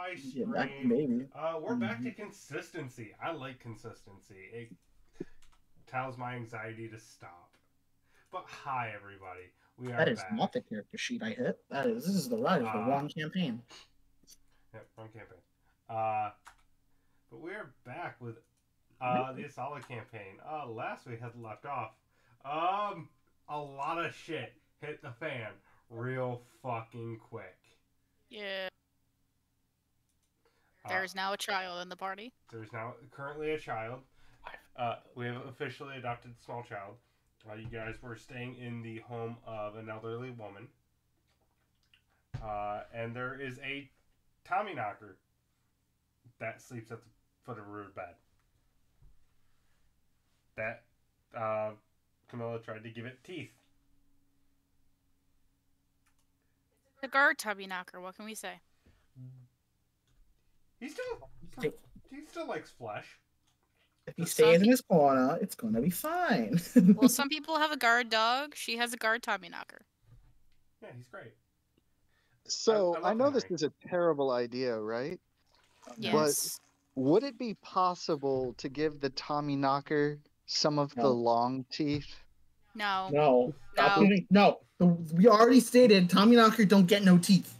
I Yeah, that stream. maybe. We're back to consistency. I like consistency. It tells my anxiety to stop. But hi, everybody. We That are is not back. the character sheet I hit. This is the Uh, wrong campaign. yep, wrong campaign. Uh, but we are back with the Aesala campaign. Last we had left off. Um, a lot of shit hit the fan real fucking quick. Yeah. Uh, There's now a child in the party. there's now currently a child. We have officially adopted a small child. You guys were staying in the home of an elderly woman. And there is a Tommy knocker that sleeps at the foot of her bed. That Camilla tried to give it teeth. The guard tubby knocker, what can we say? He still likes flesh. If he stays in his corner, it's gonna be fine. Well, some people have a guard dog. She has a guard tummy knocker. Yeah, he's great. So I know this Henry. is a terrible idea, right? Yes. But would it be possible to give the Tommy knocker some of the No. long teeth? No. No. No. No. We already stated Tommy Knocker don't get no teeth.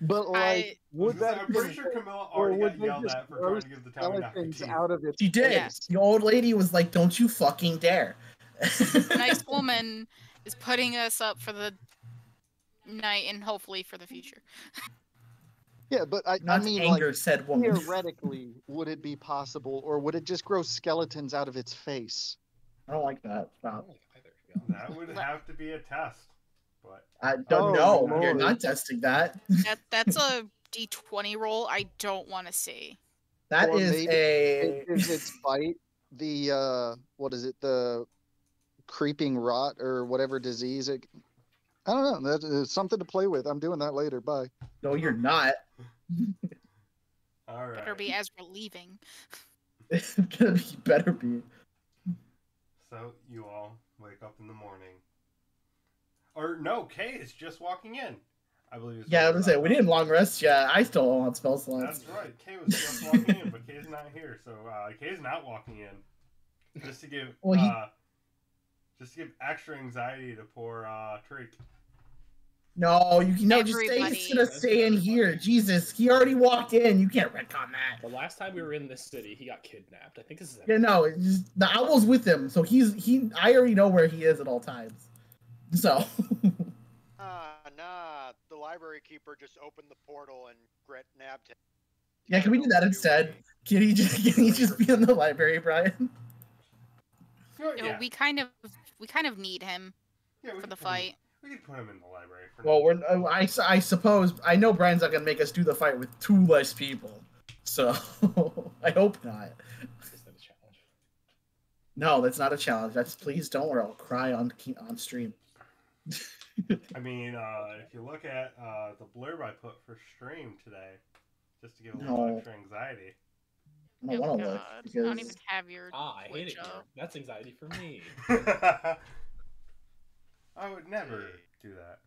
But like, would that? I'm pretty sure Camilla already got yelled at for trying to give the Tommy knocker teeth. Out of its She did. Yes. The old lady was like, "Don't you fucking dare." A nice woman is putting us up for the night and hopefully for the future. Yeah, but I mean, anger, like, said woman. Theoretically, would it be possible, or would it just grow skeletons out of its face? I don't like that. Stop. That would have to be a test. But I don't know. Lord. You're not testing that. That's a D20 roll I don't want to see. That Or is maybe is its bite the what is it, the creeping rot or whatever disease it. I don't know. That is something to play with. I'm doing that later. Bye. No, you're not. all right. Better be as we're leaving. It's gonna be better be. So you all wake up in the morning. Or no, Kay is just walking in. I believe. Yeah, I was gonna say we didn't long rest yet. I still don't want spell slots. That's right. Kay was just walking in, but Kay's not here, so Kay's not walking in. Just to give just to give extra anxiety to poor Tariq. No, you know, Everybody. just gonna stay in here. Jesus, he already walked in. You can't retcon that. The last time we were in this city, he got kidnapped. I think this is. Yeah, no, it's just, the owl's with him, so I already know where he is at all times. So. Nah. The library keeper just opened the portal and Gret nabbed him. Yeah, can we do that instead? Can he just be in the library, Brian? Sure, You know, yeah. we kind of need him for the fight. We could put him in the library for Well, I suppose I know Brian's not gonna make us do the fight with 2 less people, so I hope not. Is that a challenge? No, that's not a challenge. That's please don't, or I'll cry on stream. I mean, if you look at the blurb I put for stream today, just to give a little extra anxiety. I don't want to look I because don't even have your. I hate it Twitch here. up. That's anxiety for me. I would never do that.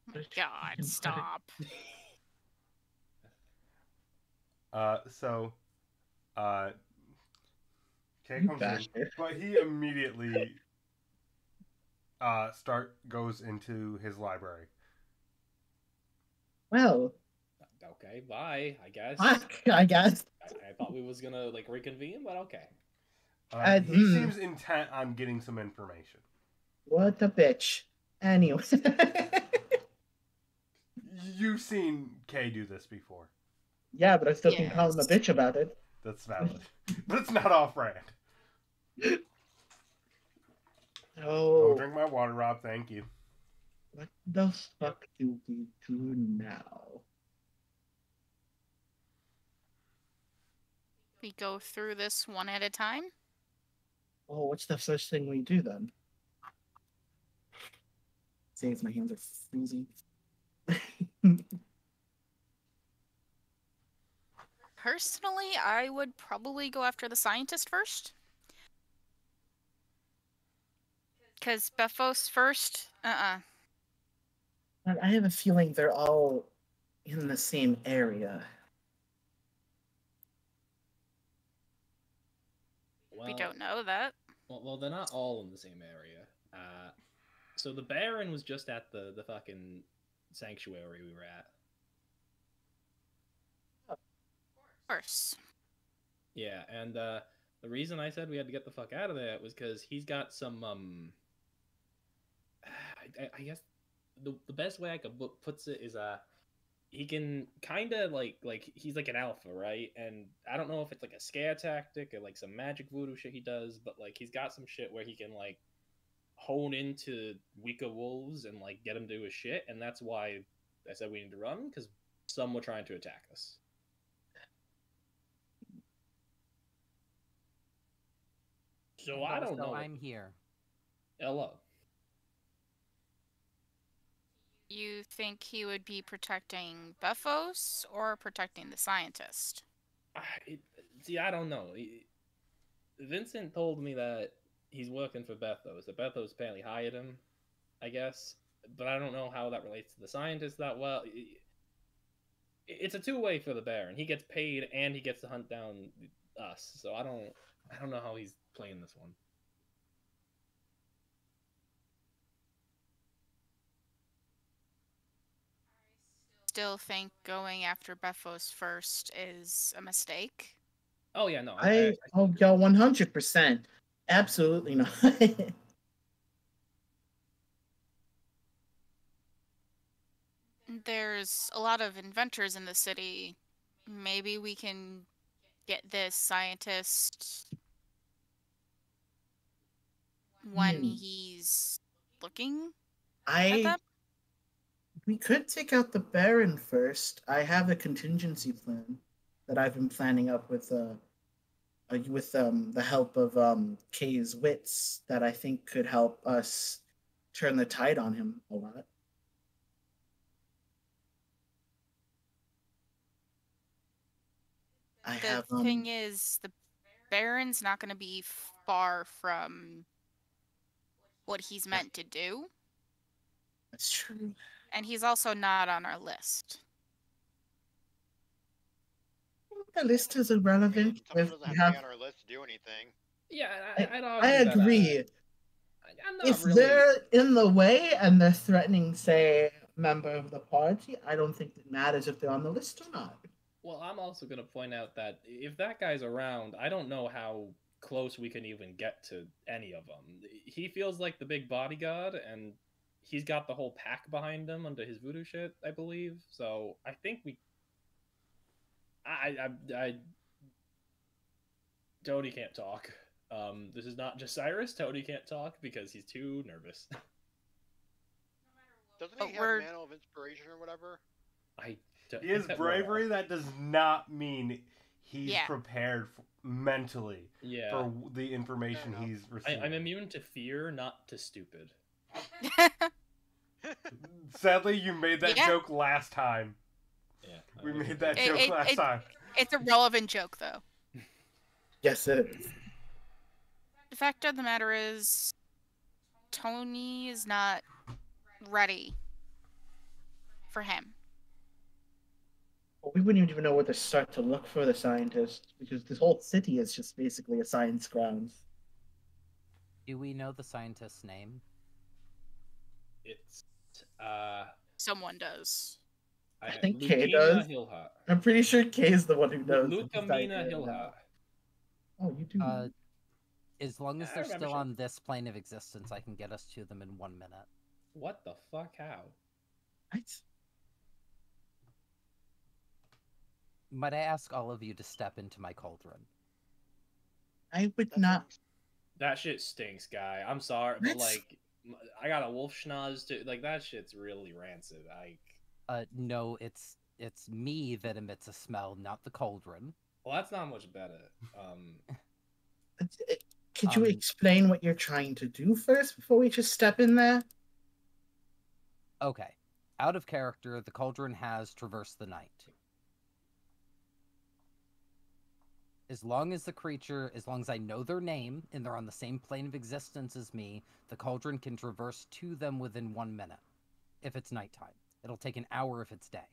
Oh my God, stop. So, Kay comes in, but he immediately goes into his library. well, Okay, bye. I guess. I guess. I thought we was gonna like reconvene, but okay. He seems intent on getting some information. What a bitch. Anyway. You've seen Kay do this before. Yeah, but I still can call him a bitch about it. That's valid. But it's not off-brand. Oh. I'll drink my water, Rob. Thank you. What the fuck do we do now? We go through this one at a time. Oh, what's the first thing we do then? Seeing as my hands are freezing. Personally, I would probably go after the scientist first. Because Bethos first, I have a feeling they're all in the same area. Well, We don't know that. Well, they're not all in the same area. So the Baron was just at the fucking sanctuary we were at. Of course. Yeah, and the reason I said we had to get the fuck out of there was because he's got some I guess the best way I could puts it is he can kind of like he's like an alpha, right? And I don't know if it's like a scare tactic or like some magic voodoo shit he does, but like he's got some shit where he can like hone into weaker wolves and like get them to do his shit, and that's why I said we need to run because some were trying to attack us. So I don't know. I'm here. Hello. You think he would be protecting Buffos or protecting the scientist? See, I don't know. Vincent told me that he's working for Bethos. That Bethos apparently hired him, I guess. But I don't know how that relates to the scientist that well. It's a two-way for the Baron. He gets paid and he gets to hunt down us. So I don't know how he's playing this one. Still think going after Buffos first is a mistake? Oh yeah, no. Oh, yo, 100%. Absolutely not. There's a lot of inventors in the city. Maybe we can get this scientist when he's looking at them. We could take out the Baron first. I have a contingency plan that I've been planning up with the help of Kay's wits that I think could help us turn the tide on him a lot. The thing is, the Baron's not going to be far from what he's meant to do. That's true. And he's also not on our list. The list is irrelevant. Someone doesn't have to be on our list to do anything. Yeah, I agree. If they're in the way and they're threatening, say, a member of the party, I don't think it matters if they're on the list or not. Well, I'm also going to point out that if that guy's around, I don't know how close we can even get to any of them. He feels like the big bodyguard, and he's got the whole pack behind him under his voodoo shit, I believe. So I think we... Toady can't talk. This is not just Cyrus. Toady can't talk because he's too nervous. Doesn't he have Mantle of Inspiration or whatever? He has bravery. That does not mean he's prepared mentally for the information he's receiving. I'm immune to fear, not to stupid. Sadly, you made that joke last time. Yeah, we made that joke last time. It's a relevant joke, though. Yes, it is. The fact of the matter is, Tony is not ready for him. Well, we wouldn't even know where to start to look for the scientist, because this whole city is just basically a science grounds. Do we know the scientist's name? It's someone does. I think Kay does. Hillhart. I'm pretty sure Kay is the one who knows. Lucamina Hillhart. Oh, you do. As long as they're still on this plane of existence, I can get us to them in 1 minute. What the fuck? How? What? Might I ask all of you to step into my cauldron? I would not. That shit stinks, guy. I'm sorry, but like, I got a wolf schnoz too. Like that shit's really rancid. No, it's me that emits a smell, not the cauldron. Well, that's not much better. Could you explain what you're trying to do first before we just step in there? Okay. Out of character, the cauldron has traversed the night. As long as I know their name, and they're on the same plane of existence as me, the cauldron can traverse to them within 1 minute. If it's nighttime. It'll take an hour if it's day.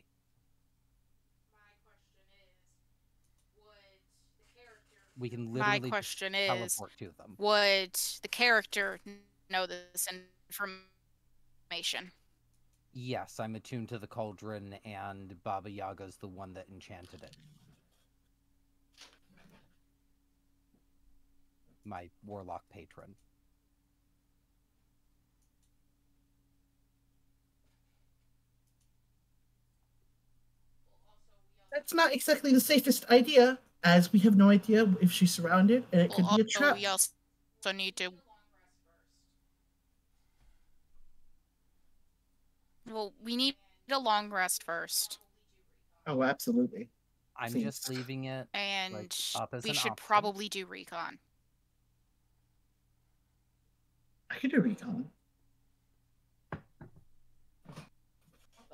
We can My literally question is, teleport to them. would the character know this information? Yes, I'm attuned to the cauldron, and Baba Yaga's the one that enchanted it. My warlock patron. That's not exactly the safest idea, as we have no idea if she's surrounded, and it could be a trap. We also need to. Well, we need a long rest first. Oh, absolutely. I'm Please. just leaving it And like, up as we an should option. probably do recon. I could do recon.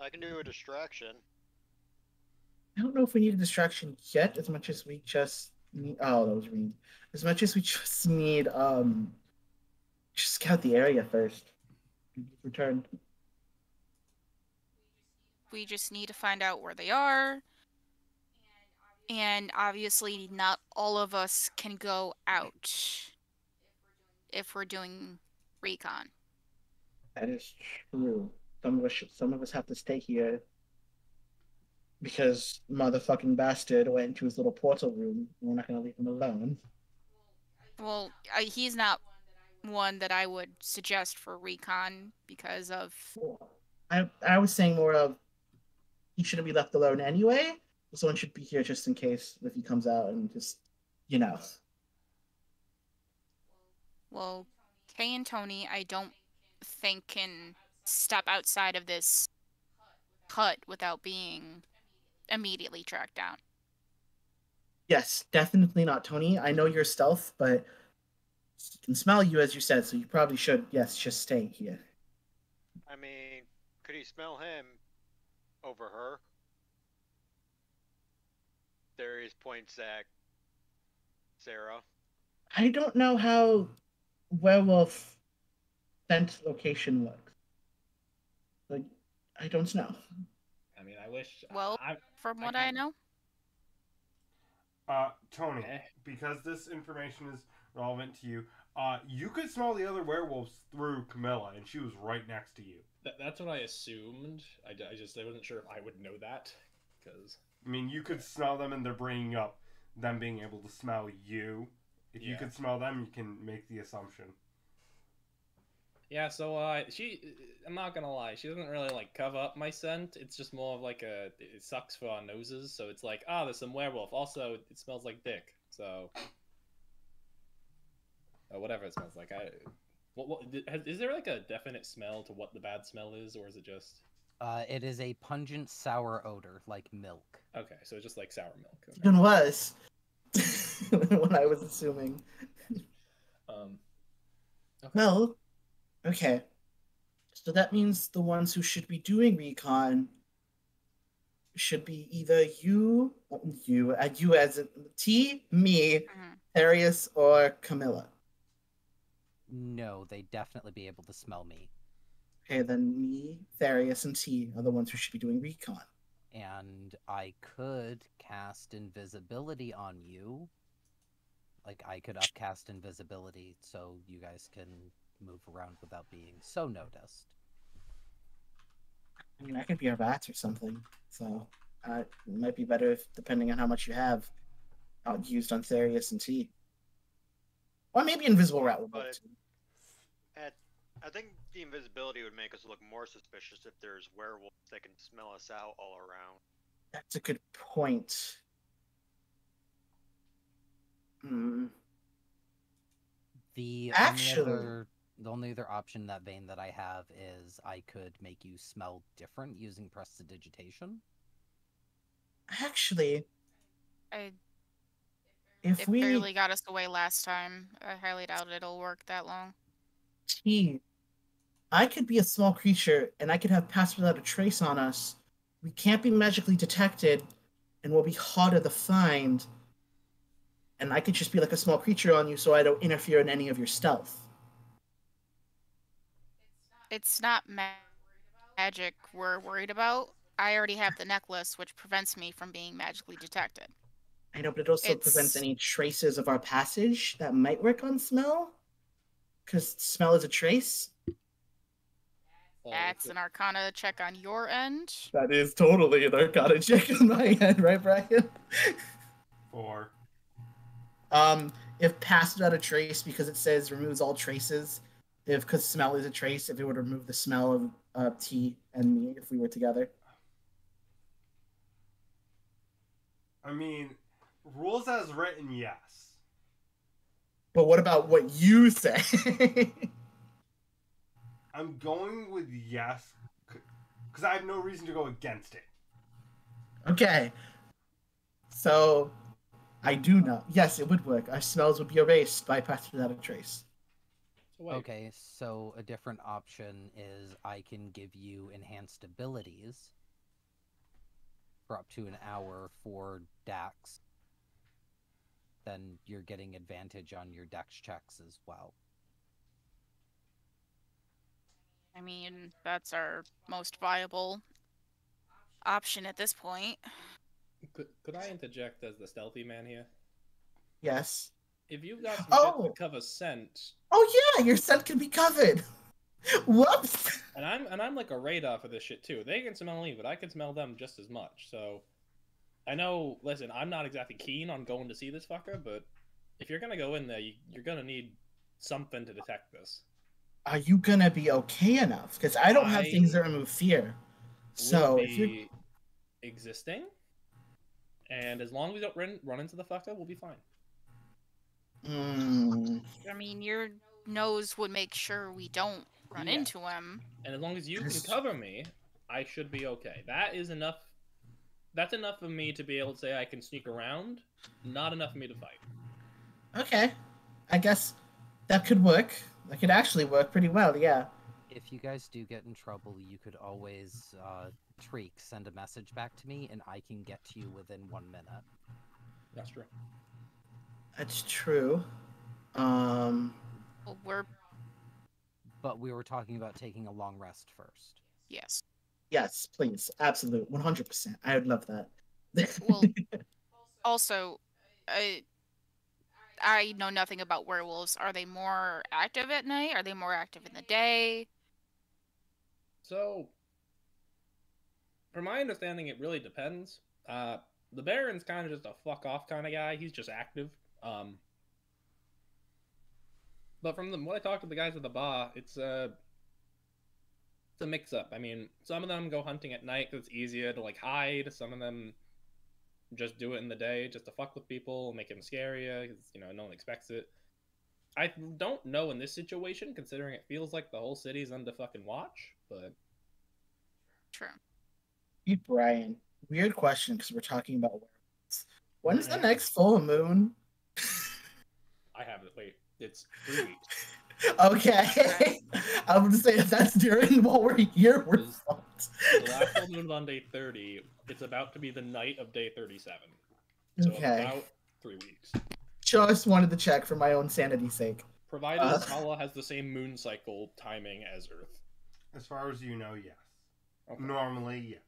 I can do a distraction. I don't know if we need a distraction yet, as much as we just need. Oh, that was mean. As much as we just need just scout the area first. Return. We just need to find out where they are. And obviously, not all of us can go out if we're doing recon. That is true. Some of us have to stay here because motherfucking bastard went into his little portal room. We're not gonna leave him alone. Well, he's not one that I would suggest for recon because of. I was saying more of he shouldn't be left alone anyway. Someone should be here just in case if he comes out and just, you know. Well, Kay and Tony, I don't think can step outside of this hut without being immediately tracked down. Yes, definitely not Tony. I know you're stealth, but he can smell you as you said, so you probably should, yes, just stay here. I mean, could he smell him over her? Darius points at Sarah. I don't know how werewolf scent location works. Like, I don't know. I mean, I wish. Well, from what I know. Tony, because this information is relevant to you, you could smell the other werewolves through Camilla, and she was right next to you. That's what I assumed. I wasn't sure if I would know that, because. I mean, you could smell them, and they're bringing up them being able to smell you. If you could smell them, you can make the assumption. Yeah, so I'm not gonna lie, she doesn't really like cover up my scent. It's just more of like it sucks for our noses. So it's like, there's some werewolf. Also, it smells like dick. So, whatever it smells like. Is there like a definite smell to what the bad smell is, or is it just? It is a pungent sour odor, like milk. Okay, so just like sour milk. Okay. It was what I was assuming. Okay. Well, okay. So that means the ones who should be doing recon should be either you as in T, me, Arius, or Camilla. No, they'd definitely be able to smell me. Okay, then me, Tharius, and T are the ones who should be doing recon. And I could cast invisibility on you. Like, I could upcast invisibility so you guys can move around without being so noticed. I mean, I could be a rat or something. So it might be better if, depending on how much you have used on Tharius and T. Or maybe invisible rat will work too. I think the invisibility would make us look more suspicious if there's werewolves that can smell us out all around. That's a good point. The only other option in that vein that I have is I could make you smell different using prestidigitation. Actually, it barely got us away last time. I highly doubt it'll work that long. I could be a small creature, and I could have passed without a trace on us. We can't be magically detected, and we'll be harder to find. And I could just be like a small creature on you so I don't interfere in any of your stealth. It's not magic we're worried about. I already have the necklace, which prevents me from being magically detected. I know, but it also prevents It's- any traces of our passage that might work on smell. Because smell is a trace. That's an Arcana check on your end. That is totally an Arcana check on my end, right, Brian? 4. If pass without a trace, because it says removes all traces. Because smell is a trace, if it would remove the smell of T and me if we were together. I mean, rules as written, yes. But what about what you say? I'm going with yes, because I have no reason to go against it. Okay. So, I do know. Yes, it would work. Our smells would be erased by pass without a trace. Okay, so a different option is I can give you enhanced abilities for up to an hour for Dax. Then you're getting advantage on your Dex checks as well. I mean, that's our most viable option at this point. Could I interject as the stealthy man here? Yes. If you've got some shit to cover scent, Oh yeah, your scent can be covered. Whoops. and I'm like a radar for this shit too. They can smell me, but I can smell them just as much. So I know. Listen, I'm not exactly keen on going to see this fucker, but if you're gonna go in there, you're gonna need something to detect this. Are you gonna be okay enough? Because I don't have things that remove fear. So if you're existing, and as long as we don't run into the fucker, we'll be fine. I mean, your nose would make sure we don't run into him. And as long as you can cover me, I should be okay. That is enough. That's enough for me to be able to say I can sneak around. Not enough for me to fight. Okay. I guess that could work. That could actually work pretty well, yeah. If you guys do get in trouble, you could always, Treek, send a message back to me, and I can get to you within 1 minute. That's true. That's true. Well, But we were talking about taking a long rest first. Yes. Yes, please. Absolute. 100%. I would love that. Well, also, I know nothing about werewolves. Are they more active at night? Are they more active in the day? So, from my understanding, it really depends. The Baron's kind of just a fuck off kind of guy. He's just active. But from what I talked to the guys at the bar, it's a mix up. I mean, some of them go hunting at night because it's easier to like hide. Some of them just do it in the day just to fuck with people, make them scarier because no one expects it. I don't know in this situation, considering it feels like the whole city's under fucking watch, but true. Hey, Brian, weird question because we're talking about werewolves. When's the next full moon? I have it. Wait, it's 3 weeks. Okay. I would say if that's during while we're here, we're fucked. The last full moon is on day 30. It's about to be the night of day 37. So Okay. about 3 weeks. Just wanted to check for my own sanity's sake. Provided Aesala has the same moon cycle timing as Earth. As far as you know, yes. Okay. Normally, yes.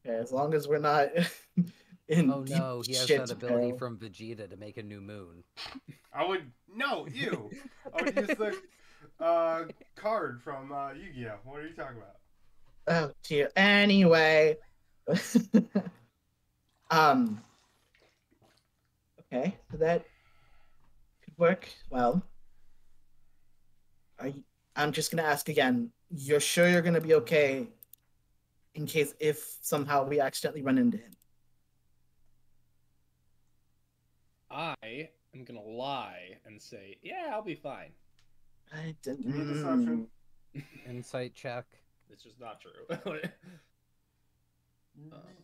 Okay, as long as we're not in Oh no, he has shit that ability peril. from Vegeta to make a new moon. I would you. I would use the card from Yu-Gi-Oh. What are you talking about? Oh dear. Anyway. Okay, so that could work well. I'm just gonna ask again. You're sure you're gonna be okay in case if somehow we accidentally run into him? I am gonna lie and say, yeah, I'll be fine. I didn't. Give me a deception. Insight check. It's just not true.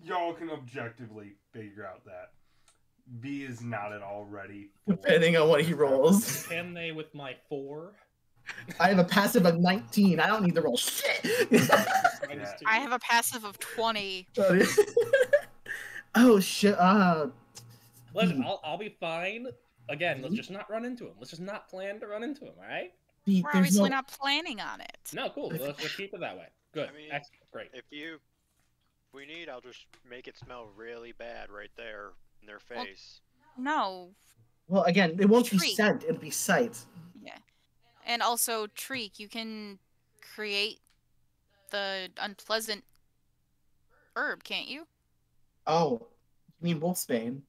Y'all can objectively figure out that B is not at all ready. For Depending on what he rolls. Can they with my 4? I have a passive of 19. I don't need to roll shit. I have a passive of 20. Oh shit. Listen, I'll be fine. Again, let's just not run into him. Let's just not plan to run into him, alright? We're obviously not planning on it. No, cool. Let's keep it that way. Good. I mean, Excellent. Great. If you we need, I'll just make it smell really bad right there in their Well- face. No. Well, again, it won't be Treat. scent; it'll be sight. Yeah. And also, Treek, you can create the unpleasant herb, can't you? Oh, you mean wolfsbane?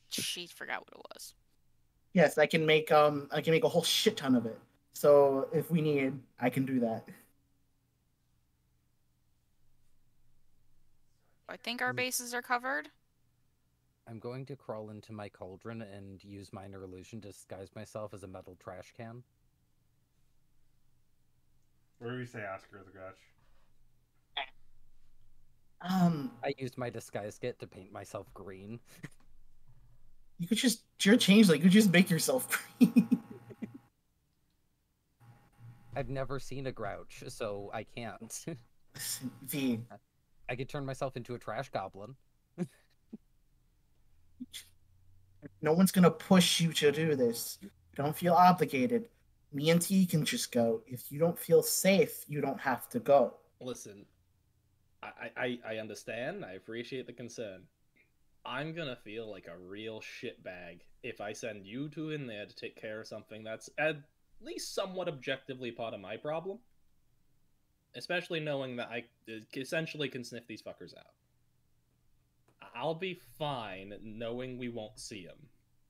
She forgot what it was. Yes, I can make a whole shit ton of it. So if we need, I can do that. I think our bases are covered. I'm going to crawl into my cauldron and use minor illusion to disguise myself as a metal trash can. What do we say, Oscar the Grouch? I used my disguise kit to paint myself green. You could just, you're a changeling. You could just make yourself green. I've never seen a grouch, so I can't. V, I could turn myself into a trash goblin. no one's gonna push you to do this. Don't feel obligated. Me and T can just go. If you don't feel safe, you don't have to go. Listen, I understand. I appreciate the concern. I'm gonna feel like a real shitbag if I send you two in there to take care of something that's at least somewhat objectively part of my problem. Especially knowing that I essentially can sniff these fuckers out. I'll be fine knowing we won't see them.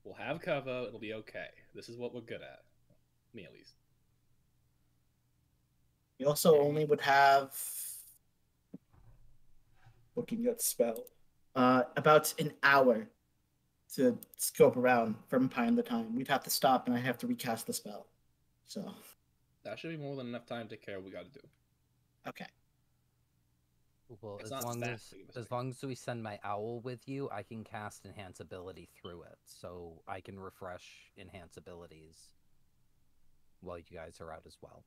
We'll have cover, it'll be okay. This is what we're good at. Me at least. You also only would have looking at spell. About an hour to scope around from behind the time. We'd have to stop and I have to recast the spell. So That should be more than enough time to take care of what we gotta do. okay. Well, It's as not long that as big of a as thing. long as we send my owl with you, I can cast enhance ability through it, so I can refresh enhance abilities while you guys are out as well.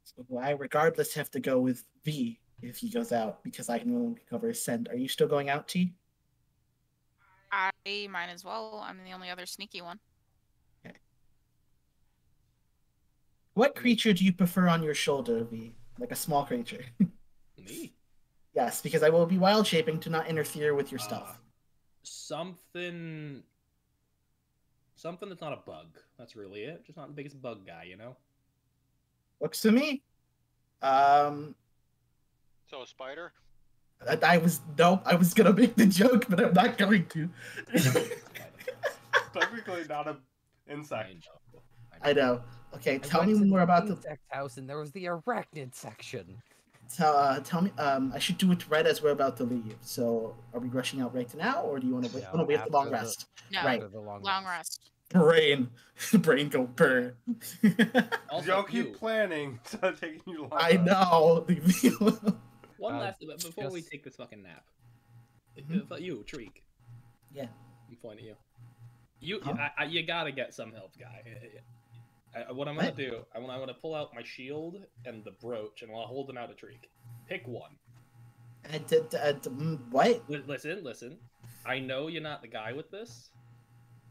So I regardless have to go with V if he goes out because I can only cover his send. Are you still going out, T? I might as well. I'm the only other sneaky one. What creature do you prefer on your shoulder, V? Like a small creature. Me? Yes, because I will be wild shaping to not interfere with your stuff. Something that's not a bug. That's really it. Just not the biggest bug guy, you know? Looks to me. So a spider? I was gonna make the joke, but I'm not going to. Technically not an insect. I know. Okay, I tell went me to more the about the. insect house, and there was the arachnid section. Tell me. I should do it right as we're about to leave. So, are we rushing out right now, or do you want to wait? No, Oh, no, we have the long after the- rest. No. Right. After the long rest. Brain, brain go burn. Also, Y'all keep planning, so it's taking you long. I know. One Uh, last before we just- take this fucking nap. Mhm. But you, Treek. Yeah. I'm pointing at you. Huh? You gotta get some help, guy. What I'm gonna do, I'm gonna pull out my shield and the brooch, and I'll hold them out to Treek. Pick one. What? Listen. I know you're not the guy with this.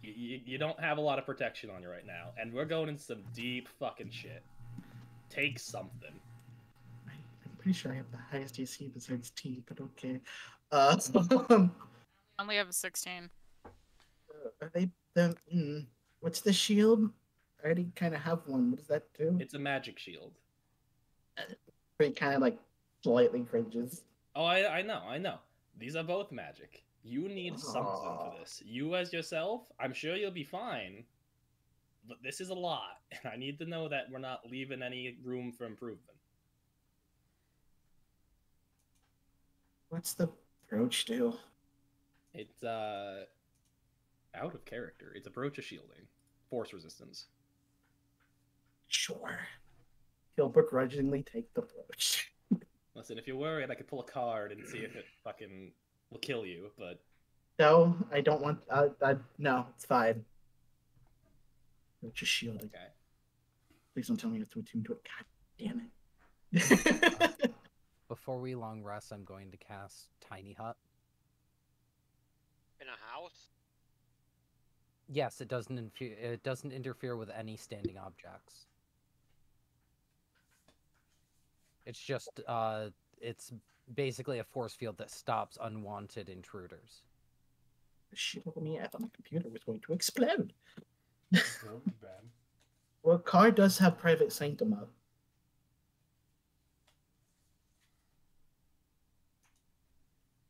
You don't have a lot of protection on you right now, and we're going in some deep fucking shit. Take something. I'm pretty sure I have the highest AC besides T, but okay. Only have a 16. Are they the? What's the shield? I already kind of have one. What does that do? It's a magic shield. It kind of like slightly cringes. Oh, I know. These are both magic. You need something for this. You as yourself, I'm sure you'll be fine. But this is a lot, and I need to know that we're not leaving any room for improvement. What's the brooch do? It's out of character. It's approach of shielding. Force resistance. Sure. He'll begrudgingly take the brooch. Listen, if you're worried, I could pull a card and see if it fucking will kill you, but No, I don't want. No, it's fine. Brooch is shielded. okay. Please don't tell me you have to attune to it. God damn it. Before we long rest, I'm going to cast Tiny Hut. In a house? Yes, it doesn't interfere with any standing objects. It's just it's basically a force field that stops unwanted intruders. The shit over me, I thought my computer was going to explode. That would be bad. Well, Car does have private sanctum up.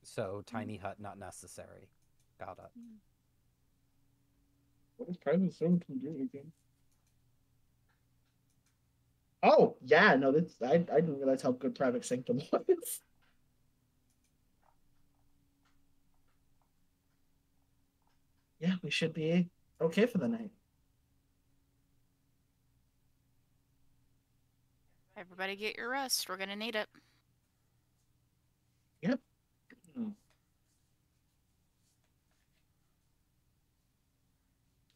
So tiny hut not necessary. Got it. What does private sanctum do again? Oh, yeah, no, this I didn't realize how good private sanctum was. Yeah, we should be okay for the night. Everybody get your rest. We're gonna need it. Yep.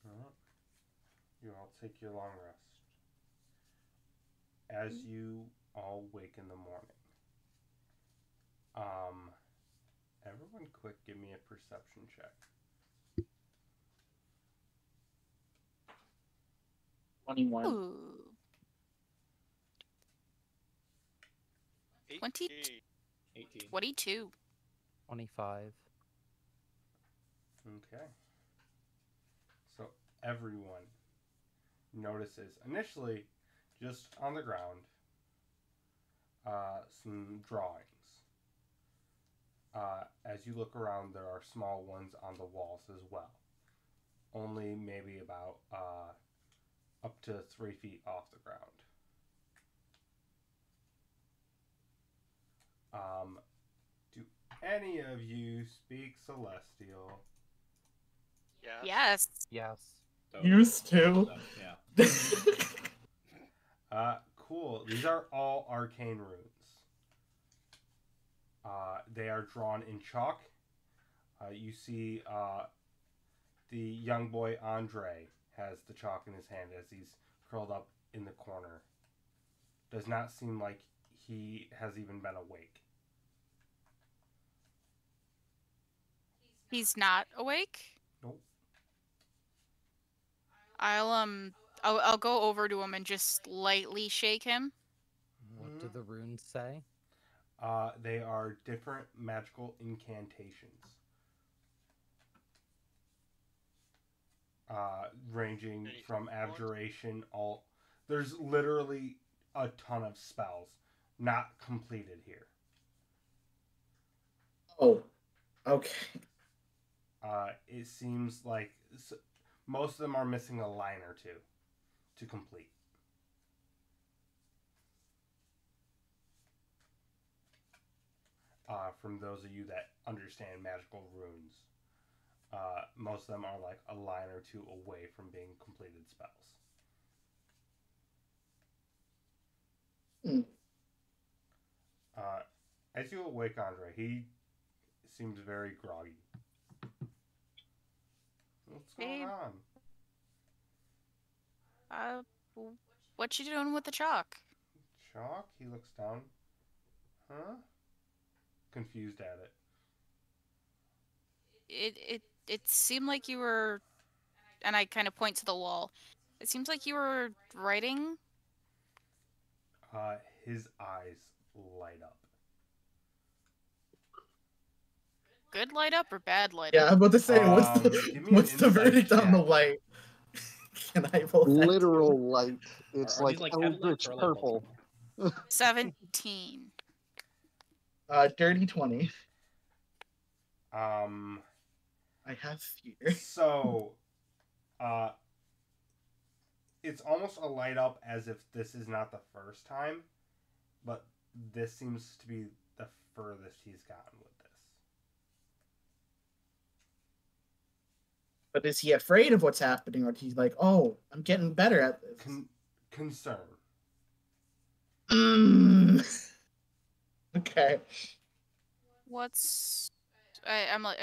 Alright. You all take your long rest. As you all wake in the morning, everyone quick give me a perception check. 21. Ooh. 20? 18. 22. 25. Okay. So everyone notices initially just on the ground some drawings. As you look around, there are small ones on the walls as well. Only maybe about up to 3 feet off the ground. Do any of you speak Celestial? Yes. Yes. So, Used to. yeah. Cool. These are all arcane runes. They are drawn in chalk. You see the young boy Andre has the chalk in his hand as he's curled up in the corner. Does not seem like he has even been awake. He's not awake? Nope. I'll go over to him and just lightly shake him. What do the runes say? They are different magical incantations. Ranging from abjuration, there's literally a ton of spells not completed here. Oh, okay. It seems like most of them are missing a line or two to complete. From those of you that understand magical runes, most of them are like a line or two away from being completed spells. As you awake Andre, he seems very groggy. What's going on? What you doing with the chalk? Chalk? He looks down. Huh? Confused at it. It seemed like you were, and I kind of point to the wall. It seems like you were writing. His eyes light up. Good light up or bad light Yeah, up? I'm about to say, give me an what's the insight verdict on the check. light? Can I roll that? Literal light. It's Are like these, eldritch headlights or, purple. 17. Dirty 20. I have fear. So, it's almost a light up as if this is not the first time, but this seems to be the furthest he's gotten with this. But is he afraid of what's happening, or he's like, "Oh, I'm getting better at this"? Concern. Okay. I'm like,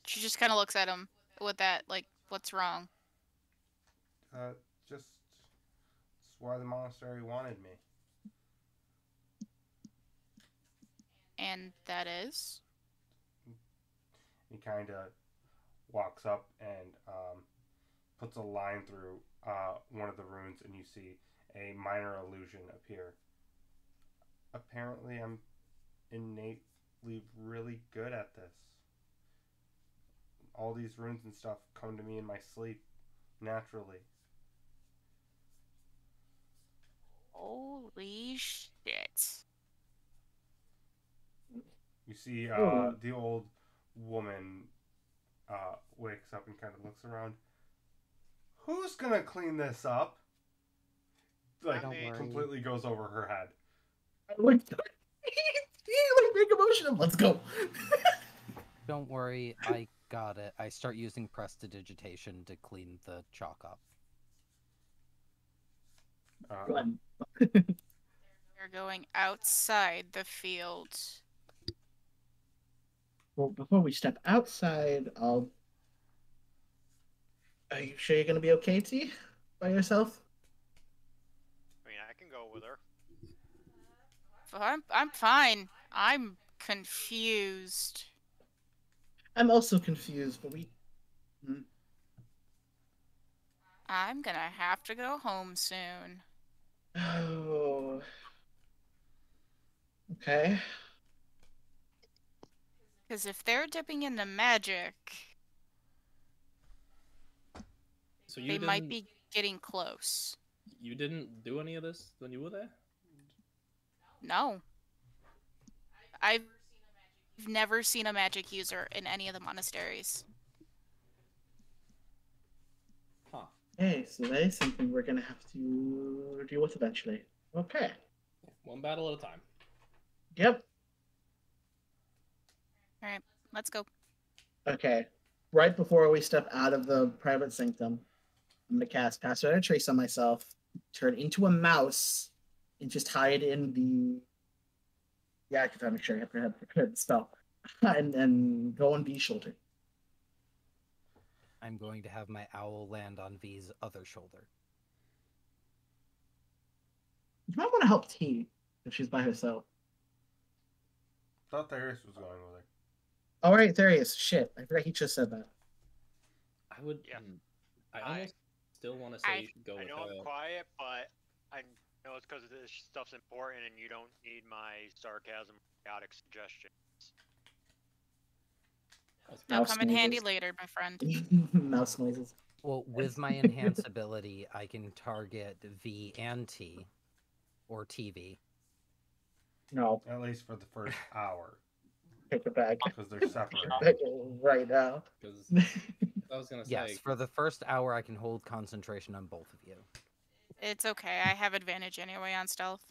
she just kind of looks at him with that, like, what's wrong? Just, it's why the monastery wanted me. And that is? He kind of walks up and puts a line through one of the runes, and you see a minor illusion appear. Apparently, I'm innately really good at this. All these runes and stuff come to me in my sleep naturally. Holy shit. You see, Oh. the old woman wakes up and kind of looks around. Who's gonna clean this up? Like, Don't worry. completely goes over her head. Like, big emotion. Let's go. Don't worry, I got it. I start using prestidigitation to clean the chalk up. Run. You're going outside the field. Well, before we step outside, Are you sure you're gonna be okay, T? By yourself? I mean, I can go with her. I'm fine. I'm confused. I'm also confused, but I'm gonna have to go home soon. Oh. Okay. Because if they're dipping into magic, So you they didn't, might be getting close. you didn't do any of this when you were there? No. I've never seen a magic user in any of the monasteries. Huh. Hey, so that is something we're gonna have to deal with eventually. Okay. One battle at a time. Yep. Alright, let's go. Okay. Right before we step out of the private sanctum, I'm gonna cast Pass Without a Trace on myself, turn into a mouse, and just hide in the. Yeah, I can try to make sure I have prepared the spell, and go on V's shoulder. I'm going to have my owl land on V's other shoulder. You might want to help T if she's by herself. Thought Therius was going with her. All right, there he is. Shit, I forgot he just said that. I would. Yeah. I almost still want to say you should go I with know I'm quiet, but I know it's because this stuff's important and you don't need my sarcasm or chaotic suggestions. They'll Mouse come in handy noises. later, my friend. Mouse noises. Well, with my enhance ability, I can target V and T, or TV. No, At least for the first hour. take it back. Because they're separate. Right now. Because I was gonna say. Yes, for the first hour, I can hold concentration on both of you. It's okay, I have advantage anyway on stealth.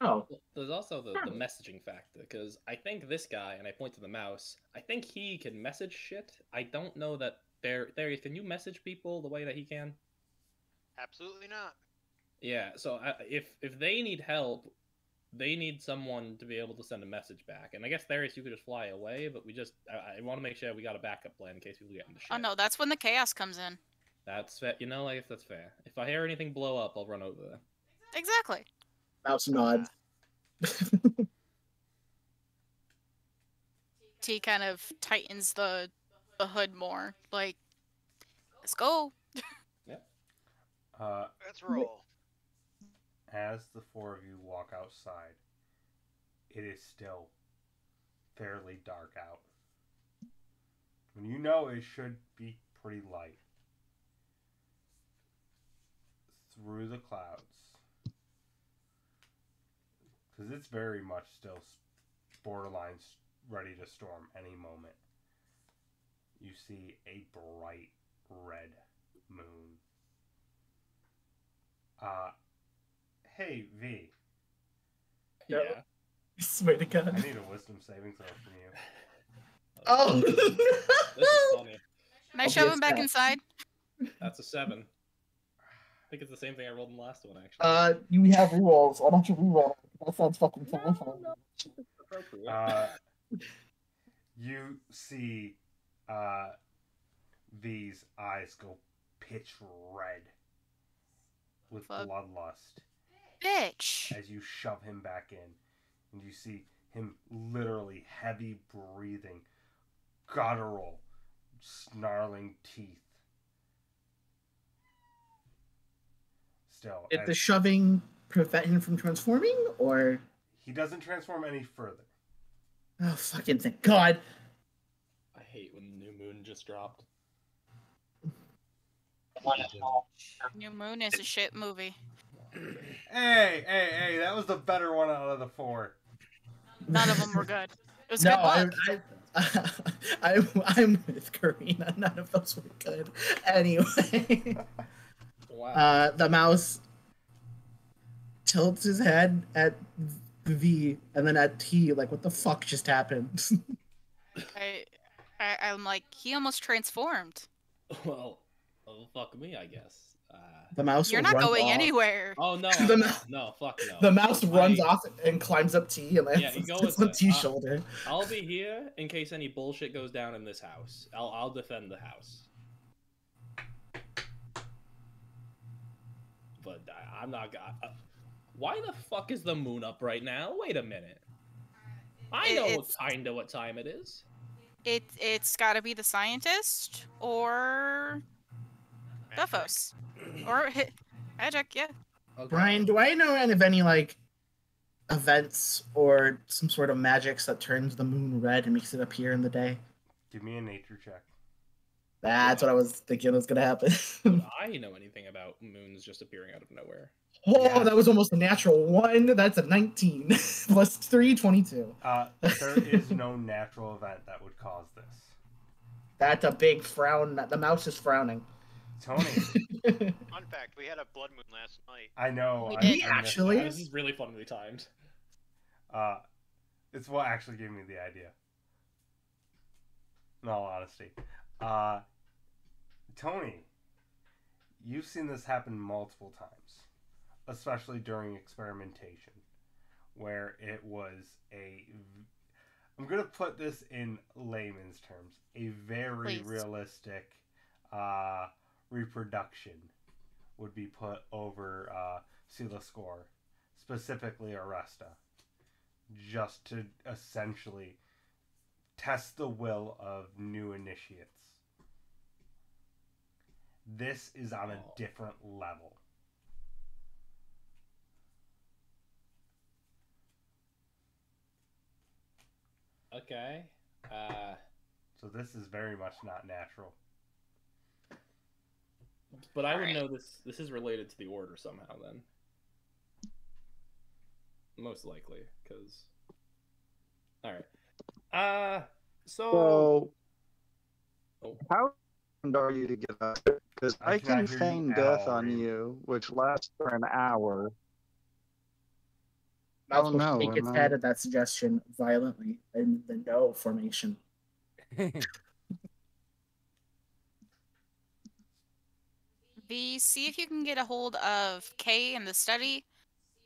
Oh, Well, there's also the messaging factor, because I think this guy, and I point to the mouse, I think he can message shit. I don't know that Darius, can you message people the way that he can? Absolutely not. Yeah, so if they need help, they need someone to be able to send a message back. And I guess Darius, you could just fly away, but I want to make sure we got a backup plan in case people get into shit. Oh no, that's when the chaos comes in. That's fair. You know, I guess that's fair. If I hear anything blow up, I'll run over there. Exactly. mouse nods. T kind of tightens the hood more. Like, let's go. Let's roll. As the four of you walk outside, it is still fairly dark out. And you know it should be pretty light. Through the clouds. Because it's very much still borderline ready to storm any moment. You see a bright red moon. Hey, V. Yeah. Swear to I God. need a wisdom saving throw from you. Oh. This is funny. Can I I'll shove be him back a inside? That's a 7. I think it's the same thing I rolled in the last one, actually. You have rerolls. Why don't you reroll? That sounds fucking terrifying. Appropriate. You see V's eyes go pitch red with Fuck. bloodlust Bitch. as you shove him back in. And you see him literally heavy breathing, guttural, snarling teeth. Still, Did the shoving prevent him from transforming, or? He doesn't transform any further. Oh, fucking thank God. I hate when the new moon just dropped. New Moon is a shit movie. Hey, that was the better one out of the 4. None of them were good. It was a No, good book. I'm with Karina. None of those were good. Anyway, Wow. the mouse tilts his head at V and then at T. Like, what the fuck just happened? I'm like, he almost transformed. Well, fuck me, I guess. The mouse You're not runs going off. anywhere. Oh no, The no, fuck no. The mouse runs off and climbs up T and lands Yeah, you go just with on it. T's shoulder. I'll be here in case any bullshit goes down in this house. I'll defend the house. But I'm not gonna. Why the fuck is the moon up right now? Wait a minute. I know kinda what time it is. It's got to be the scientist or Duffos or Magic. Yeah. Okay. Brian, do I know of any like events or some sort of magics that turns the moon red and makes it appear in the day? Give me a nature check. That's what I was thinking was gonna happen. Would I know anything about moons just appearing out of nowhere? Oh, Yeah. that was almost a natural 1. That's a 19 plus 3, 22. There is no natural event that would cause this. That's a big frown. The mouse is frowning. Tony, Fun fact: we had a blood moon last night. I know. We I did. missed Actually? that. This is really funnily timed. It's what actually gave me the idea. In all honesty. Tony, you've seen this happen multiple times, especially during experimentation, where it was I'm going to put this in layman's terms, a very Please. realistic reproduction would be put over Sela Score, specifically Aresta, just to essentially test the will of new initiates. This is on a different level. Okay. So this is very much not natural. But I would Alright. know this is related to the order somehow then. Most likely, because. Alright. So. How are you to get up? Because I I cannot can hear you feign at death all, on Reed. you, which lasts for an hour. Mouse Oh, will no, shake its am I- head at that suggestion violently in the no formation. V, see if you can get a hold of K in the study.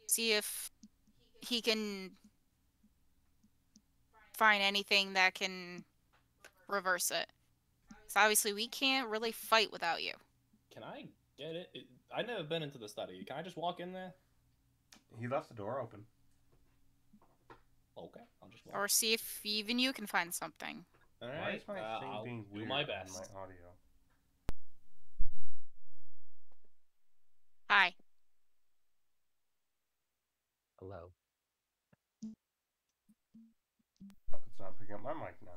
See if he can find anything that can reverse it. So obviously we can't really fight without you. Can I get it? I've never been into the study. Can I just walk in there? He left the door open. Okay, I'll just walk. Or see if even you can find something. All Why right. is my thing I'll being do weird my on best. my audio? Hi. Hello. Oh, it's not picking up my mic now.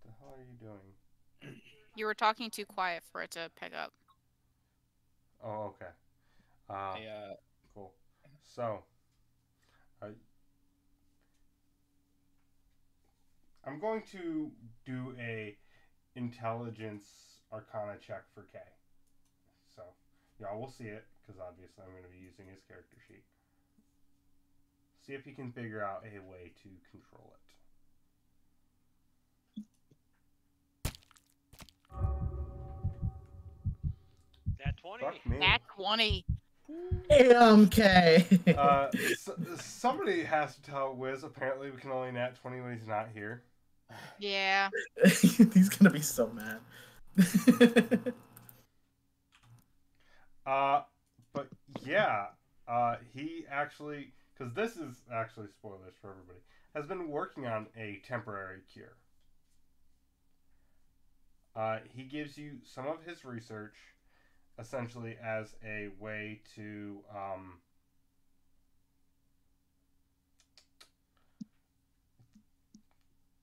What the hell are you doing? You were talking too quiet for it to pick up. Oh, okay. Cool. So, I'm going to do a intelligence arcana check for K. So, y'all will see it, because obviously I'm going to be using his character sheet. See if you can figure out a way to control it. That 20. Fuck me. Nat 20. Damn, K. Somebody has to tell Wiz. Apparently, we can only nat 20 when he's not here. Yeah. He's gonna be so mad. But yeah, he actually, because this is actually spoilers for everybody, has been working on a temporary cure. He gives you some of his research, essentially as a way to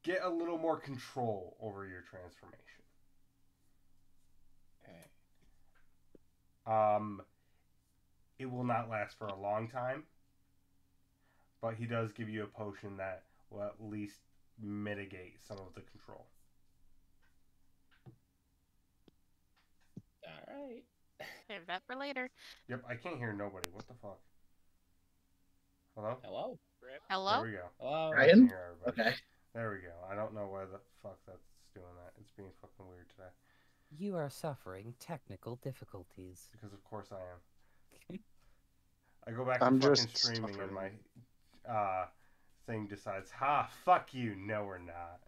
get a little more control over your transformation. Okay. It will not last for a long time, but he does give you a potion that will at least mitigate some of the control. Alright. Save that for later. Yep, I can't hear nobody. What the fuck? Hello? Hello? Rip. Hello? There we go. Hello? I Ryan? can hear everybody. Okay. There we go. I don't know why the fuck that's doing that. It's being fucking weird today. You are suffering technical difficulties. Because of course I am. I go back to I'm fucking just streaming and suffering. my thing decides, ha, fuck you. No, we're not.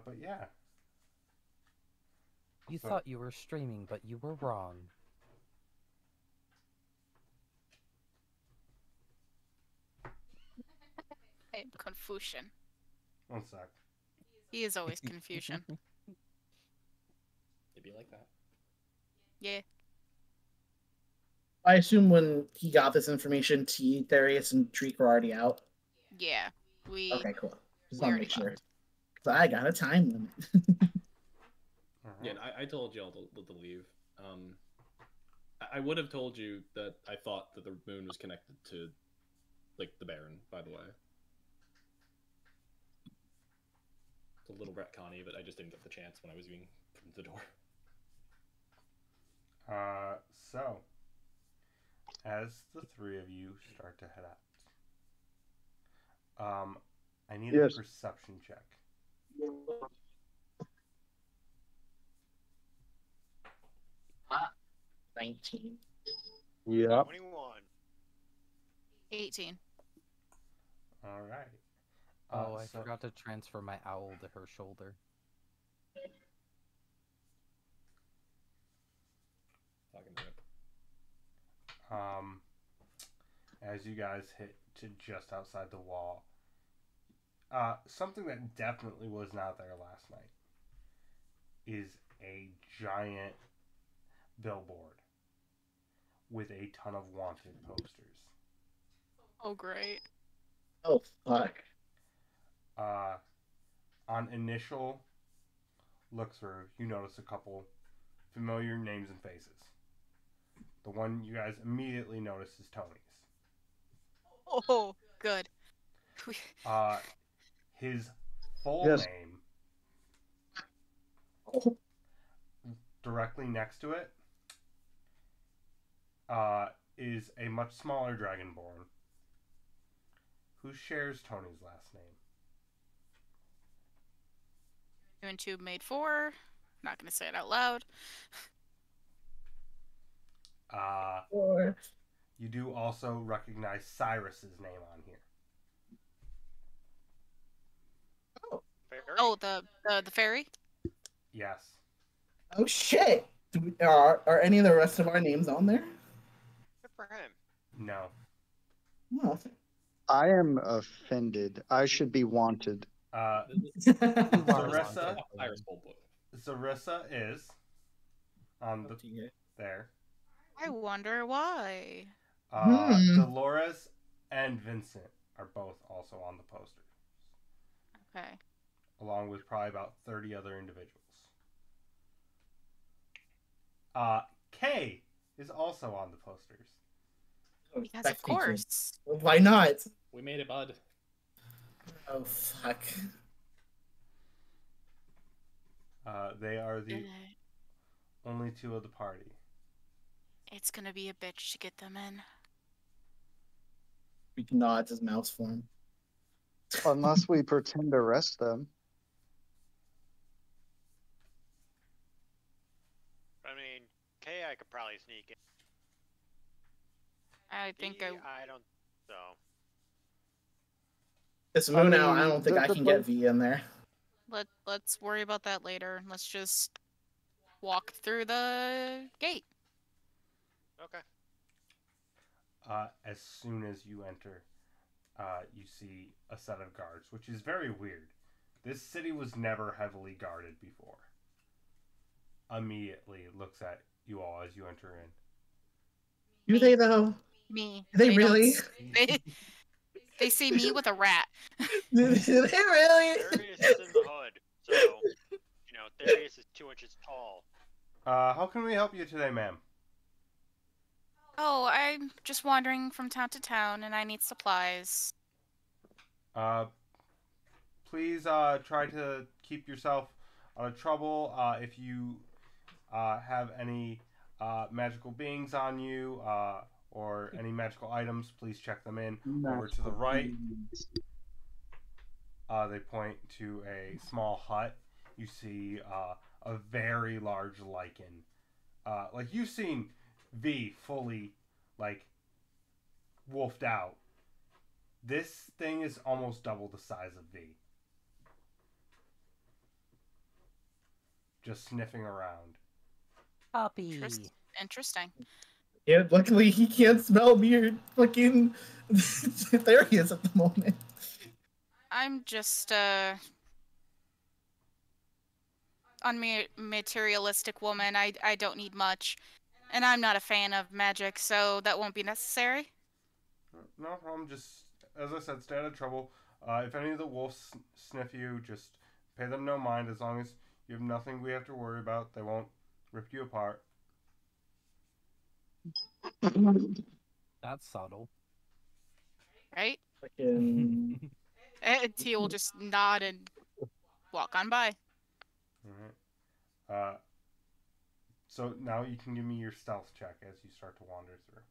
But yeah. You So- thought you were streaming, but you were wrong. I am Confucian. One sec. He is always Confucian. It'd be like that. Yeah. I assume when he got this information, T, Darius, and Treek were already out. Yeah. We Okay, cool. Just we want to already make sure. left. 'Cause I got a time limit. Yeah, and I told y'all to leave. I would have told you that I thought that the moon was connected to, like, the Baron, by the way. It's a little retconny, but I just didn't get the chance when I was being from the door. So, as the three of you start to head out, I need Yes. a perception check. 19. Yep. 21. 18. All right. Oh, I so- forgot to transfer my owl to her shoulder. Fucking rip. As you guys hit to just outside the wall, something that definitely was not there last night is a giant billboard with a ton of wanted posters. Oh, great. Oh, fuck. On initial look through, you notice a couple familiar names and faces. The one you guys immediately notice is Tony's. Oh, good. His full Yes. name, Oh, directly next to it, is a much smaller dragonborn who shares Tony's last name. 2 and 2 made 4. Not gonna say it out loud. or You do also recognize Cyrus's name on here. Fairy? Oh, the fairy? Yes. oh shit. Are any of the rest of our names on there? Good for him. No. Oh. I am offended. I should be wanted. Zarissa? Iris Bolt. Zarissa is on the there. I wonder why. Dolores and Vincent are both also on the poster, Okay. along with probably about 30 other individuals. Kay is also on the posters. Yes, of course. Why not? We made it, bud. Oh, fuck. They are the Uh, only two of the party. It's gonna be a bitch to get them in. We can nod his mouse form. Unless we pretend to arrest them. I mean, K, I could probably sneak in. I think V, I don't. So. This moon out, I mean, don't think the- I the can pla- get V in there. let's worry about that later. Let's just walk through the gate. Okay. As soon as you enter, you see a set of guards, which is very weird. This city was never heavily guarded before. Immediately looks at you all as you enter in. Do they though? Me. They don't really? s- They, They see me with a rat. Do they really? Therius is in the hood, so Therius is 2 inches tall. How can we help you today, ma'am? Oh, I'm just wandering from town to town, and I need supplies. Please try to keep yourself out of trouble. If you have any magical beings on you or any magical items, please check them in. Over to the right, they point to a small hut. You see a very large lichen. Like you've seen V fully like wolfed out. This thing is almost double the size of V. Just sniffing around. Puppy. Interesting. Yeah, luckily he can't smell me or fucking there he is at the moment. I'm just unmaterialistic woman. I don't need much. And I'm not a fan of magic, so that won't be necessary. No problem. Just as I said, stay out of trouble. If any of the wolves sniff you, just pay them no mind. As long as you have nothing we have to worry about, they won't rip you apart. That's subtle. Right? Fucking And he will just nod and walk on by. Alright. So now you can give me your stealth check as you start to wander through.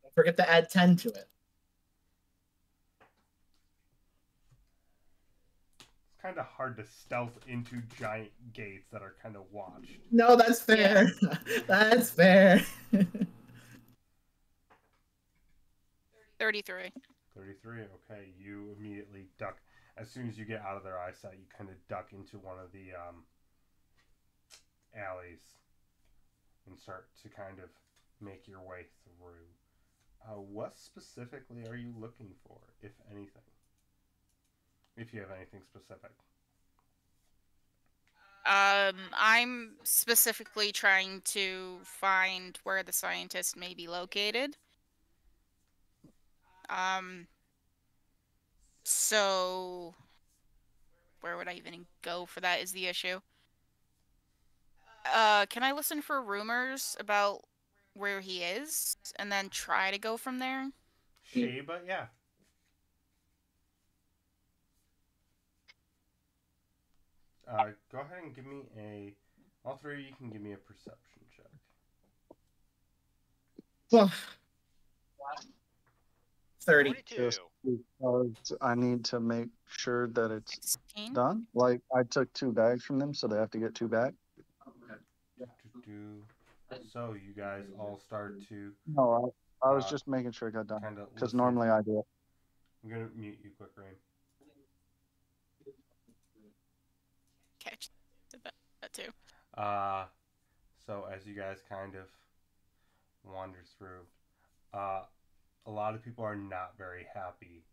don't forget to add 10 to it. It's kind of hard to stealth into giant gates that are kind of watched. No, that's fair. That's fair. 33. 33. Okay, you immediately duck. As soon as you get out of their eyesight, you kind of duck into one of the alleys and start to kind of make your way through. What specifically are you looking for, if anything? If you have anything specific. I'm specifically trying to find where the scientist may be located. So where would I even go for that is the issue. Can I listen for rumors about where he is and then try to go from there? Sheba, yeah. Go ahead and give me all three of you can give me a perception check. Well, 30. 22. Just because I need to make sure that it's 16? done. Like, I took 2 bags from them, so they have to get 2 back. So you guys all start to No, I was just making sure it got done. kind of Because normally I do it. I'm gonna mute you quick, Rain. Catch that too. So as you guys kind of wander through, a lot of people are not very happy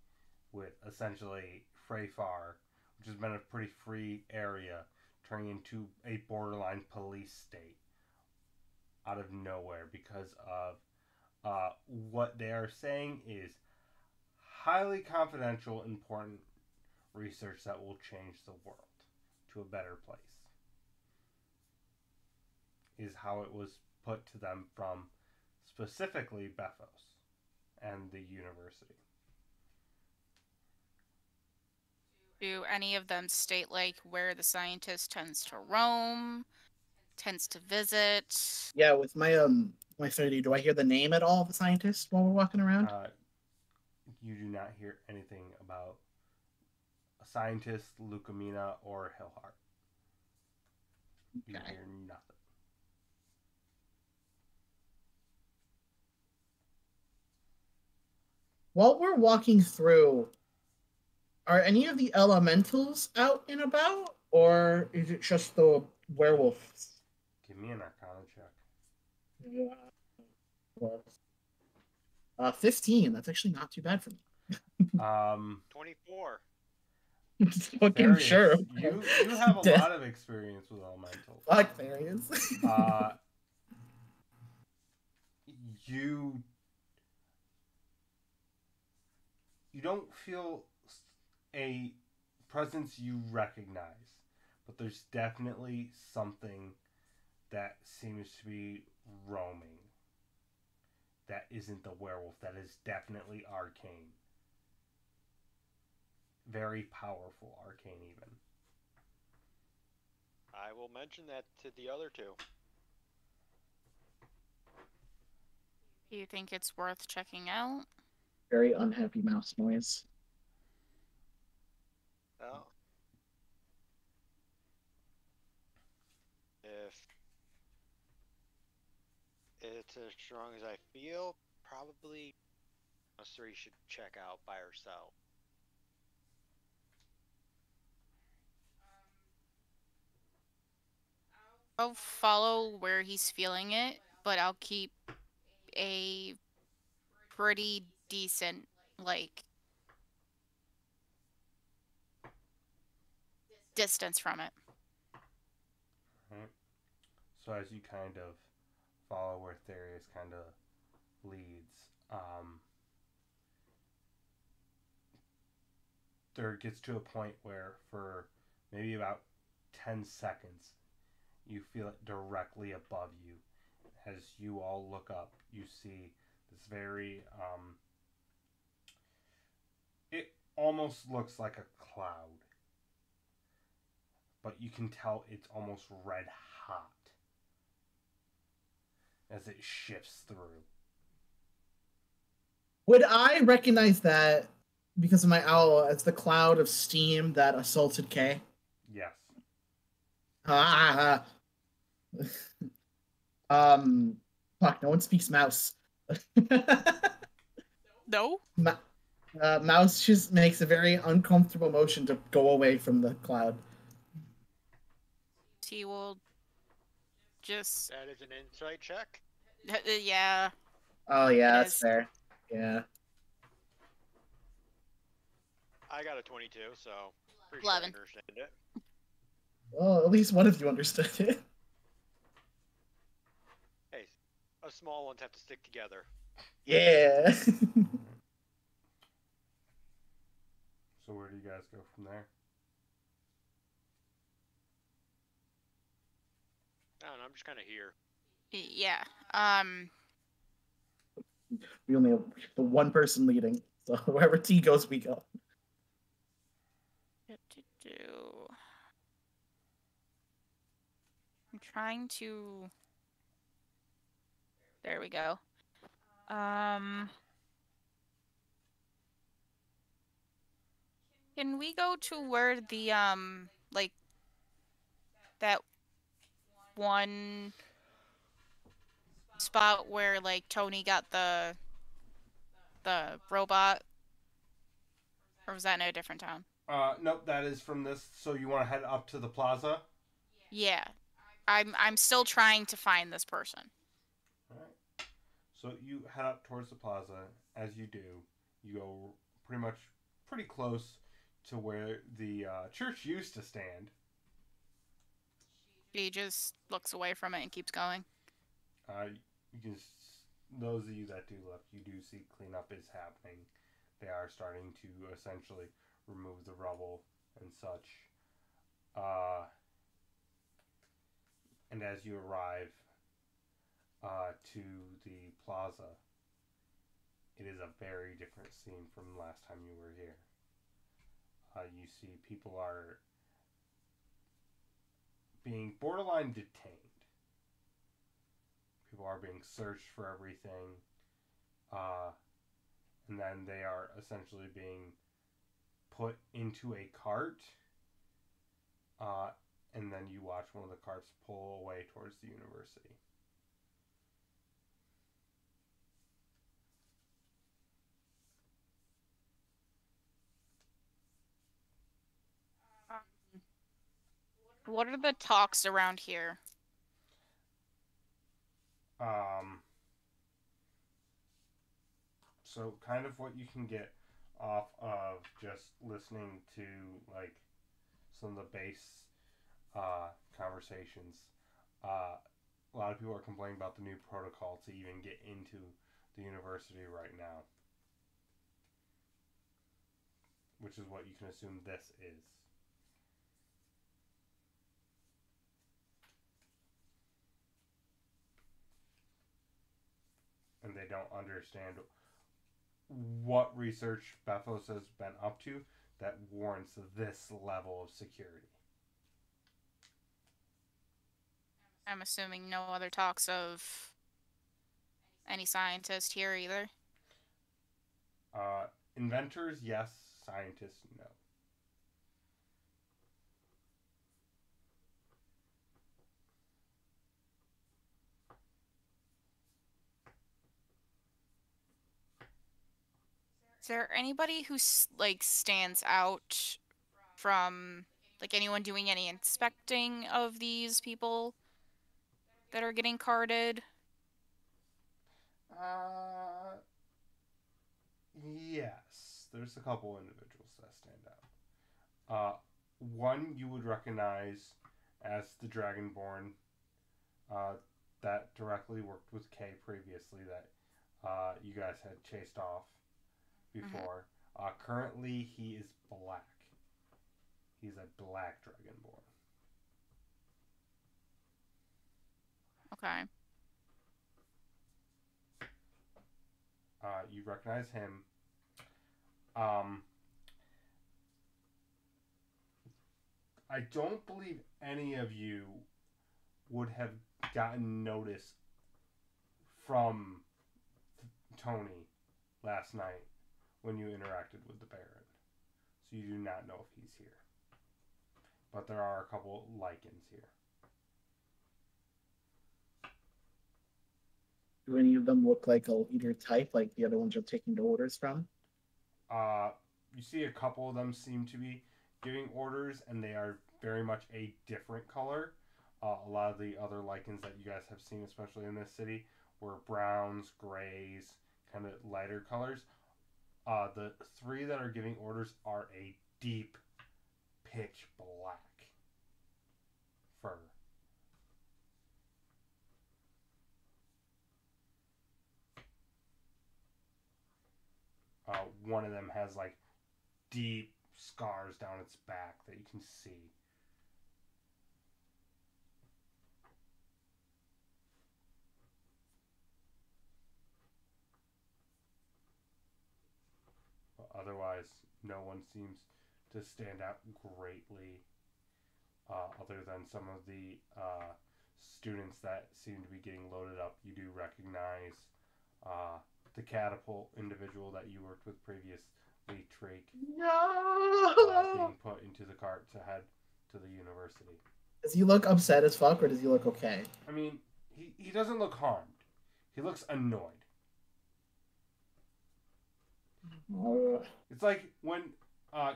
with essentially Freyfar, which has been a pretty free area, turning into a borderline police state out of nowhere because of what they are saying is highly confidential, important research that will change the world to a better place. Is how it was put to them from specifically Bethos and the university. Do any of them state like where the scientist tends to roam, tends to visit? Yeah, with my 30, do I hear the name at all of the scientist while we're walking around? You do not hear anything about a scientist, Lucamina, or Hillheart. You Okay. hear nothing. While we're walking through, are any of the elementals out and about, or is it just the werewolves? Give me an Arcana check. Yeah. 15. That's actually not too bad for me. 24. Fucking Darius, sure. You have a lot of experience with elementals. Fuck, there he is. you don't feel a presence you recognize, but there's definitely something that seems to be roaming. That isn't the werewolf. That is definitely arcane. Very powerful arcane, even. I will mention that to the other two. Do you think it's worth checking out? Very unhappy mouse noise. Well, if it's as strong as I feel, probably us three should check out by ourselves. I'll follow where he's feeling it, but I'll keep a pretty decent, like, distance from it. Right. So as you kind of follow where Therius kind of leads, there gets to a point where for maybe about 10 seconds you feel it directly above you. As you all look up, you see this very it almost looks like a cloud, but you can tell it's almost red hot as it shifts through. Would I recognize that because of my owl as the cloud of steam that assaulted Kay? Yes. Ah. Fuck, no one speaks mouse. No? Mouse just makes a very uncomfortable motion to go away from the cloud. He will just... That is an insight check. Yeah. Oh yeah, It that's is. fair. Yeah. I got a 22, so pretty 11. sure I understand it. Well, at least one of you understood it. Hey, us small ones have to stick together. Yeah. So where do you guys go from there? I don't know, I'm just kind of here. Yeah. We only have the one person leading, so wherever T goes, we go. I'm trying to... There we go. Can we go to where the, like, that one spot where, like, Tony got the robot? Or was that in a different town? Nope, that is from this. So you want to head up to the plaza? Yeah. I'm still trying to find this person. Alright. So you head up towards the plaza. As you do, you go pretty close to where the church used to stand. He just looks away from it and keeps going. You can, those of you that do look, you do see cleanup is happening. They are starting to essentially remove the rubble and such. And as you arrive to the plaza, it is a very different scene from last time you were here. You see people are being borderline detained. People are being searched for everything. And then they are essentially being put into a cart. And then you watch one of the carts pull away towards the university. What are the talks around here? So kind of what you can get off of just listening to like some of the base conversations. A lot of people are complaining about the new protocol to even get into the university right now. which is what you can assume this is. And they don't understand what research Bethos has been up to that warrants this level of security. I'm assuming no other talks of any scientist here either. Inventors, yes. Scientists, no. Is there anybody who like stands out from like anyone doing any inspecting of these people that are getting carded? Yes. There's a couple individuals that stand out. One you would recognize as the Dragonborn that directly worked with Kay previously that you guys had chased off before. Currently, he is black. He's a black Dragonborn. Okay. You recognize him. I don't believe any of you would have gotten notice from Tony last night when you interacted with the Baron. So you do not know if he's here. But there are a couple Lycans here. Do any of them look like a leader type, like the other ones you're taking the orders from? You see a couple of them seem to be giving orders, and they are very much a different color. A lot of the other Lycans that you guys have seen, especially in this city, were browns, grays, kind of lighter colors. The three that are giving orders are a deep pitch black fur. One of them has like deep scars down its back that you can see. But otherwise, no one seems to stand out greatly, other than some of the students that seem to be getting loaded up. You do recognize the catapult individual that you worked with previously, Trake, being put into the cart to head to the university. Does he look upset as fuck, or does he look okay? I mean, he doesn't look harmed. He looks annoyed. It's like when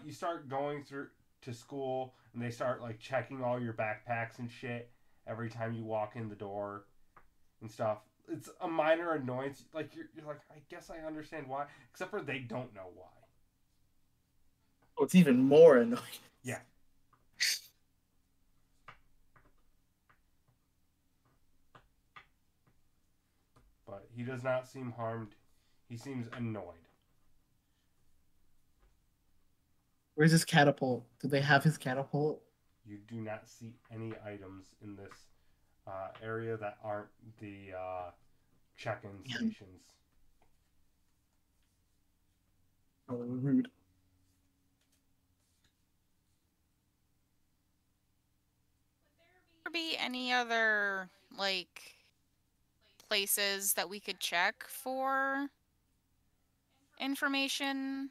you start going through to school and they start like checking all your backpacks and shit every time you walk in the door and stuff. It's a minor annoyance. Like you're like, I guess I understand why, except for they don't know why. Oh, it's even more annoying. Yeah. But he does not seem harmed. He seems annoyed. Where's his catapult? Do they have his catapult? You do not see any items in this area that aren't the check-in stations. Oh, rude. Would there be any other like places that we could check for information?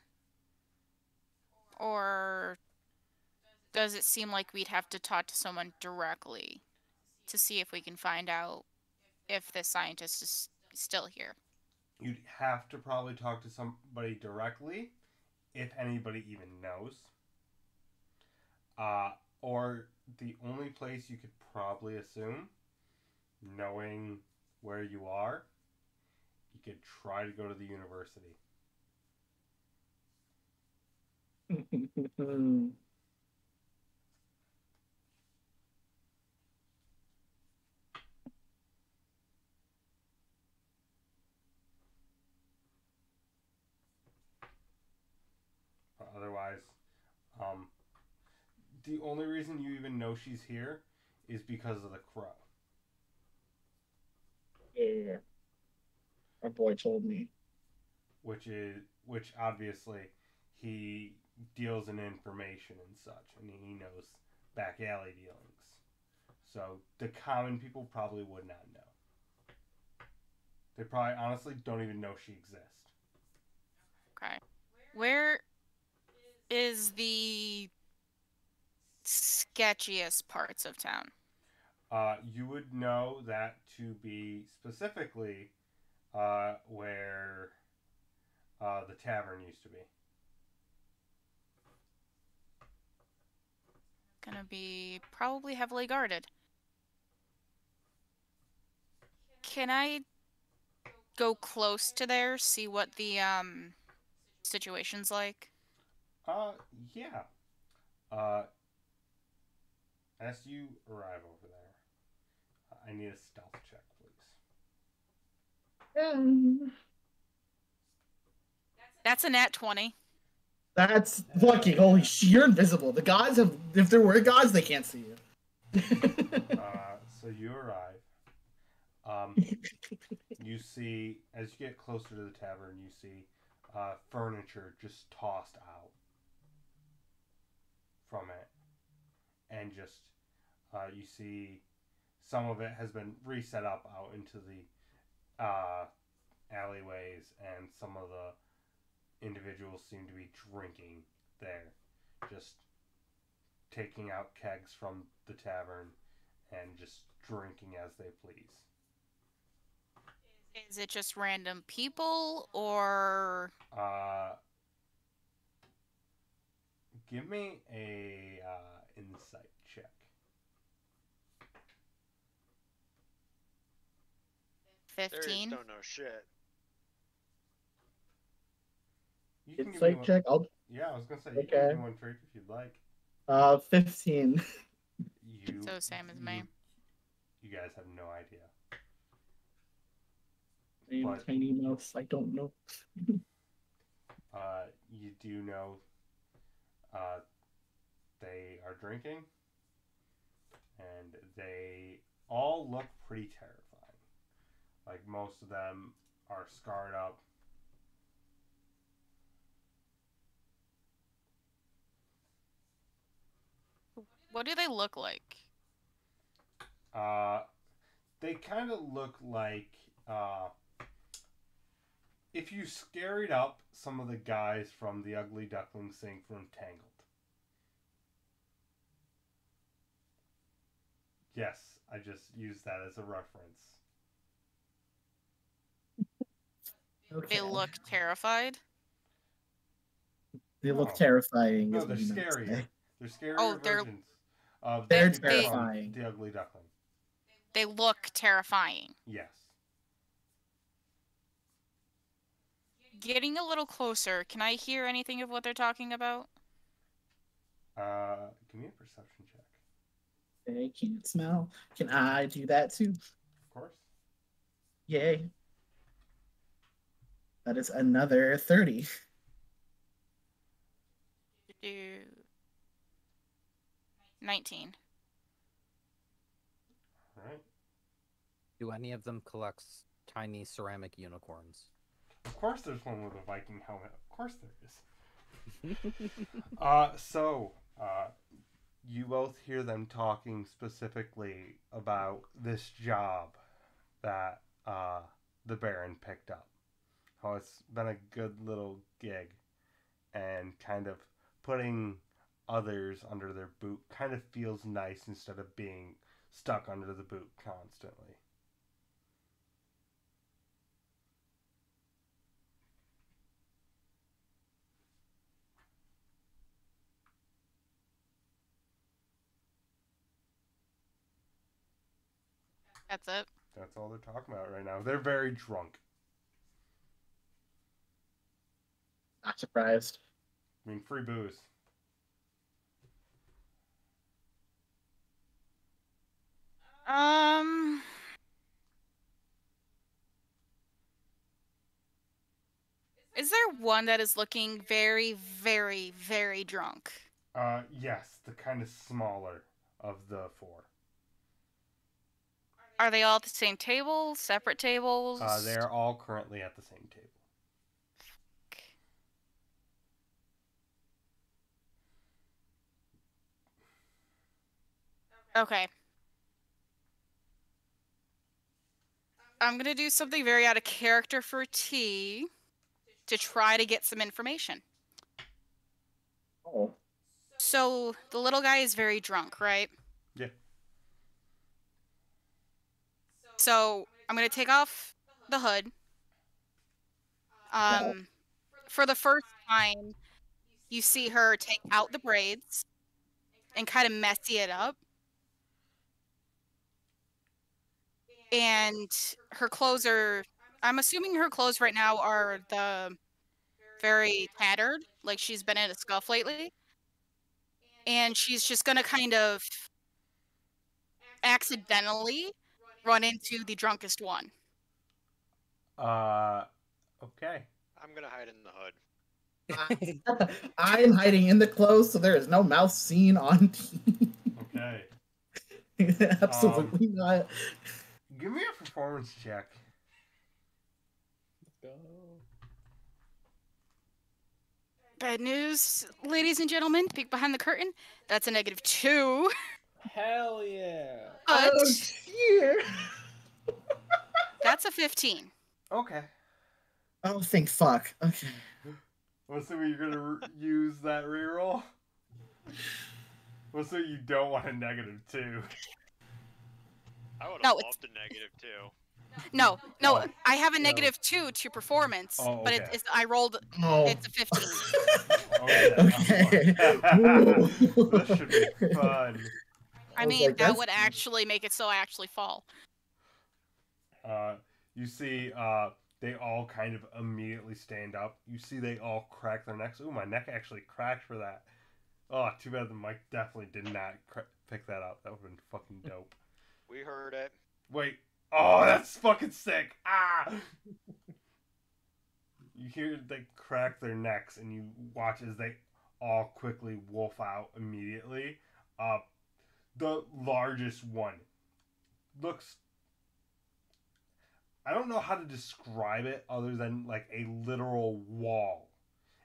Or does it seem like we'd have to talk to someone directly to see if we can find out if this scientist is still here? You'd have to probably talk to somebody directly, if anybody even knows. Or the only place you could probably assume, knowing where you are, you could try to go to the university. Otherwise, the only reason you even know she's here is because of the crow. Yeah. My boy told me. Which obviously he deals in information and such, and he knows back alley dealings. So the common people probably would not know. They probably honestly don't even know she exists. Okay. Where is the sketchiest parts of town? You would know that to be specifically where the tavern used to be. Gonna be probably heavily guarded. Can I go close to there, see what the situation's like? Yeah. Uh, as you arrive over there, I need a stealth check, please. That's a nat 20. That's lucky. Holy shit, you're invisible. The gods have, if there were gods, they can't see you. So you arrive. You see, as you get closer to the tavern, you see furniture just tossed out from it. And just, you see some of it has been reset up out into the alleyways, and some of the individuals seem to be drinking there. Just taking out kegs from the tavern and just drinking as they please. Is it just random people, or... Give me a insight check. 15? Don't know shit. You can give me Insight one. check. I'll. Yeah, I was gonna say you can Okay. give me one trait if you'd like. 15. So same as me. You guys have no idea. And tiny mouse. I don't know. You do know. They are drinking, and they all look pretty terrifying. Like, most of them are scarred up. What do they look like? They kind of look like if you scaried up some of the guys from the Ugly Duckling thing from Tangled. Yes, I just used that as a reference. Okay. They look terrified? They look No. terrifying. No, is they're what you meant to scarier. say. They're scarier Oh, they're- versions of They're the people terrifying. from the Ugly Duckling. They look terrifying. Yes. Getting a little closer, can I hear anything of what they're talking about? Give me a perception check. They can't smell. Can I do that too? Of course. Yay. That is another 30. Do 19. All right. Do any of them collect tiny ceramic unicorns? Of course, there's one with a Viking helmet. Of course, there is. You both hear them talking specifically about this job that the Baron picked up. How it's been a good little gig, and kind of putting others under their boot kind of feels nice instead of being stuck under the boot constantly. That's it. That's all they're talking about right now. They're very drunk. Not surprised. I mean, free booze. Is there one that is looking very, very, very drunk? Yes, the kind of smaller of the four. Are they all at the same table? Separate tables? They are all currently at the same table. Okay. I'm gonna do something very out of character for T to try to get some information. Oh. So the little guy is very drunk, right? Yeah. So I'm gonna take off the hood. For the first time, you see her take out the braids and kind of messy it up. And her clothes are, I'm assuming her clothes right now are the very tattered, like she's been in a scuff lately. And she's just gonna kind of accidentally run into the drunkest one. Okay. I'm gonna hide in the hood. I am hiding in the clothes, so there is no mouse seen on TV. Okay. Absolutely not. Give me a performance check. Let's go. Bad news, ladies and gentlemen, peek behind the curtain. That's a -2. Hell yeah. But Oh dear. that's a 15. Okay. Oh, thank fuck. Okay. What's the way you're gonna use that reroll? What's the you don't want a -2? I would No, have it's- loved a -2. No, Oh. I have a No. -2 to performance, Oh, but okay. I rolled, Oh. it's a 15. Okay. This should be fun. I was mean, like, that that's- would actually make it so I actually fall. You see, they all kind of immediately stand up. You see they all crack their necks. Ooh, my neck actually cracked for that. Oh, too bad the mic definitely did not pick that up. That would have been fucking dope. We heard it. Wait. Oh, that's fucking sick. Ah! You hear they crack their necks, and you watch as they all quickly wolf out immediately. The largest one looks... I don't know how to describe it other than like a literal wall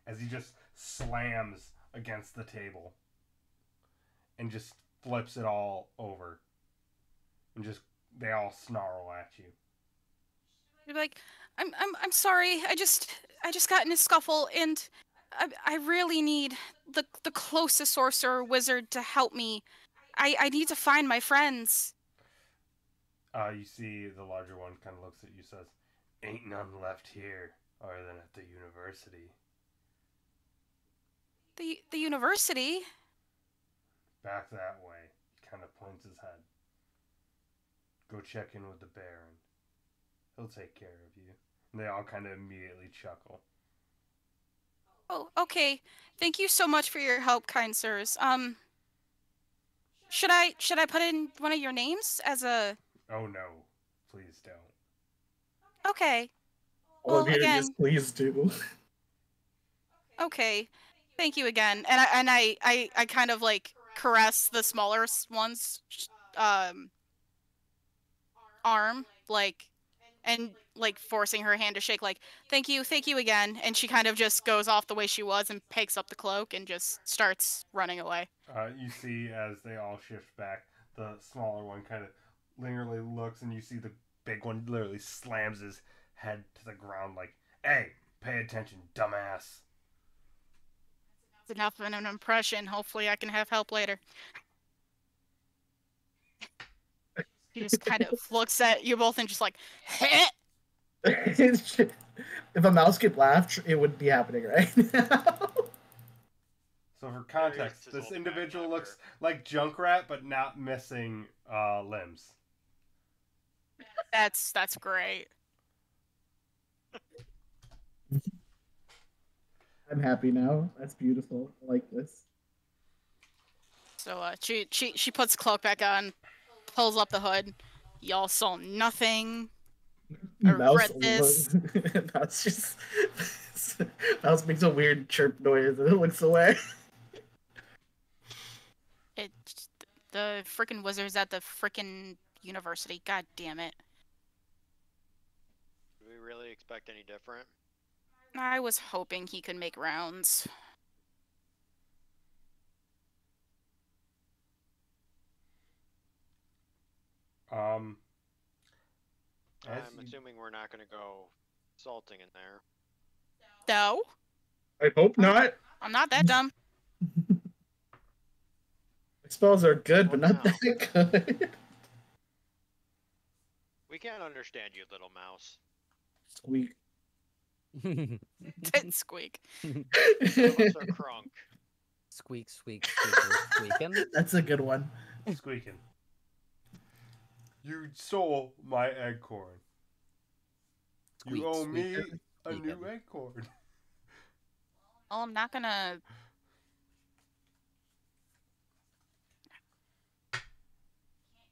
as he just slams against the table and just flips it all over and just they all snarl at you. You're like, I'm sorry. I just got in a scuffle, and I really need the closest sorcerer wizard to help me. I need to find my friends. You see the larger one kind of looks at you and says, "Ain't none left here other than at the university." The university? Back that way. He kind of points his head. Go check in with the Baron. He'll take care of you. And they all kind of immediately chuckle. Oh, okay. Thank you so much for your help, kind sirs. Should I put in one of your names as a... Oh no, please don't. Okay. All of Well, you, again- just please do. Okay. Thank you again. And I kind of like caress the smaller one's arm, like, and like forcing her hand to shake, like, thank you again. And she kind of just goes off the way she was and picks up the cloak and just starts running away. You see as they all shift back, the smaller one kind of lingerly looks, and you see the big one literally slams his head to the ground like, "Hey, pay attention, dumbass." It's enough of an impression. Hopefully I can have help later. She just kind of looks at you both and just like, heh! If a mouse could laugh, it would be happening right now. So for context, his this old man individual laughter. looks like Junkrat, but not missing limbs. That's great. I'm happy now. That's beautiful. I like this. So she puts the cloak back on, pulls up the hood. Y'all saw nothing. I regret this. Mouse just Mouse makes a weird chirp noise and it looks away. The frickin' wizard's at the frickin' university. God damn it. Do we really expect any different? I was hoping he could make rounds. Um, I'm assuming we're not going to go salting in there. No, I hope not. I'm not that dumb. Spells are good, but Well, not no. that good. We can't understand you, little mouse. Squeak. Did squeak. None of us are crunk. Squeak, squeak, squeaker, squeaking. That's a good one. squeaking. You stole my acorn. Squeak, You owe me squeaker, a new squeaking. acorn. Well, I'm not gonna.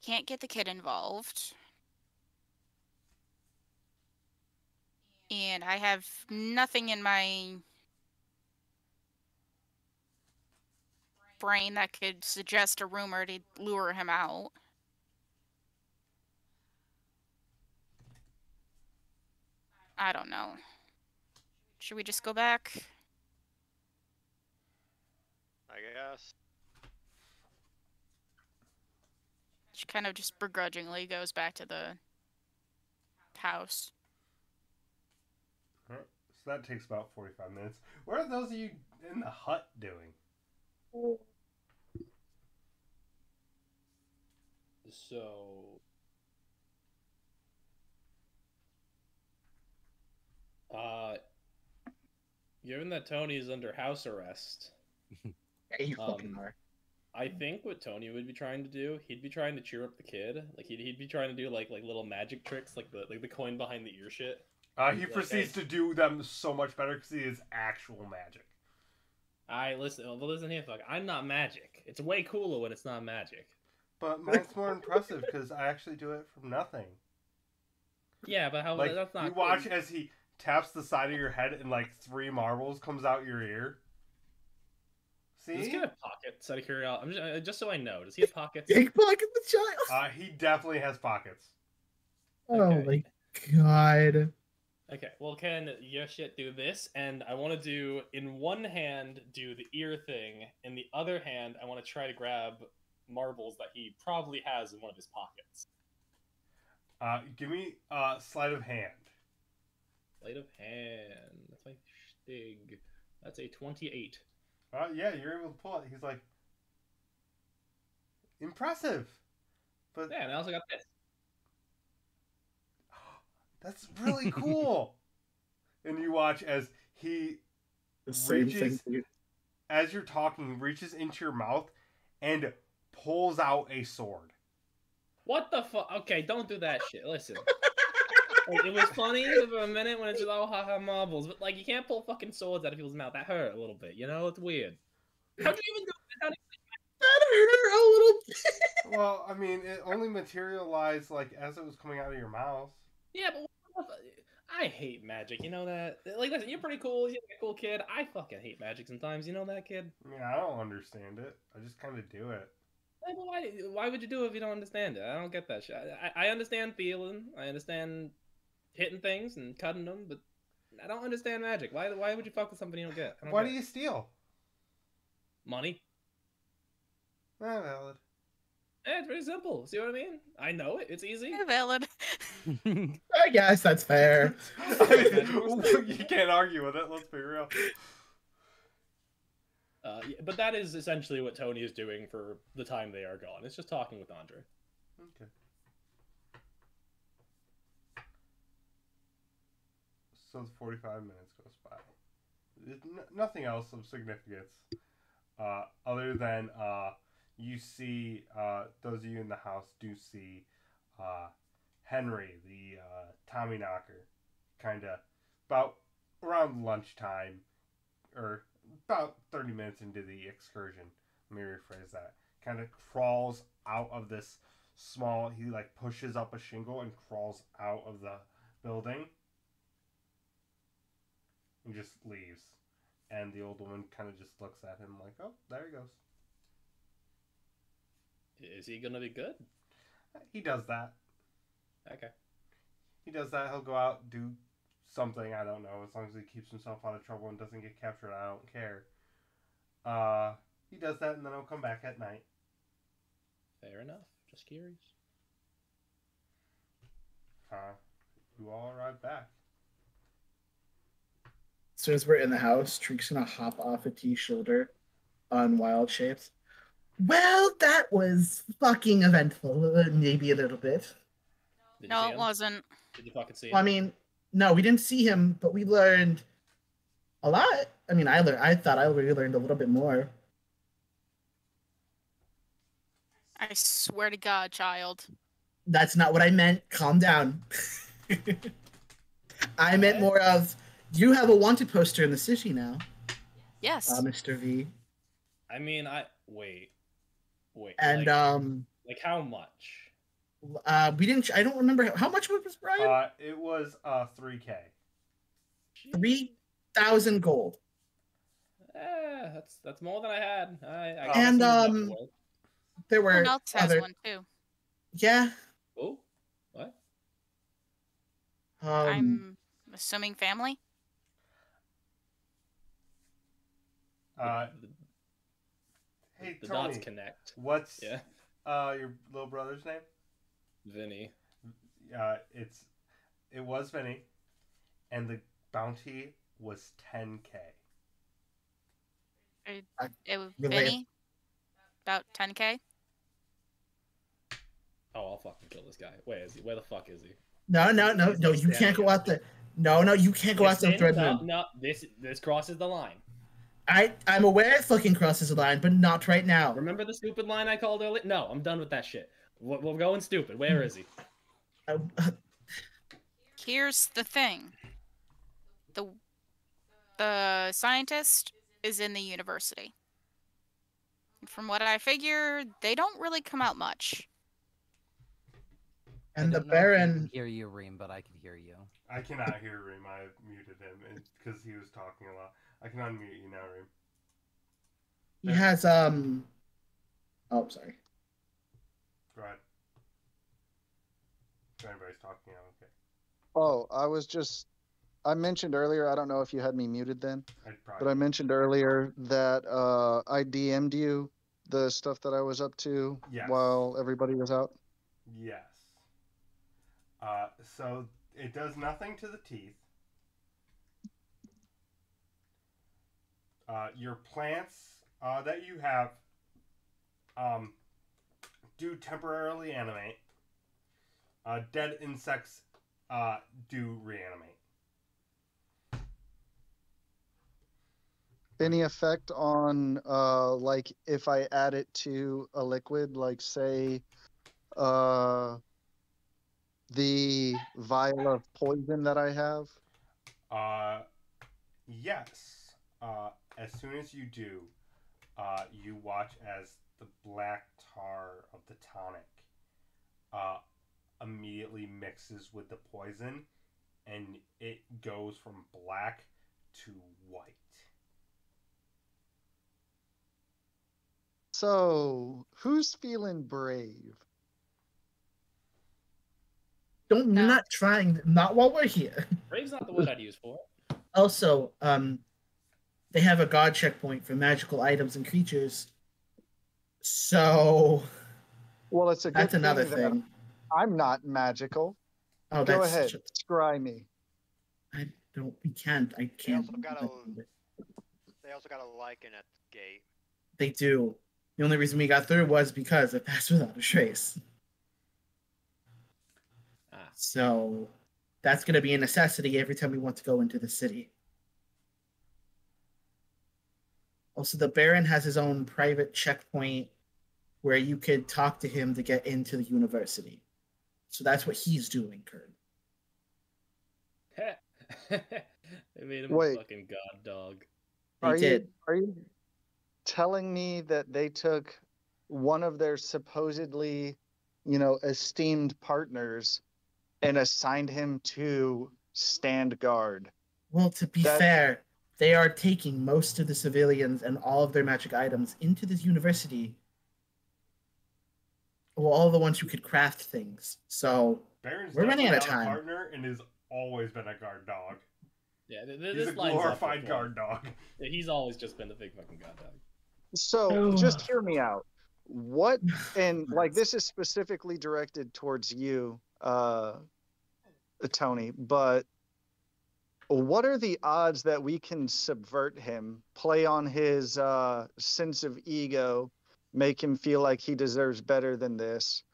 Can't get the kid involved. And I have nothing in my brain that could suggest a rumor to lure him out. I don't know. Should we just go back? I guess. She kind of just begrudgingly goes back to the house. Alright, so that takes about 45 minutes. What are those of you in the hut doing? So, given that Tony is under house arrest, Yeah, you fucking are. I think what Tony would be trying to do, he'd be trying to cheer up the kid. Like he'd be trying to do like little magic tricks, like the coin behind the ear shit. He Like, proceeds to do them so much better because he is actual magic. Listen here, fuck. I'm not magic. It's way cooler when it's not magic. But mine's more impressive because I actually do it from nothing. Yeah, but how? Like, That's not. you watch as he taps the side of your head and like 3 marbles comes out your ear. See? Does he have pockets? Out of curiosity, just so I know, does he have pockets? Big pocket the child. He definitely has pockets. Oh Okay. my god. Okay, well, can your shit do this? And I want to do, in one hand, do the ear thing. In the other hand, I want to try to grab marbles that he probably has in one of his pockets. Give me sleight of hand. Sleight of hand. That's my shtig. That's a 28. Yeah, you're able to pull it. He's like, impressive. But Yeah, and I also got this. that's really cool. And you watch as he The same reaches, thing. Dude. as you're talking, reaches into your mouth and pulls out a sword. What the fuck? Okay, don't do that shit. Listen. Like, it was funny for a minute when it's just, oh, haha, marbles. But, like, you can't pull fucking swords out of people's mouth. That hurt a little bit, you know? It's weird. How'd you even do that? That hurt a little bit. Well, I mean, it only materialized like as it was coming out of your mouth. Yeah, but what the I hate magic, you know that? Like, listen, you're pretty cool. You're a cool kid. I fucking hate magic sometimes. You know that, kid? I mean, I don't understand it. I just kind of do it. Like, why would you do it if you don't understand it? I don't get that shit. I understand feeling. I understand hitting things and cutting them, but I don't understand magic. Why would you fuck with something you don't get? I don't Why get do you steal? Money? Valid. Yeah, it's pretty simple. See what I mean? I know it. It's easy. Yeah, valid. I guess that's fair. I mean, you can't argue with it. Let's be real. Yeah, but that is essentially what Tony is doing for the time they are gone. It's just talking with Andre. Okay. So the 45 minutes goes by. Nothing else of significance, other than you see those of you in the house do see Henry, the Tommy knocker, kind of about around lunchtime, or about 30 minutes into the excursion. Let me rephrase that. Kind of crawls out of this small. He like pushes up a shingle and crawls out of the building. And just leaves. And the old woman kind of just looks at him like, oh, there he goes. Is he gonna be good? He does that. Okay. He does that. He'll go out, do something, I don't know, as long as he keeps himself out of trouble and doesn't get captured, I don't care. He does that, and then he'll come back at night. Fair enough. Just curious. You all arrive back. As soon as we're in the house, Treek's gonna hop off of T's shoulder on Wild Shapes. Well, that was fucking eventful, maybe a little bit. Did you No, see it him? wasn't. Did you fucking see him? Well, I mean, no, we didn't see him, but we learned a lot. I mean, I thought I really learned a little bit more. I swear to God, child. That's not what I meant. Calm down. I meant more of, you have a wanted poster in the city now, Yes. Mr. V. I mean, wait. And like how much? we didn't. I don't remember how much was Brian. It was 3K. 3,000 gold. That's more than I had. I And, guess it was enough to work. There were Someone else has other. one too. Yeah. Oh, what? I'm assuming family. Hey, The Tony, dots connect. what's Yeah. Your little brother's name? Vinny. It was Vinny, and the bounty was 10K. It was Relate- Benny. About 10K. Oh, I'll fucking kill this guy. Where is he? Where the fuck is he? No. He's You can't go out there. No. You can't go out there. Listen, Thread no. This crosses the line. I'm aware it fucking crosses the line, but not right now. Remember the stupid line I called earlier? No, I'm done with that shit. We're going stupid. Where is he? Here's the thing. The scientist is in the university. From what I figure, they don't really come out much. And I the don't know if you can Baron. hear you, Reem, but I can hear you. I cannot hear Reem. I muted him because he was talking a lot. I can unmute you now, Reem. He has Oh, sorry. Go ahead. If anybody's talking, I'm okay. Oh, I mentioned earlier, I don't know if you had me muted then, but I mentioned earlier that I DM'd you the stuff that I was up to Yes. while everybody was out. Yes. So it does nothing to the teeth. Your plants that you have do temporarily animate. Dead insects do reanimate. Any effect on like if I add it to a liquid, like say the vial of poison that I have? Yes. As soon as you do, you watch as the black tar of the tonic immediately mixes with the poison, and it goes from black to white. So, who's feeling brave? You're No. not trying. Not while we're here. Brave's not the word I'd use for it. Also, they have a god checkpoint for magical items and creatures. So Well, it's a good that's another that thing. I'm not magical. Oh, Go that's ahead, such scry me. I don't. We can't. I can't. They also got a lichen at the gate. They do. The only reason we got through was because it passed without a trace. So that's going to be a necessity every time we want to go into the city. Also, the Baron has his own private checkpoint where you could talk to him to get into the university. So that's what he's doing, Kurt. They made him Wait. a fucking god dog. They did. Are you telling me that they took one of their supposedly, esteemed partners and assigned him to stand guard? Well, to be fair, they are taking most of the civilians and all of their magic items into this university all the ones who could craft things. So Baron's we're running out of definitely time. a partner and has always been a guard dog. Yeah, He's this a lines up glorified with guard dog. Yeah, he's always just been the big fucking god dog. So Oh. just hear me out. What, and like this is specifically directed towards you, Tony, but what are the odds that we can subvert him, play on his sense of ego, make him feel like he deserves better than this,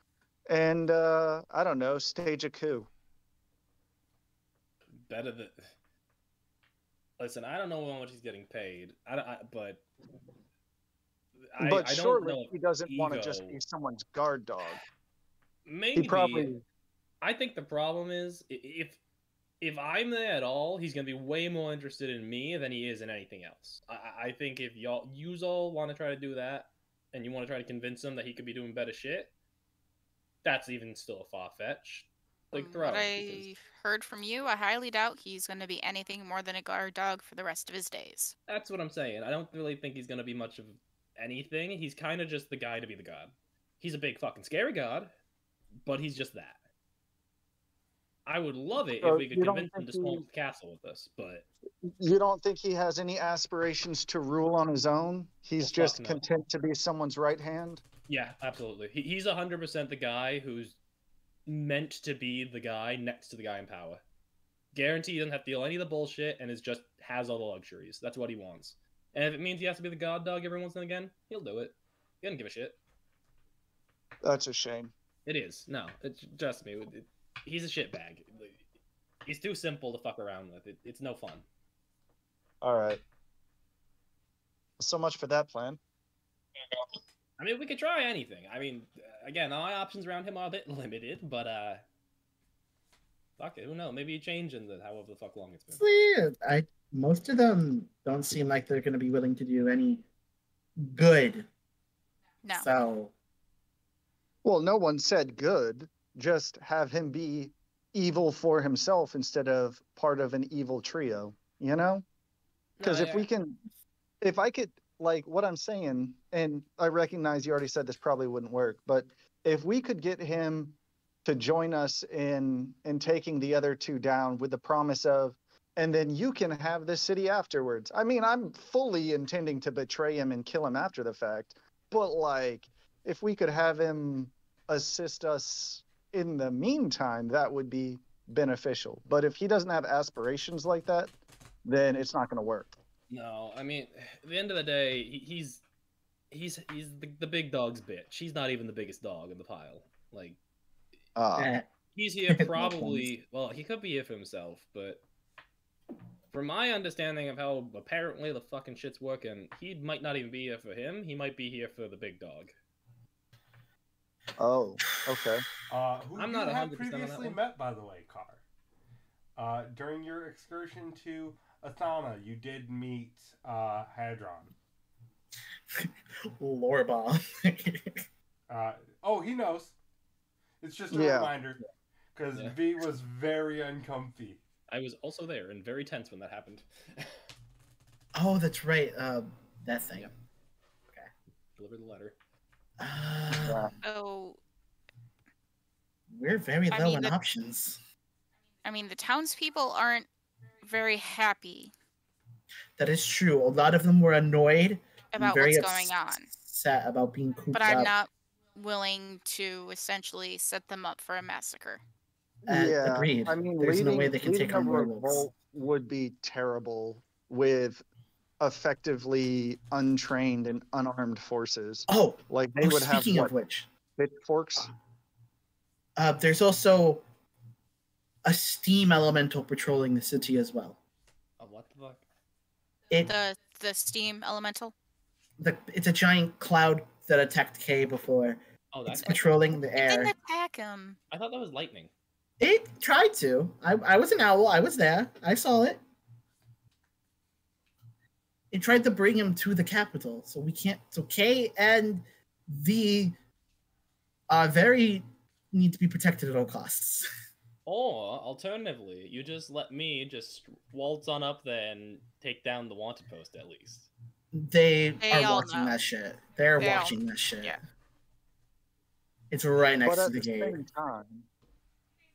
and I don't know, stage a coup? Better than. Listen, I don't know how much he's getting paid. But But I don't surely know. he doesn't want to ego- just be someone's guard dog. Maybe. He probably. I think the problem is if I'm there at all, he's gonna be way more interested in me than he is in anything else. I think if you all want to try to do that, and you want to try to convince him that he could be doing better shit, that's even still a far fetch. Like throw. What I heard from you, I highly doubt he's going to be anything more than a guard dog for the rest of his days. That's what I'm saying. I don't really think he's gonna be much of anything. He's kind of just the guy to be the god. He's a big fucking scary god, but he's just that. I would love it So if we could you don't convince him to think storm the castle with us, but You don't think he has any aspirations to rule on his own? He's Well, just fuck no. content to be someone's right hand? yeah, absolutely. He's 100% the guy who's meant to be the guy next to the guy in power. Guarantee he doesn't have to deal any of the bullshit and has all the luxuries. That's what he wants. And if it means he has to be the god dog every once and again, he'll do it. He doesn't give a shit. That's a shame. It is. No, trust me. He's a shitbag. He's too simple to fuck around with. It's no fun. All right. So much for that plan. I mean, we could try anything. I mean, again, my options around him are a bit limited, but fuck it, who knows? Maybe he changed in however the fuck long it's been. Honestly, most of them don't seem like they're going to be willing to do any good. No. So, Well, no one said good. Just have him be evil for himself instead of part of an evil trio, you know? Because if I could, like what I'm saying, and I recognize you already said this probably wouldn't work, but if we could get him to join us in taking the other two down with the promise of, and then you can have the city afterwards. I mean, I'm fully intending to betray him and kill him after the fact, but like, if we could have him assist us in the meantime, that would be beneficial. But if he doesn't have aspirations like that, then it's not going to work. No, I mean, at the end of the day, he's the big dog's bitch. He's not even the biggest dog in the pile. Like, he's here probably. Well, he could be here for himself, but from my understanding of how apparently the fucking shit's working, he might not even be here for him. He might be here for the big dog. Oh, okay. Who I'm you not had 100% on that previously one. met, by the way, Carr. During your excursion to Aesala, you did meet Hadron. lore bomb. Oh, he knows. It's just a reminder. Because Yeah. V was very uncomfy. I was also there and very tense when that happened. Oh, that's right. That thing. Yep. Deliver the letter. So, We're very I low mean, on the- options. I mean, the townspeople aren't very happy That is true. A lot of them were annoyed. and about very what's going on. Upset about being cooped But I'm up. not willing to essentially set them up for a massacre. Agreed. I mean, There's no way they can leading take a on werewolves. revolt would be terrible with effectively untrained and unarmed forces. Oh, Like they would have speaking what, of which, pitchforks? there's also a steam elemental patrolling the city as well. Oh, what the fuck? The steam elemental. It's a giant cloud that attacked Kay before. Oh, It's that's. patrolling the It didn't air. attack him. I thought that was lightning. It tried to. I was an owl. I was there. I saw it. It tried to bring him to the capital, so we can't. So Kay and V very need to be protected at all costs. Or alternatively, you just let me just waltz on up there and take down the wanted post at least. They They are all watching know. that shit. They're They all- watching that shit. yeah. It's right next But to at the the gate. same time,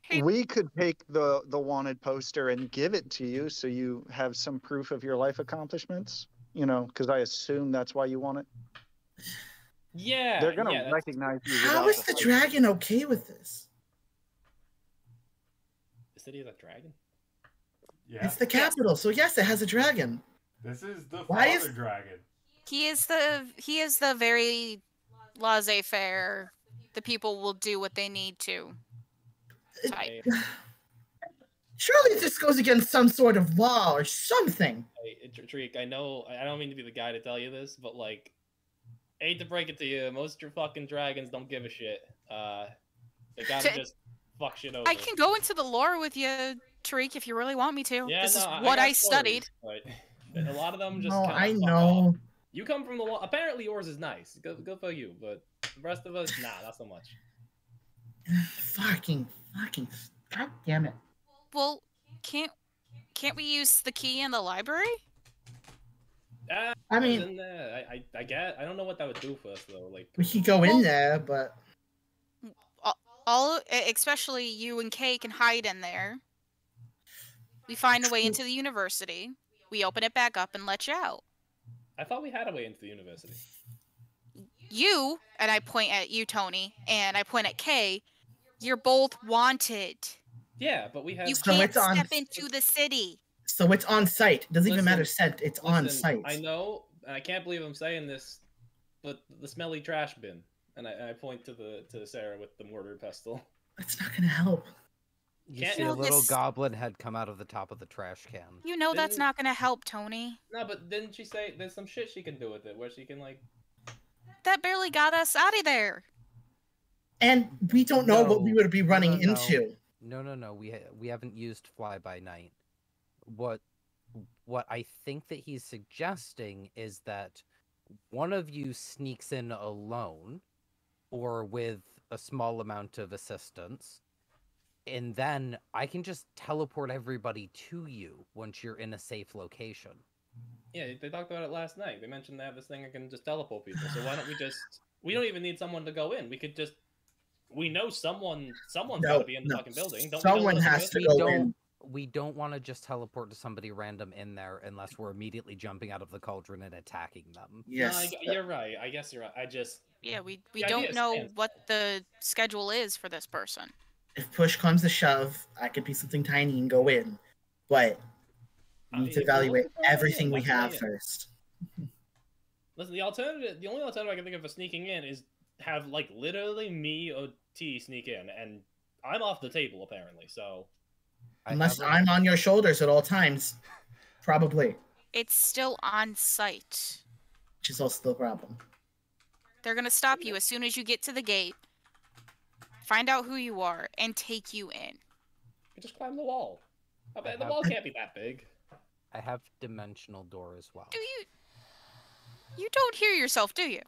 Hey- we could take the wanted poster and give it to you so you have some proof of your life accomplishments. You know, because I assume that's why you want it. Yeah, They're gonna yeah, that's- recognize you. How without is the dragon okay with this? The city is a dragon. Yeah. It's the capital, so yes, it has a dragon. This is the Why father is- dragon. He is the very laissez-faire. The people will do what they need to. Type. Surely this goes against some sort of law or something. Hey, Treek, I know I don't mean to be the guy to tell you this, but like, hate to break it to you, most of your fucking dragons don't give a shit. They gotta T- just fuck shit over. I can go into the lore with you, Tariq, if you really want me to. Yeah, This no, is got what I stories, studied. But a lot of them just. No, kinda I fuck know. off. You come from the law. Apparently, yours is nice. Go for you, but the rest of us, nah, not so much. Fucking. God damn it. Well, can't we use the key in the library? I mean- in there. I get. I don't know what that would do for us though. Like, We could go in there, but Especially you and Kay can hide in there. We find a way into the university. We open it back up and let you out. I thought we had a way into the university. You, and I point at you, Tony, and I point at Kay, you're both wanted. Yeah, but we have. You So can't it's on- step into the city. so it's on site. It doesn't even matter Listen, sent. It's on Listen, site. I know. I can't believe I'm saying this, but the smelly trash bin, and I point to Sarah with the mortar pestle. That's not gonna help. You Can't- see a No, little this- goblin head come out of the top of the trash can. You know that's Didn't- not gonna help, Tony. No, but didn't she say there's some shit she can do with it, where she can like? That barely got us out of there. And we don't know what we No. would be running No. into. No. We haven't used fly by night. What I think that he's suggesting is that one of you sneaks in alone, or with a small amount of assistance, and then I can just teleport everybody to you once you're in a safe location. Yeah, they talked about it last night. They mentioned they have this thing that can just teleport people. So why don't we just? We don't even need someone to go in. We could just. We know someone's No, gotta be in the no. fucking building. Don't Someone we know has to We go don't. in. We don't want to just teleport to somebody random in there unless we're immediately jumping out of the cauldron and attacking them. Yes. You're right. I guess you're right. I just. Yeah, we The idea don't know stands. what the schedule is for this person. If push comes to shove, I could be something tiny and go in. But we need If to you're evaluate looking for a way in, everything we that's the way have in. first. Listen, the only alternative I can think of for sneaking in is have like literally me or T sneak in, and I'm off the table apparently. So Unless have a- I'm on your shoulders at all times. Probably. It's still on site. Which is also the problem. They're gonna stop you as soon as you get to the gate, find out who you are, and take you in. you just climb the wall. I bet the have- wall can't be that big. I have dimensional door as well. Do you? You don't hear yourself, do you?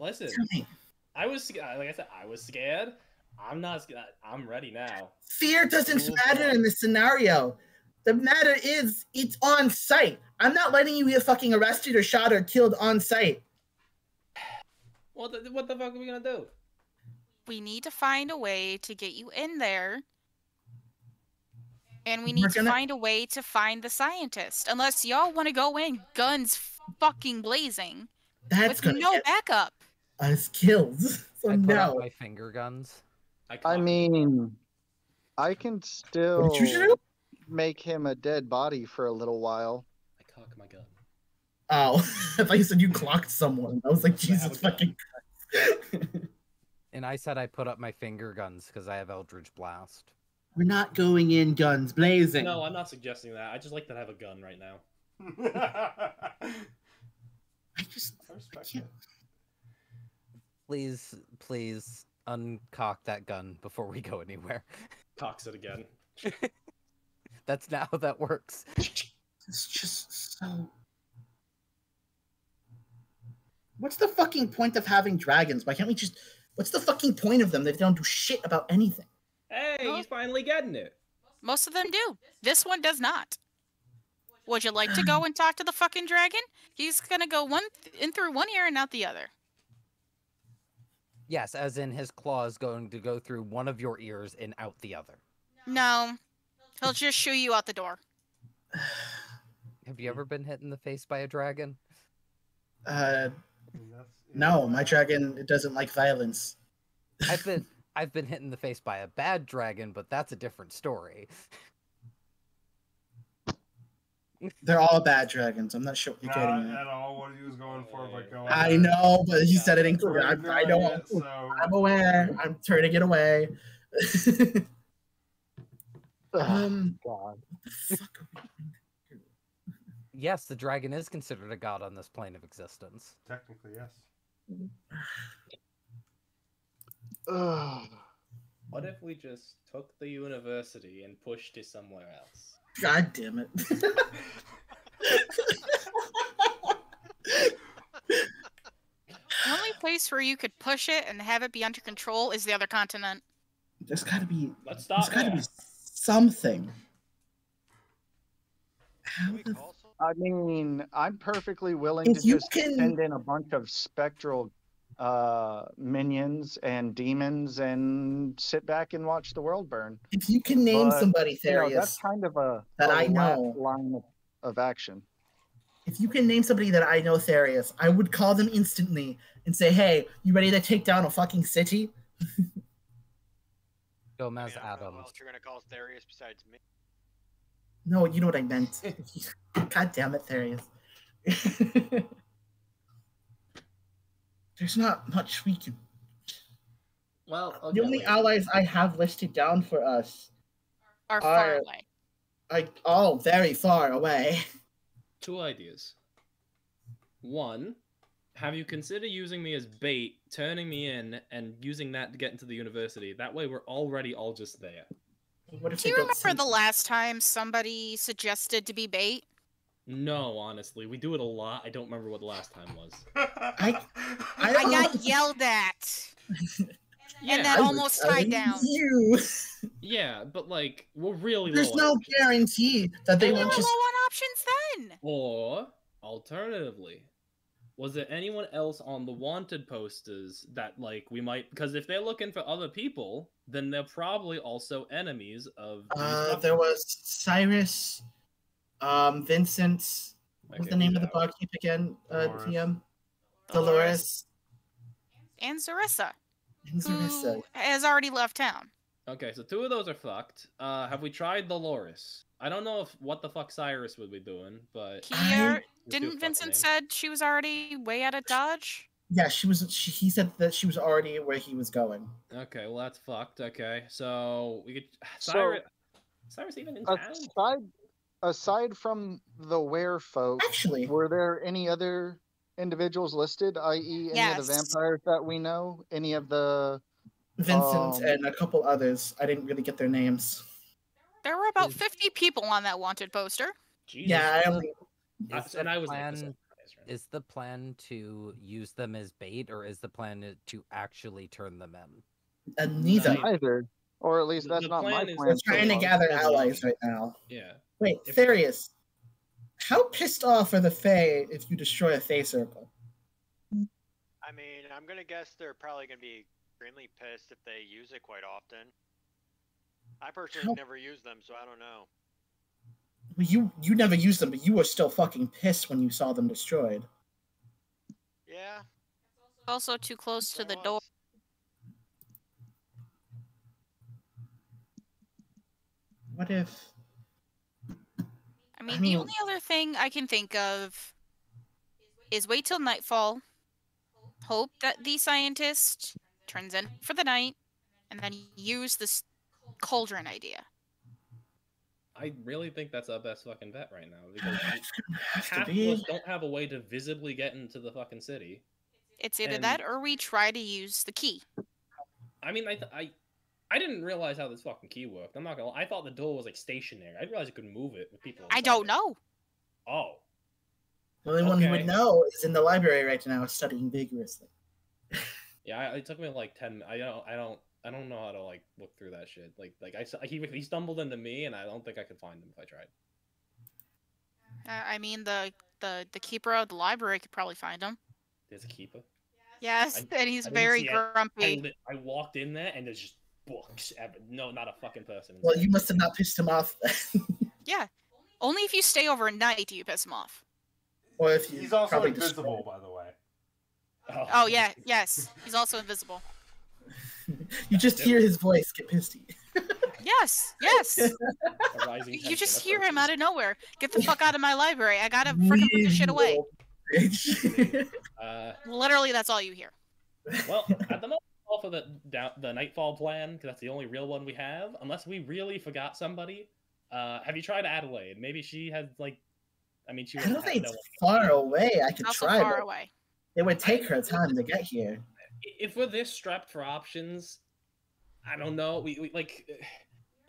Listen, Tell me, I was like I said, I was scared. I'm not scared. I'm ready now. fear doesn't Cool matter point. in this scenario. The matter is, it's on site. I'm not letting you get fucking arrested or shot or killed on site. What the fuck are we gonna do? We need to find a way to get you in there. And we We're need to gonna- find a way to find the scientist. Unless y'all want to go in guns fucking blazing That's with gonna no get backup. us killed. So I put out no. my finger guns. I mean, I can still What did you do? make him a dead body for a little while. I cock my gun. Oh, I thought you said you clocked someone. I was like, I have Jesus a gun. fucking. And I said I put up my finger guns because I have Eldritch Blast. We're not going in guns blazing. No, I'm not suggesting that. I just like to have a gun right now. I just. I respect can't- it. Please uncock that gun before we go anywhere. Cocks it again. That's not how that works. It's just so. What's the fucking point of having dragons? Why can't we just? What's the fucking point of them? They don't do shit about anything. Hey, Huh? he's finally getting it. Most of them do. This one does not. Would you like to go and talk to the fucking dragon? He's gonna go in through one ear and out the other. Yes, as in his claw is going to go through one of your ears and out the other. No, he'll just shoo you out the door. Have you ever been hit in the face by a dragon? No, my dragon it doesn't like violence. I've been hit in the face by a bad dragon, but that's a different story. They're all bad dragons. I'm not sure what you're getting Not at. at all what he was going for, but go I ahead. know, but he said it in We're I ignoring know. it, so... I'm aware. I'm turning it away. God. What the fuck are we doing? Yes, the dragon is considered a god on this plane of existence. Technically, yes. Ugh. What if we just took the university and pushed it somewhere else? God damn it. The only place where you could push it and have it be under control is the other continent. There's gotta be Let's there's start gotta there. be something. How Can we the call some- I mean, I'm perfectly willing If to you just can- send in a bunch of spectral minions and demons and sit back and watch the world burn. if you can name But, somebody, You know, that's Therius, kind of a that I last know. line of action. if you can name somebody that I know, Therius, I would call them instantly and say, "Hey, you ready to take down a fucking city?" Gomez I don't know who Adams. else you're gonna call Therius besides me. No, you know what I meant. God damn it, Therius. There's not much we can. Well, okay, The only wait. allies I have listed down for us Are far Are- away. are all very far away. Two ideas. One, have you considered using me as bait, turning me in, and using that to get into the university? That way we're already all just there. What if Do they you don't remember see- the last time somebody suggested to be bait? No, honestly. We do it a lot. I don't remember what the last time was. I don't know. got yelled at. Yeah, And then I was almost telling tied down. You. yeah, but like, we're really There's low. no on options. guarantee that they Then you won't were low just. on options then. Or, alternatively, was there anyone else on the wanted posters that, like, we might... Because if they're looking for other people, then they're probably also enemies of... these There was Cyrus, Vincent. What's Okay, the name who's of the out? barkeep again? Dolores. TM. Dolores. Dolores And Zarissa, and Zarissa. who has already left town. Okay, so two of those are fucked. Have we tried Dolores? I don't know if what the fuck Cyrus would be doing, but... Here, Let's do a didn't fucking Vincent name. said she was already way out of Dodge? Yeah, she was. He said that she was already where he was going. Okay, well that's fucked. Okay, so we could... So- Cyrus even in town? Aside from the were folk, Actually, were there any other individuals listed, i.e., any of the Yes. vampires that we know? Any of the Vincent Um, and a couple others. I didn't really get their names. There were about Is- 50 people on that wanted poster. Jesus. Yeah, I the- only. Is And the I was like, plan is the plan to use them as bait, or is the plan to actually turn them in? And neither. Nice. either, or at least The that's not my plan is- plan. We're That's so trying to far. gather That's allies lovely. right now. Yeah. Wait, If- Therius, how pissed off are the Fae if you destroy a Fae circle? I mean, I'm gonna guess they're probably gonna be extremely pissed if they use it quite often. I personally How- never use them, so I don't know. Well, you never used them, but you were still fucking pissed when you saw them destroyed. Yeah. Also too close to I the door. was. What if? I mean, mean- the only other thing I can think of is wait till nightfall, hope that the scientist turns in for the night, and then use this cauldron idea. I really think that's our best fucking bet right now because It's gonna have half to of be. us don't have a way to visibly get into the fucking city. It's either And- that or we try to use the key. I mean, I didn't realize how this fucking key worked. I'm not gonna. I thought the door was like stationary. I didn't realize you could move it with people. I inside don't it. know. Oh, The only one who would Okay. know is in the library right now, studying vigorously. yeah. It took me like 10. I don't know how to like look through that shit. He stumbled into me, and I don't think I could find him if I tried. I mean, the keeper of the library could probably find him. There's a keeper. Yes, and he's I didn't very see it. grumpy. I walked in there and there's just books. No, not a fucking person. Well, inside. you must have not pissed him off. Yeah. Only if you stay overnight do you piss him off. Or if you He's also probably invisible, by the way. Oh, yeah, yes. He's also invisible. You just hear his voice get pissy. Yes, yes. A rising You tension just hear him approaches. out of nowhere. Get the fuck out of my library. I gotta freaking put this shit away. Literally, that's all you hear. Well, at the moment, all for the Nightfall plan, because that's the only real one we have. Unless we really forgot somebody. Have you tried Adelaide? Maybe she has like. I mean, she. I don't wouldn't think have it's no far away. I could Also try, far but away. it would take her time to get here. If we're this strapped for options, I don't know. We like.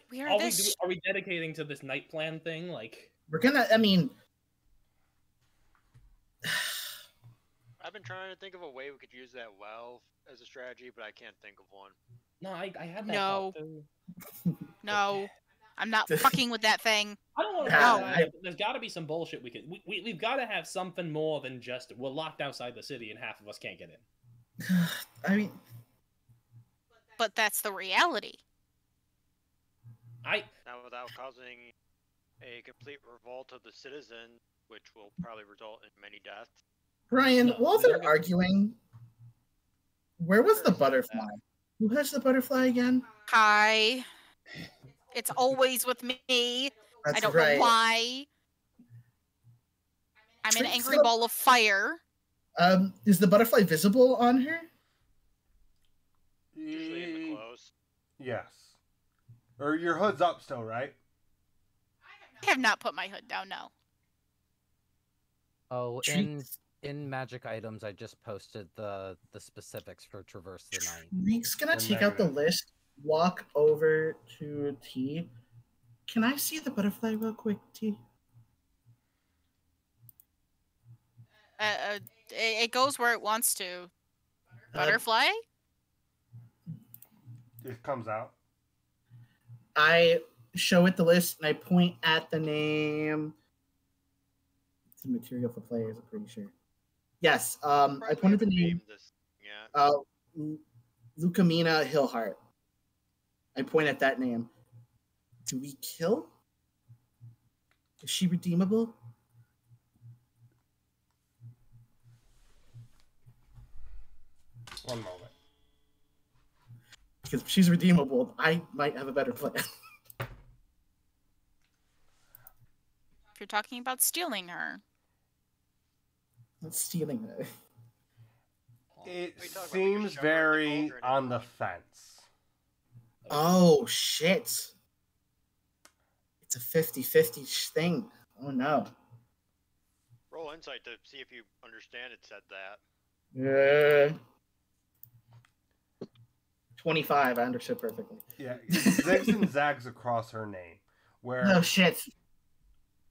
We are Are this. we dedicating to this night plan thing? Like. We're gonna. I mean, I've been trying to think of a way we could use that well as a strategy, but I can't think of one. No, I had that No. thought too. No. I'm not fucking with that thing. I don't want to. No. There's got to be some bullshit we can. We've got to have something more than just we're locked outside the city and half of us can't get in. I mean, But that's the reality. Now, without causing a complete revolt of the citizens, which will probably result in many deaths. Brian, No, while we don't they're get- arguing, where was the Where is that butterfly? Who has the butterfly again? Hi. It's always with me. That's I don't right. know why. I'm an Treat angry some- ball of fire. Is the butterfly visible on her? Usually in the clothes. Yes. Or your hood's up still, right? I have not put my hood down, no. Oh, Treats- in magic items, I just posted the specifics for Traverse the Night. Nick's gonna Or take out the negative. list, walk over to T. Can I see the butterfly real quick, T? It goes where it wants to. Butterfly? It comes out. I show it the list and I point at the name. It's a material for players, I'm pretty sure. Yes, I Probably pointed the haven't name. named this yet. Lucamina Hillheart. I point at that name. Do we kill? Is she redeemable? One moment. Because if she's redeemable, I might have a better plan. If you're talking about stealing her. Not stealing her. It We talk about seems shove her in the very cauldron and on the run. fence. Oh, shit. It's a 50-50 thing. Oh, no. Roll insight to see if you understand it said that. 25, I understood perfectly. Yeah, it zigs and zags across her name. Where Oh, shit.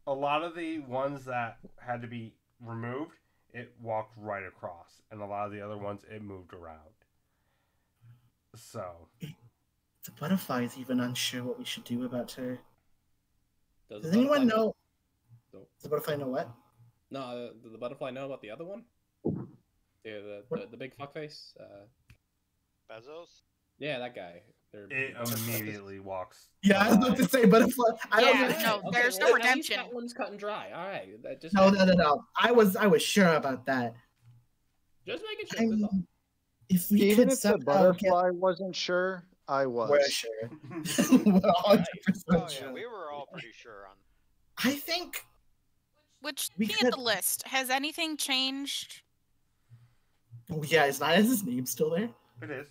a lot of the ones that had to be removed, it walked right across. And a lot of the other ones, it moved around. So, The butterfly is even unsure what we should do about her. Does Does the anyone butterfly know? No. Does the butterfly know what? No, does the butterfly know about the other one? Yeah, the big fuckface. Bezos? Yeah, that guy. They're- it immediately walks. Yeah, I was about to say butterfly. I don't Yeah, know. no, there's no at least redemption. That one's cut and dry. All right, that just No. I was sure about that. just making sure. I that's all. mean, if we Even could if the somehow get, butterfly wasn't sure, I was. we're sure. We're 100% Oh yeah, sure. we were all pretty sure on. I think Which, We looking at could- the list, has anything changed? Oh yeah, is his name still there? It is.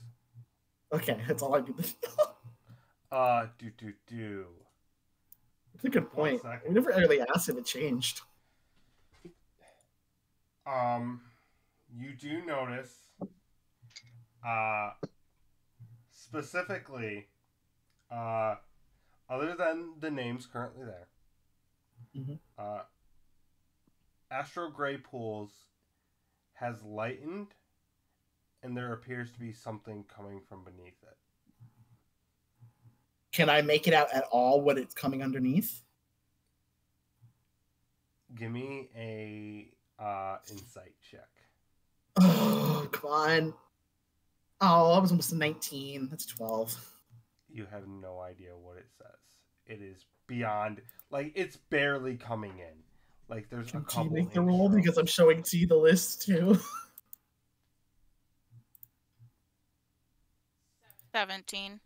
Okay, that's all I need to know. Do. That's a good One point. second. We never really asked if it changed. You do notice, specifically, other than the names currently there, Mhm. Astro Gray Pools has lightened, and there appears to be something coming from beneath it. Can I make it out at all what it's coming underneath? Give me a insight check. Oh, come on. Oh, I was almost 19. That's 12. You have no idea what it says. It is beyond, like, it's barely coming in. Like, there's a Can T couple make the ink roll? strokes. Because I'm showing T the list too. 17.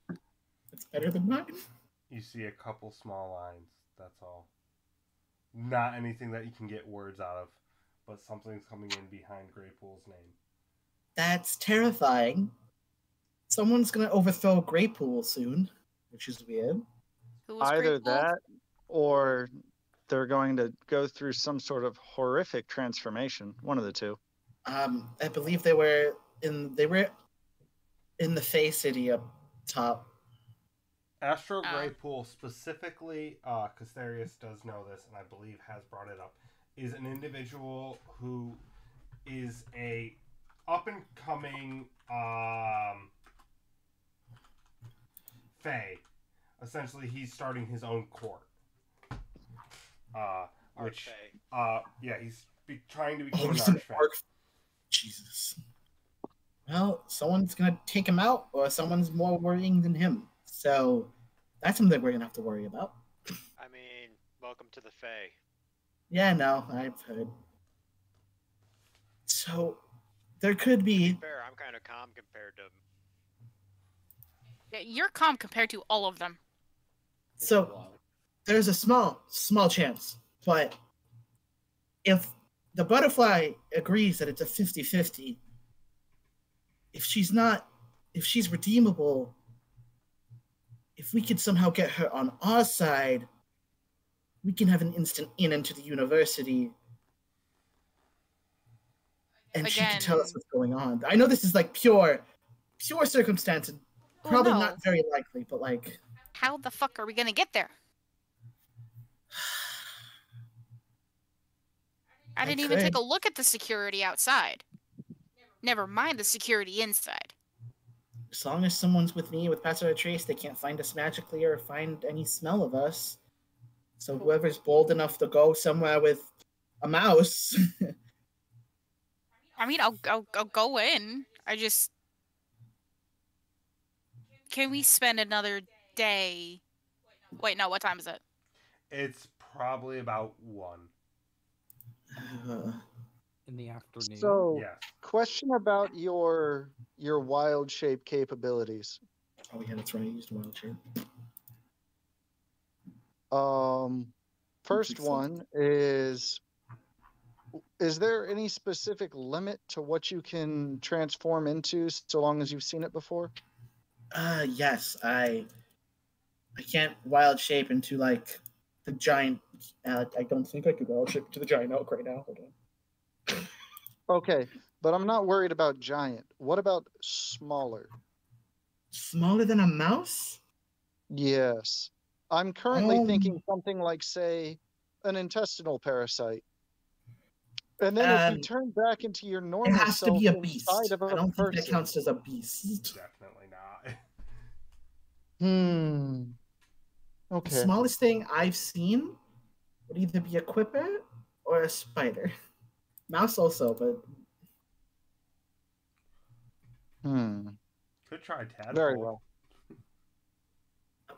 It's better than mine. You see a couple small lines. That's all. Not anything that you can get words out of, but something's coming in behind Greypool's name. That's terrifying. Someone's gonna overthrow Greypool soon, which is weird. Who was Either grateful? that, or they're going to go through some sort of horrific transformation. One of the two. I believe they were in the Fey City up top. Astro Oh. Greypool specifically, Casterius does know this, and I believe has brought it up, is an individual who is a up-and-coming Fey. Essentially, he's starting his own court. Which, Archfey. yeah, he's trying to become Oh, an he's an Archfey. arc. Jesus. Well, someone's gonna take him out, or someone's more worrying than him. So that's something we're gonna have to worry about. I mean, welcome to the Fae. Yeah, no, I've heard. So there could To be. be fair, I'm kind of calm compared to. Yeah, you're calm compared to all of them. So Wow. there's a small chance, but if the butterfly agrees that it's a 50-50, if she's redeemable, if we could somehow get her on our side, we can have an instant in into the university, and she can tell us Again- what's going on. I know this is like pure circumstance, and Well, probably no. not very likely, but like, How the fuck are we gonna get there? I didn't even take could. a look at the security outside. Never mind the security inside. As long as someone's with me with Pass Without a Trace, they can't find us magically or find any smell of us. So whoever's bold enough to go somewhere with a mouse. I mean, I'll go in. I just. Can we spend another day? Wait, no. What time is it? It's probably about 1. In the afternoon. So, Yes. question about your wild shape capabilities. Oh yeah, that's right. I used wild shape. First so. one is there any specific limit to what you can transform into so long as you've seen it before? Yes, I can't wild shape into like the giant. I don't think I could wild shape into the giant elk right now. Hold on. Okay, but I'm not worried about giant. What about smaller? Smaller than a mouse? Yes. I'm currently thinking something like, say, an intestinal parasite. And then if you turn back into your It normal has to self be a beast. inside of a I don't think that person. counts as a beast. Definitely not. The Okay. smallest thing I've seen would either be a quipper or a spider. Mouse also, but Could try Tadpole. Very well.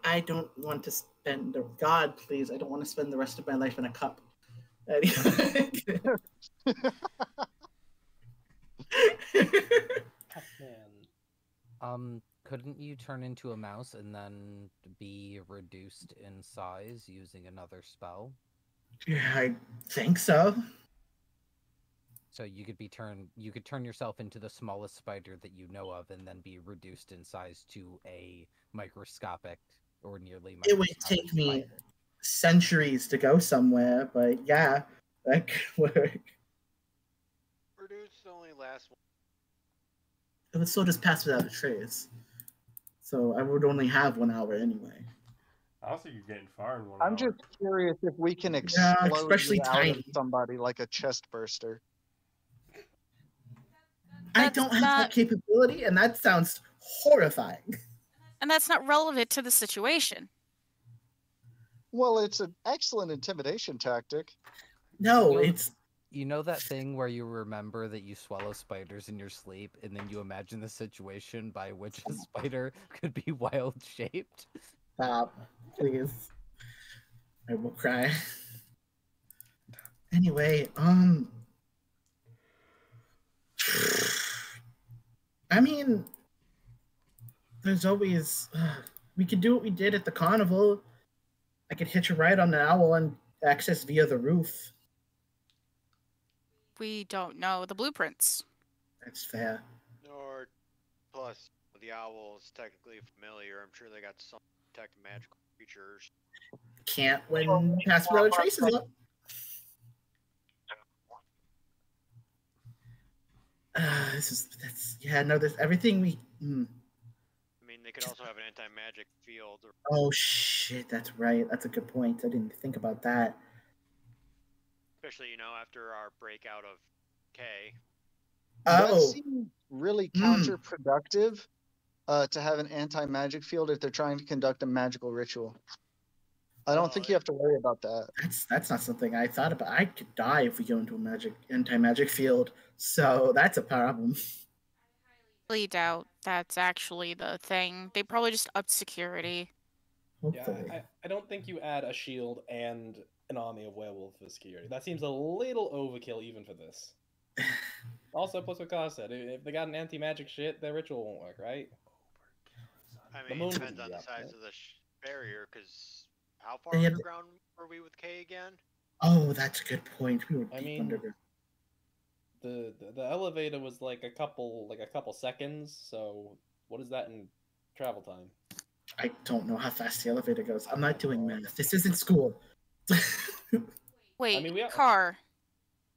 I don't want to spend God, please, I don't want to spend the rest of my life in a cup. Couldn't you turn into a mouse and then be reduced in size using another spell? Yeah, I think so. So you could turn yourself into the smallest spider that you know of and then be reduced in size to a microscopic or nearly microscopic It would take me spider. centuries to go somewhere, but yeah, that could work. Reduce only lasts. It would still just pass without a trace. So I would only have 1 hour anyway. I don't think you're getting far in 1 I'm hour. just curious if we can Yeah, explode especially you out of tiny. somebody like a chest burster. I That's don't have not- that capability, and that sounds horrifying. And that's not relevant to the situation. Well, it's an excellent intimidation tactic. No, You'll- it's You know that thing where you remember that you swallow spiders in your sleep, and then you imagine the situation by which a spider could be wild shaped? Stop, please. I will cry. Anyway, I mean, there's always. We could do what we did at the carnival. I could hitch a ride on the owl and access via the roof. We don't know the blueprints. That's fair. Or plus, the owl is technically familiar. I'm sure they got some detect magical creatures. Can't when pass without a trace is up. There's everything we. I mean, they could also have an anti-magic field. Or... Oh shit, that's right. That's a good point. I didn't think about that. Especially, after our breakout of K. That seems really counterproductive to have an anti-magic field if they're trying to conduct a magical ritual. I don't think you have to worry about that. That's not something I thought about. I could die if we go into a anti-magic field, so that's a problem. I really doubt that's actually the thing. They probably just upped security. Hopefully. Yeah, I don't think you add a shield and an army of werewolves for security. That seems a little overkill even for this. Also, plus what Kaz said, if they got an anti-magic shit, their ritual won't work, right? I mean, it depends on the size of the barrier, because how far Yeah, underground were we with K again? Oh, that's a good point. We were deep underground. The elevator was like a couple seconds, so what is that in travel time? I don't know how fast the elevator goes. I'm not doing math. This isn't school. Wait, Car.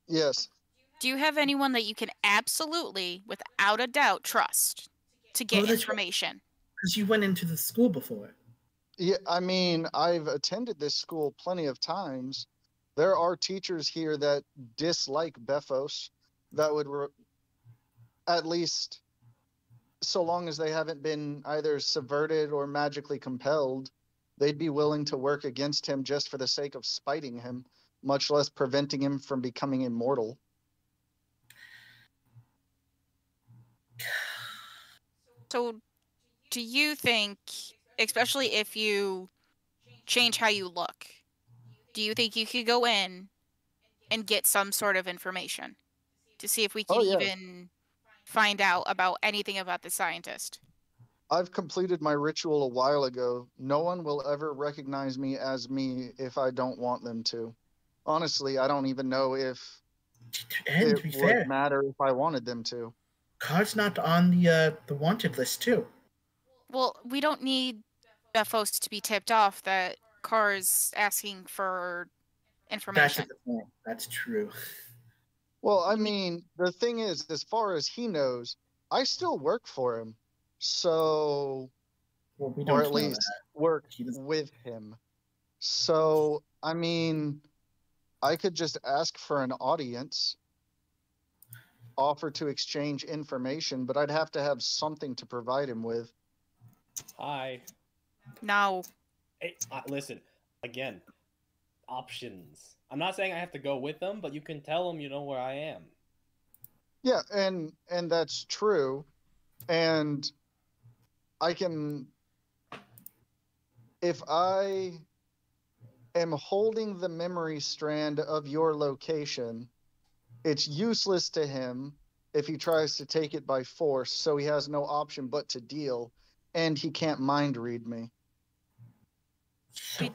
Yes. Do you have anyone that you can absolutely, without a doubt, trust to get information? Because you went into the school before. Yeah, I mean, I've attended this school plenty of times. There are teachers here that dislike Befos that would, at least so long as they haven't been either subverted or magically compelled, they'd be willing to work against him just for the sake of spiting him, much less preventing him from becoming immortal. So, do you think, especially if you change how you look, do you think you could go in and get some sort of information to see if we can even find out about anything about the scientist? I've completed my ritual a while ago. No one will ever recognize me as me if I don't want them to. Honestly, I don't even know if it would matter if I wanted them to. Car's not on the wanted list too. Well, we don't need Befos to be tipped off that Car's asking for information. That's a good point. That's true. Well, I mean, the thing is, as far as he knows, I still work for him. So, or at least work with him. So, I mean, I could just ask for an audience, offer to exchange information, but I'd have to have something to provide him with. Hi. No. Hey, listen, again, options. I'm not saying I have to go with them, but you can tell them you know where I am. Yeah, and that's true. And I can, if I am holding the memory strand of your location, it's useless to him if he tries to take it by force, so he has no option but to deal, and he can't mind read me. We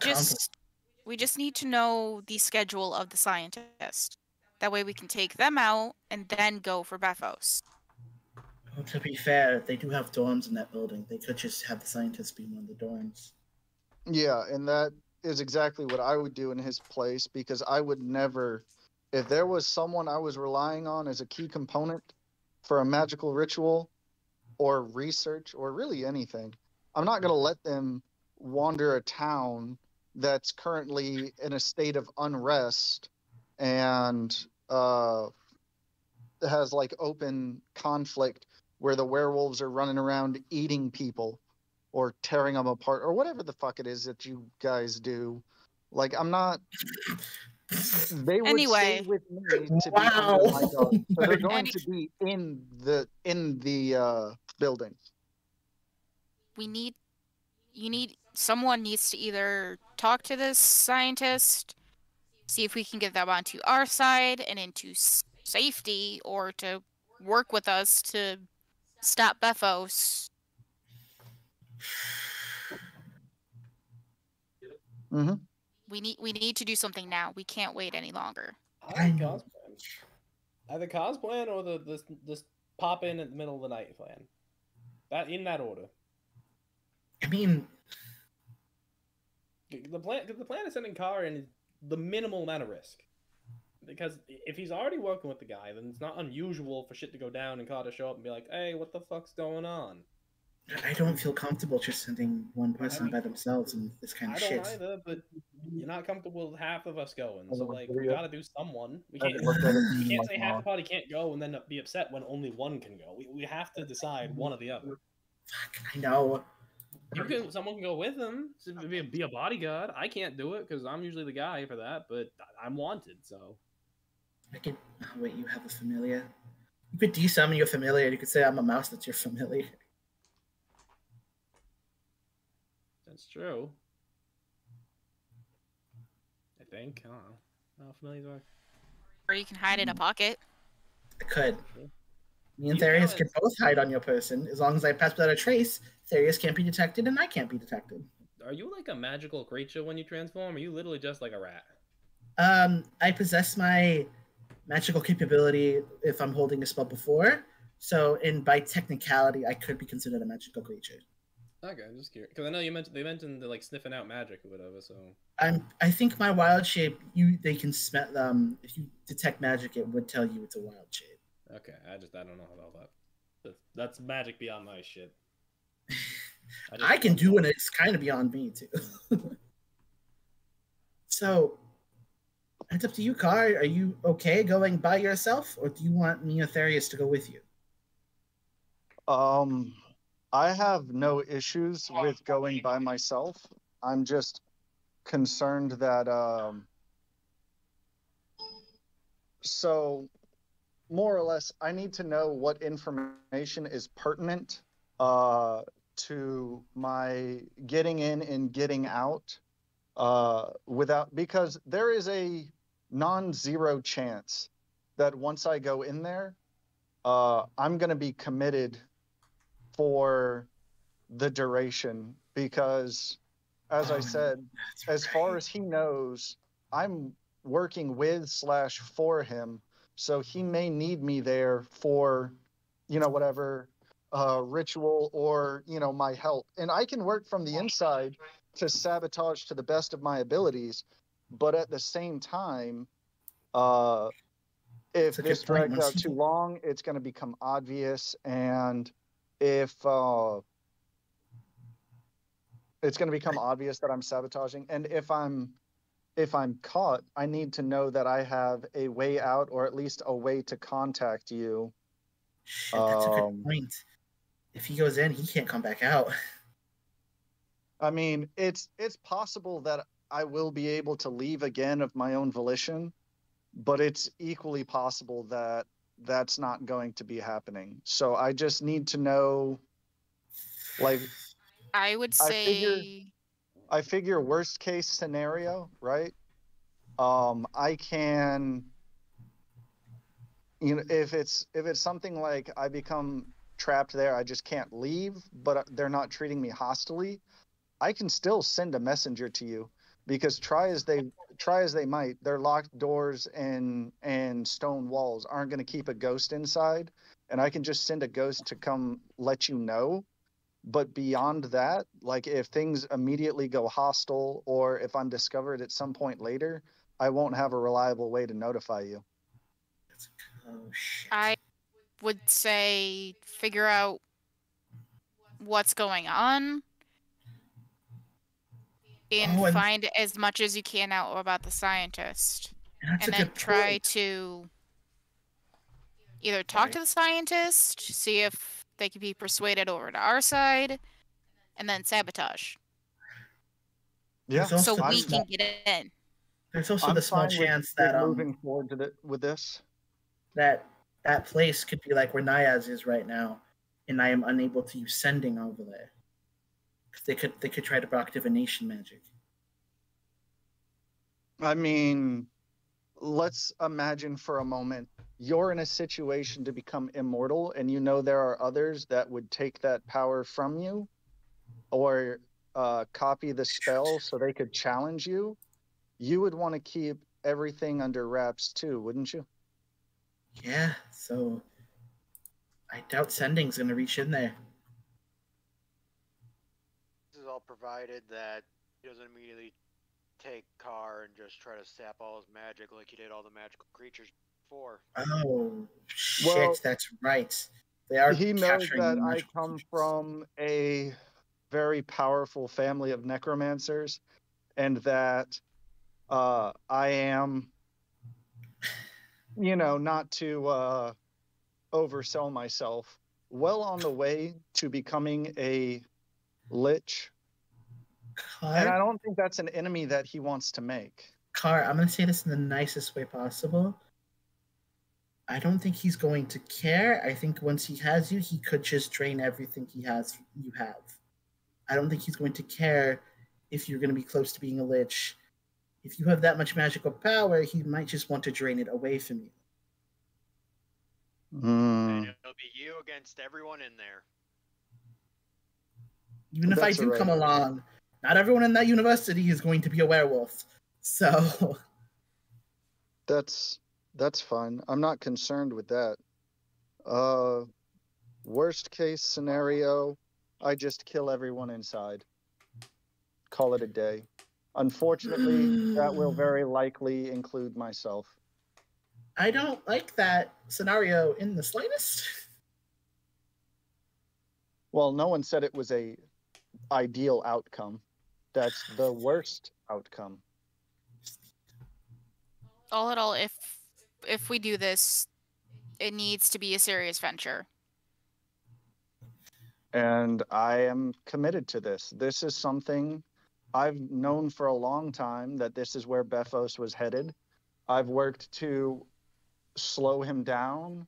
just need to know the schedule of the scientist. That way we can take them out and then go for Befos. Well, to be fair, they do have dorms in that building. They could just have the scientists be in one of the dorms. Yeah, and that is exactly what I would do in his place, because I would never, if there was someone I was relying on as a key component for a magical ritual or research or really anything, I'm not going to let them wander a town that's currently in a state of unrest and has like open conflict where the werewolves are running around eating people or tearing them apart or whatever the fuck it is that you guys do. Like, I'm not They would stay Anyway. with me to be Wow. under my guard. So they're My going God. to be in the building. Someone needs to either talk to this scientist, see if we can get them onto our side and into safety, or to work with us to stop Bethos. Mm-hmm. We need to do something now. We can't wait any longer. I like Cos plan. Either Cos plan or this pop in at the middle of the night plan. That in that order. I mean, The plan is sending Car in the minimal amount of risk. Because if he's already working with the guy, then it's not unusual for shit to go down and Car to show up and be like, "Hey, what the fuck's going on?" I don't feel comfortable just sending one person by themselves in this kind I of don't shit. either, but you're not comfortable with half of us going, so like we gotta do someone. We can't say half the party can't go and then be upset when only one can go. We have to decide one or the other. Fuck, I know. Someone can go with him, be a bodyguard. I can't do it because I'm usually the guy for that, but I'm wanted, so. I could. Oh, wait, you have a familiar. You could desummon your familiar. You could say, "I'm a mouse that's your familiar." That's true. I think. I don't know. How familiar are. Or you can hide in a pocket. I could. Me and You Therius know could both hide on your person. As long as I pass without a trace, Therius can't be detected and I can't be detected. Are you like a magical creature when you transform? Or are you literally just like a rat? I possess my magical capability if I'm holding a spell before. So, by technicality, I could be considered a magical creature. Okay, I'm just curious because I know they mentioned the, like sniffing out magic or whatever. So I think my wild shape, they can smell. If you detect magic, it would tell you it's a wild shape. okay, I don't know about that. That's magic beyond my shit. I can do it. It's kind of beyond me too. So, it's up to you, Car. Are you okay going by yourself, or do you want me or Therius to go with you? I have no issues with going by myself. I'm just concerned that so more or less I need to know what information is pertinent to my getting in and getting out because there is a non-zero chance that once I go in there I'm going to be committed for the duration because, as I said, as far as he knows, I'm working with / for him, so he may need me there for, whatever ritual or, my help. And I can work from the inside to sabotage to the best of my abilities, but at the same time, if this drags out too long, it's going to become obvious, and if it's going to become obvious that I'm sabotaging, and if I'm caught, I need to know that I have a way out, or at least a way to contact you. Shit, that's a good point. If he goes in, he can't come back out. I mean, it's possible that I will be able to leave again of my own volition, but it's equally possible that that's not going to be happening. So I just need to know, like, I would say I figure worst case scenario, right? I can, if it's something like I become trapped there, I just can't leave, but they're not treating me hostilely, I can still send a messenger to you, because try as they might, their locked doors and stone walls aren't going to keep a ghost inside, and I can just send a ghost to come let you know. But beyond that, like if things immediately go hostile, or if I'm discovered at some point later, I won't have a reliable way to notify you. Oh, shit. I would say figure out what's going on and find as much as you can out about the scientist. And then try to either talk to the scientist, see if they can be persuaded over to our side, and then sabotage. Yeah. So we can get in. There's also I'm the small fine with, chance with that moving forward with this. that place could be like where Niaz is right now, and I am unable to use sending over there. Because they could try to block divination magic. I mean, let's imagine for a moment you're in a situation to become immortal, and you know there are others that would take that power from you, or copy the spell so they could challenge you. You would want to keep everything under wraps too, wouldn't you? Yeah, so I doubt sending's gonna reach in there. This is all provided that he doesn't immediately take Carr and just try to sap all his magic like he did all the magical creatures before. Oh shit, Well, that's right. They are he knows capturing that I magical come creatures. from a very powerful family of necromancers, and that I am, not to oversell myself, well on the way to becoming a lich. And I Carr, don't think that's an enemy that he wants to make. Carr, I'm gonna say this in the nicest way possible. I don't think he's going to care. I think once he has you, he could just drain everything you have. I don't think he's going to care if you're going to be close to being a lich. If you have that much magical power, he might just want to drain it away from you. And it'll be you against everyone in there. Even if I That's do right. come along, not everyone in that university is going to be a werewolf. So That's fine. I'm not concerned with that. Worst case scenario, I just kill everyone inside. Call it a day. Unfortunately, that will very likely include myself. I don't like that scenario in the slightest. Well, no one said it was a ideal outcome. That's the worst outcome. All in all, if we do this, it needs to be a serious venture. And I am committed to this. This is something I've known for a long time, that this is where Bethos was headed. I've worked to slow him down,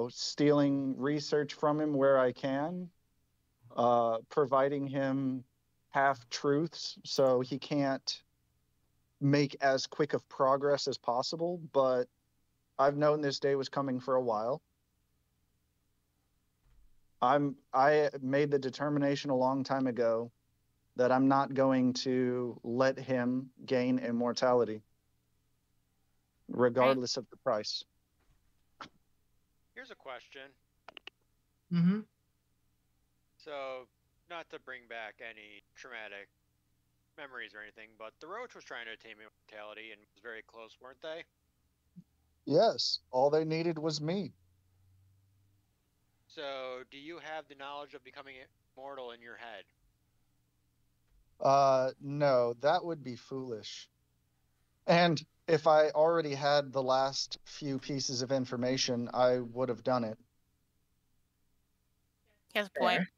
stealing research from him where I can, providing him half truths so he can't make as quick of progress as possible. But I've known this day was coming for a while. I made the determination a long time ago that I'm not going to let him gain immortality, regardless of the price. Here's a question. Mm-hmm. So, not to bring back any traumatic memories or anything, but the Roach was trying to attain immortality and was very close, weren't they? Yes, all they needed was me. So, do you have the knowledge of becoming immortal in your head? No, that would be foolish. And if I already had the last few pieces of information, I would have done it. He has a point. Fair.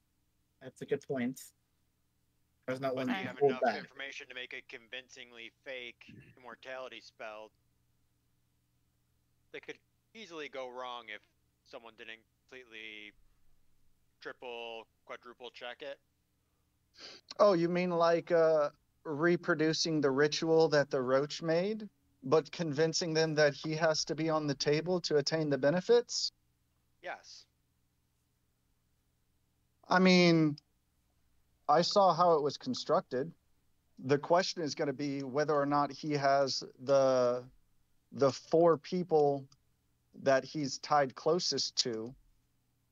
That's a good point. There's not But one do you to have hold enough back. information to make a convincingly fake immortality spell that could easily go wrong if someone didn't completely triple, quadruple check it? Oh, you mean like reproducing the ritual that the Roach made, but convincing them that he has to be on the table to attain the benefits? Yes. I mean, I saw how it was constructed. The question is going to be whether or not he has the 4 people that he's tied closest to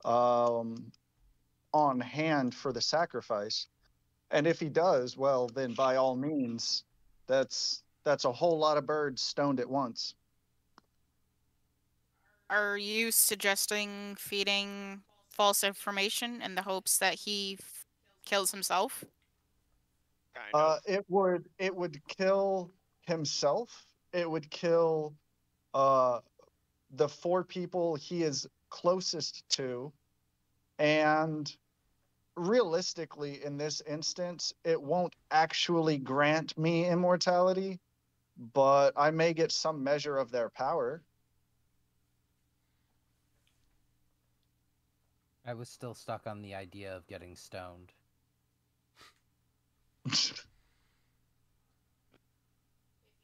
on hand for the sacrifice. And if he does, well, then by all means, that's a whole lot of birds stoned at once. Are you suggesting feeding false information in the hopes that he kills himself? Kind of. It would kill himself. It would kill the 4 people he is closest to, and realistically, in this instance, it won't actually grant me immortality, but I may get some measure of their power. I was still stuck on the idea of getting stoned. If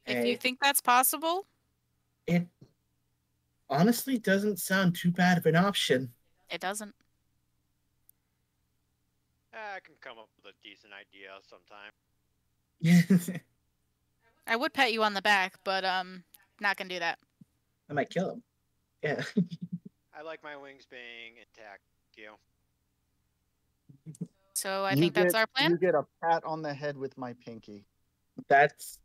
you Hey, think that's possible, it honestly doesn't sound too bad of an option. it doesn't. I can come up with a decent idea sometime. I would pat you on the back, but not gonna do that. I might kill him. Yeah. I like my wings being intact. You. So I think that's our plan. You get a pat on the head with my pinky. That's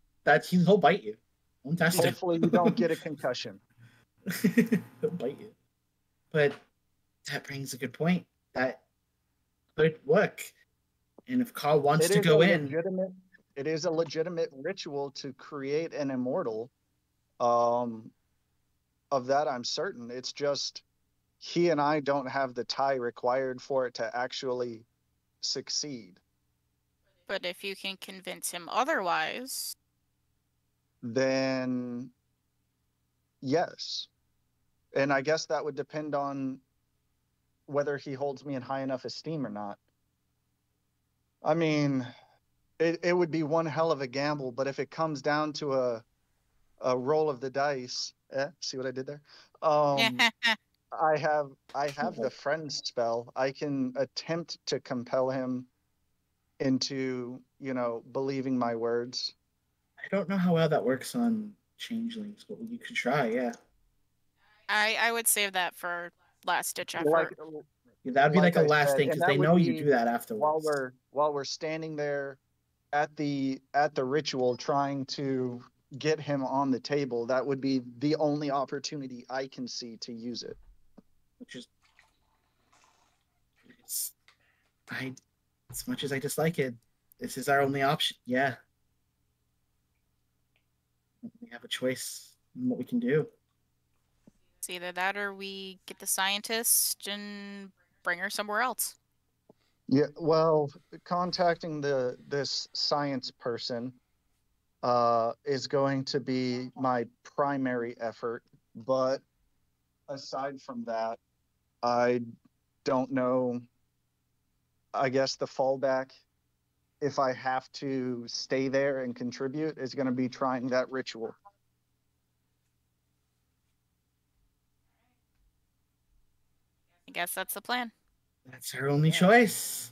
he'll bite you. Don't test him. Hopefully, you don't get a concussion. He'll bite you. But that brings a good point. That could work. And if Carl wants to go in, it is a legitimate ritual to create an immortal. Of that, I'm certain. It's just he and I don't have the tie required for it to actually succeed. But if you can convince him otherwise, Then yes. And I guess that would depend on whether he holds me in high enough esteem or not. I mean, it would be one hell of a gamble, but if it comes down to a roll of the dice, see what I did there? I have the friend spell. I can attempt to compel him into, believing my words. I don't know how well that works on changelings, but you could try, yeah. I would save that for last ditch effort. That would be like a last thing, and because that they would know be you do that afterwards. while we're standing there at the ritual trying to get him on the table, that would be the only opportunity I can see to use it. Which is, as much as I dislike it, this is our only option. Yeah, we have a choice in what we can do. It's either that or we get the scientist and bring her somewhere else. Yeah, well, contacting this science person is going to be my primary effort, but aside from that, I don't know. I guess the fallback, if I have to stay there and contribute, is going to be trying that ritual. I guess that's the plan. That's our only choice.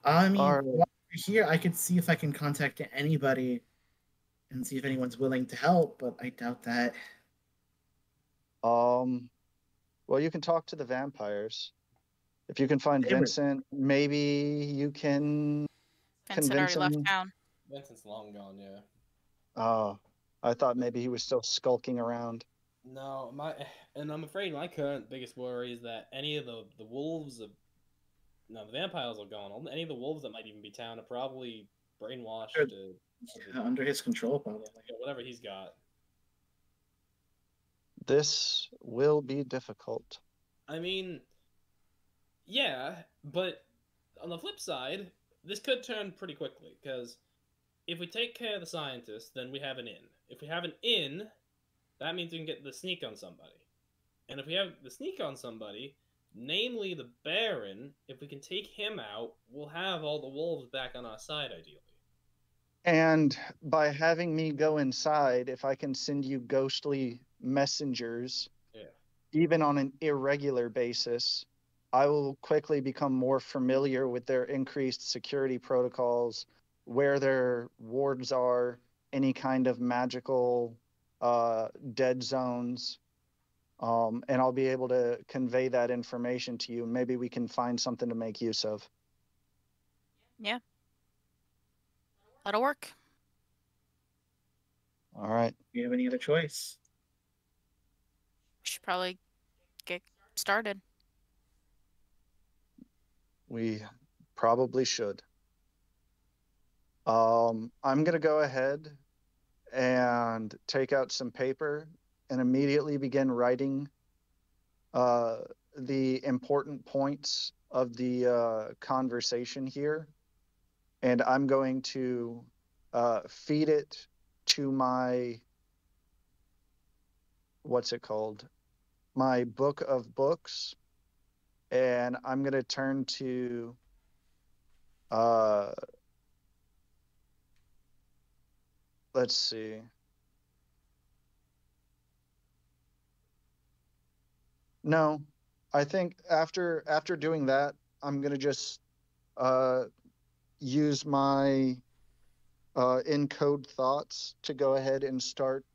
I mean, Alright. while we're here, I could see if I can contact anybody and see if anyone's willing to help, but I doubt that. Well, you can talk to the vampires. If you can find Vincent, maybe you can Vincent convince already him. left town. Vincent's long gone, yeah. Oh, I thought maybe he was still skulking around. No, and I'm afraid my current biggest worry is that any of the wolves of the vampires are gone. Any of the wolves that might even be town are probably brainwashed Under his control, probably. Whatever he's got. This will be difficult. I mean, yeah, but on the flip side, this could turn pretty quickly, because if we take care of the scientist, then we have an in. If we have an in, that means we can get the sneak on somebody. And if we have the sneak on somebody, namely the Baron, if we can take him out, we'll have all the wolves back on our side, ideally. And by having me go inside, if I can send you ghostly messengers, even on an irregular basis, I will quickly become more familiar with their increased security protocols, where their wards are, any kind of magical dead zones, and I'll be able to convey that information to you. Maybe we can find something to make use of. Yeah. That'll work. All right. Do you have any other choice? We should probably get started. We probably should. I'm going to go ahead and take out some paper and immediately begin writing the important points of the conversation here, and I'm going to feed it to my, what's it called? My book of books, and I'm going to turn to let's see. No, I think after doing that, I'm gonna just use my encode thoughts to go ahead and start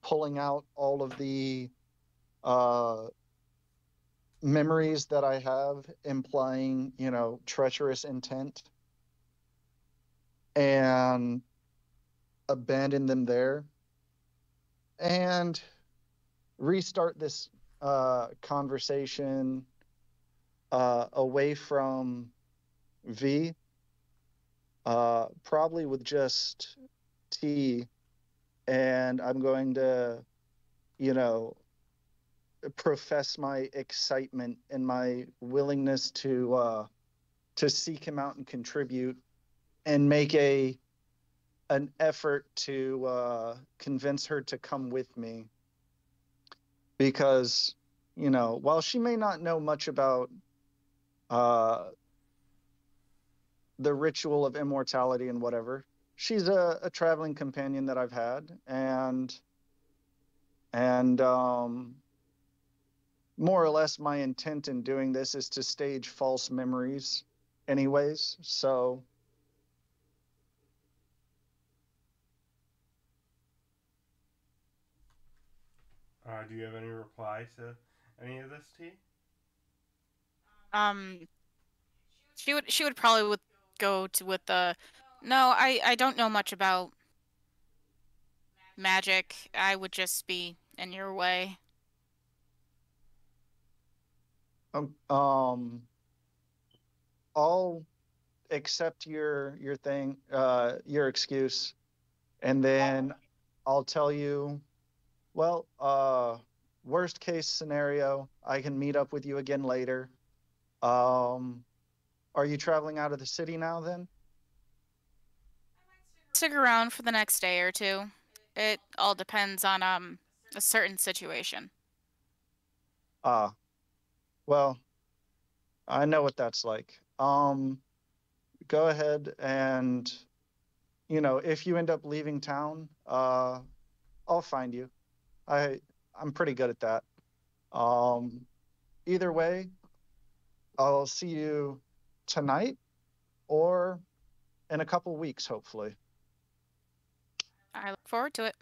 pulling out all of the uh, memories that I have implying, treacherous intent, and abandon them there, and restart this conversation away from V, probably with just T, and I'm going to, you know, profess my excitement and my willingness to seek him out and contribute, and make an effort to convince her to come with me, because while she may not know much about uh, the ritual of immortality and whatever, she's a traveling companion that I've had, and more or less my intent in doing this is to stage false memories anyways. So Do you have any reply to any of this, T? Um, she would probably go to with the, no, I don't know much about magic. I would just be in your way. I'll accept your excuse, and then I'll tell you, well, worst case scenario, I can meet up with you again later. um are you traveling out of the city now then? Stick around for the next day or two. It all depends on a certain situation. Ah, well, I know what that's like. Go ahead, and if you end up leaving town, I'll find you. I'm pretty good at that. Um, Either way, I'll see you tonight or in a couple weeks, hopefully. I look forward to it.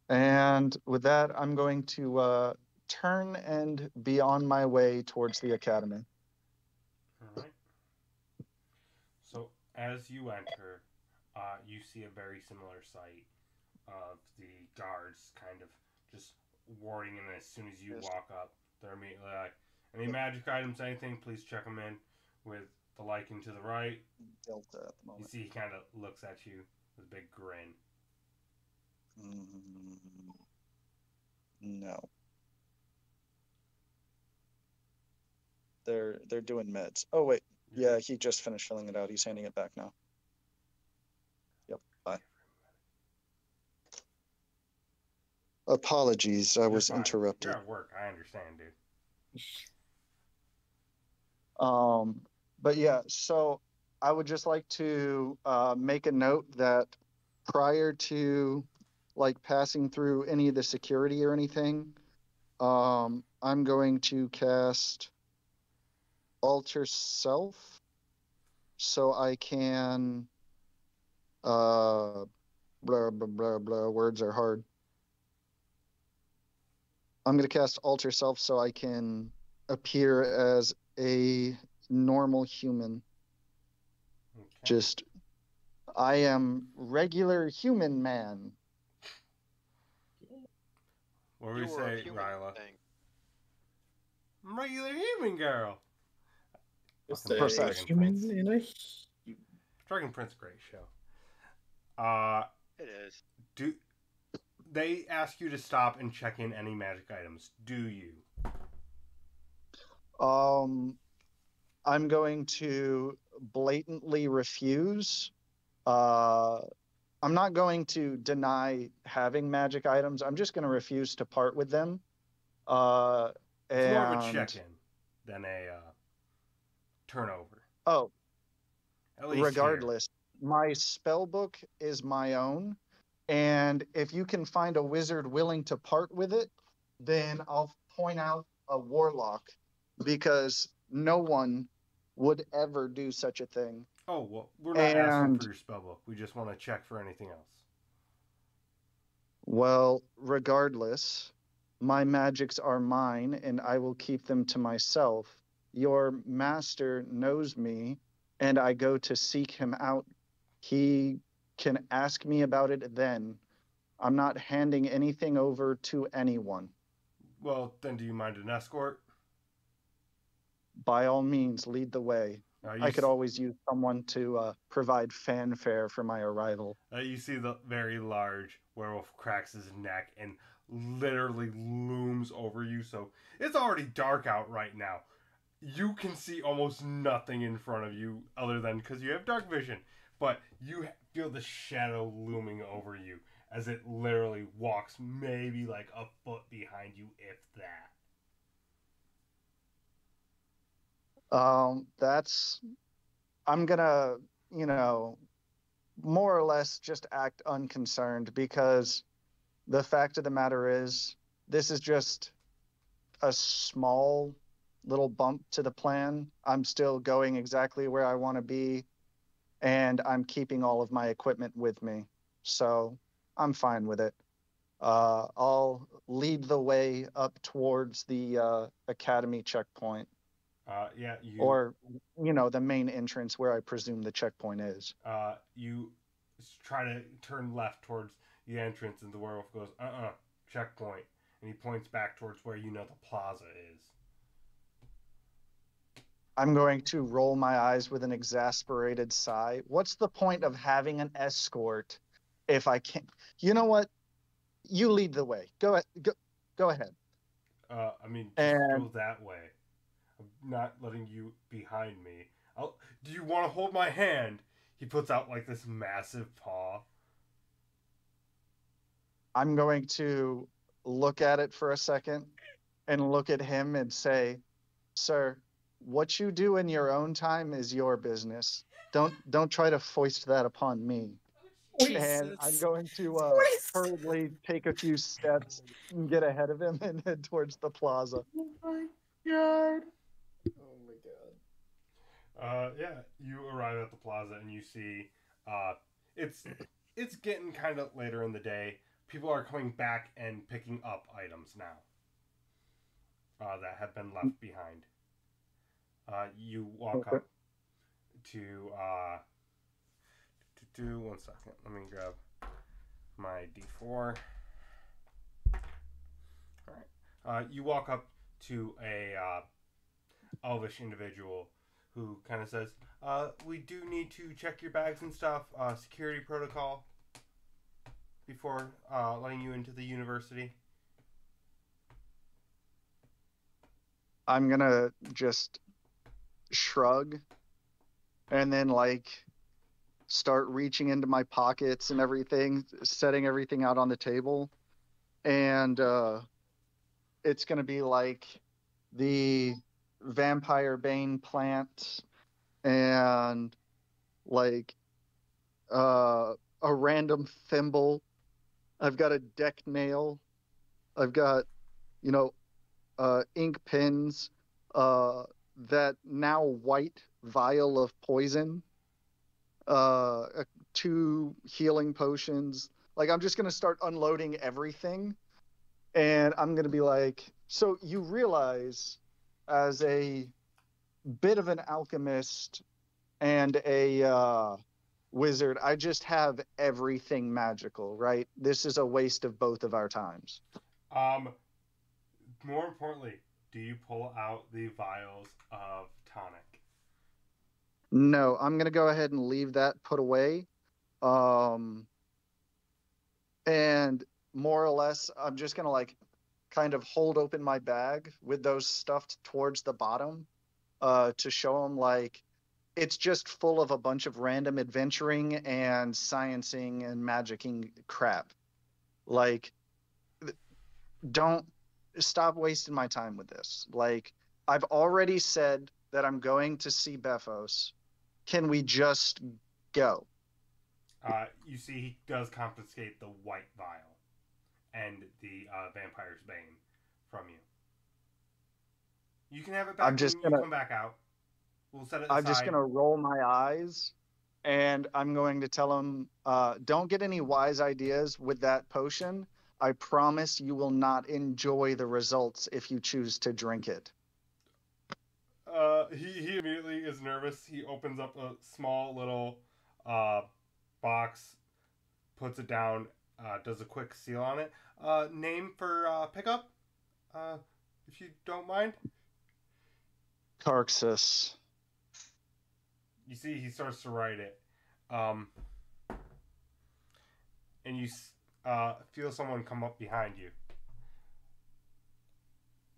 And with that, I'm going to turn and be on my way towards the academy. All right. So as you enter, you see a very similar sight of the guards kind of just warding in. As soon as you walk up, they're immediately like, any magic items, anything, please check them in with the Lycan to the right. Delta at the You moment. see he kind of looks at you with a big grin. No. They're doing meds. Oh wait, yeah, he just finished filling it out. He's handing it back now. Yep. Bye. Apologies, I was interrupted. You're at work. I understand, dude. But yeah, so I would just like to make a note that prior to passing through any of the security or anything, I'm going to cast Alter Self, so I can blah blah blah blah. Words are hard. I'm going to cast Alter Self so I can appear as a normal human. Okay. Just, I am regular human man. What do we You were a say, human Ryla? thing. Regular human girl. Just Fucking a Dragon human Prince. in a Dragon Prince, great show. It is. Do they ask you to stop and check in any magic items? Do you? I'm going to blatantly refuse. Uh, I'm not going to deny having magic items. I'm just going to refuse to part with them. It's more of a And check-in than a turnover. oh, At least here. regardless, my spell book is my own. And if you can find a wizard willing to part with it, then I'll point out a warlock because no one would ever do such a thing. Oh, well, we're not asking for And, your spellbook. We just want to check for anything else. well, regardless, my magics are mine and I will keep them to myself. Your master knows me and I go to seek him out. He can ask me about it then. I'm not handing anything over to anyone. Well, then do you mind an escort? By all means, lead the way. I could s- always use someone to provide fanfare for my arrival. You see the very large werewolf cracks his neck and literally looms over you. So it's already dark out right now. You can see almost nothing in front of you other than because you have dark vision. But you feel the shadow looming over you as it literally walks maybe like a foot behind you, if that. That's, I'm gonna, you know, more or less just act unconcerned because the fact of the matter is, this is just a small little bump to the plan. I'm still going exactly where I want to be, and I'm keeping all of my equipment with me. So I'm fine with it. I'll lead the way up towards the academy checkpoint, Yeah, you or the main entrance where I presume the checkpoint is. you try to turn left towards the entrance, and the werewolf goes, checkpoint. And he points back towards where you know the plaza is. I'm going to roll my eyes with an exasperated sigh. What's the point of having an escort if I can't? You know what? You lead the way. Go ahead. I mean, just And go that way. I'm not letting you behind me. Do you want to hold my hand? He puts out like this massive paw. I'm going to look at it for a second and look at him and say, "Sir, what you do in your own time is your business. Don't try to foist that upon me." And I'm going to hurriedly take a few steps and get ahead of him and head towards the plaza. Oh my god. Oh my god. Yeah, you arrive at the plaza and you see, it's getting kind of later in the day. People are coming back and picking up items now. That have been left behind. You walk Okay. up to, 1 second. Let me grab my D4. Alright. You walk up to a elvish individual who kind of says, we do need to check your bags and stuff, security protocol, before letting you into the university. I'm going to just shrug and then start reaching into my pockets and everything, setting everything out on the table. And it's going to be like the vampire bane plant and a random thimble. I've got a deck nail. I've got, ink pens, that now white vial of poison, 2 healing potions. I'm just going to start unloading everything. And I'm going to be like, so you realize, as a bit of an alchemist and a wizard, I just have everything magical, right? This is a waste of both of our times. More importantly, do you pull out the vials of tonic? No, I'm going to go ahead and leave that put away. And more or less, I'm just going to kind of hold open my bag with those stuffed towards the bottom, to show him like it's just full of a bunch of random adventuring and sciencing and magicking crap. Like, don't stop wasting my time with this. Like, I've already said that I'm going to see Bethos. Can we just go? You see, he does confiscate the white vial and the vampire's bane from you. You can have it back I'm just when you gonna come back out. We'll set it I'm aside. just gonna roll my eyes, and I'm going to tell him, don't get any wise ideas with that potion. I promise you will not enjoy the results if you choose to drink it. He immediately is nervous. He opens up a small little box, puts it down, does a quick seal on it. Name for pickup, if you don't mind. Carxus. You see, he starts to write it, and you feel someone come up behind you.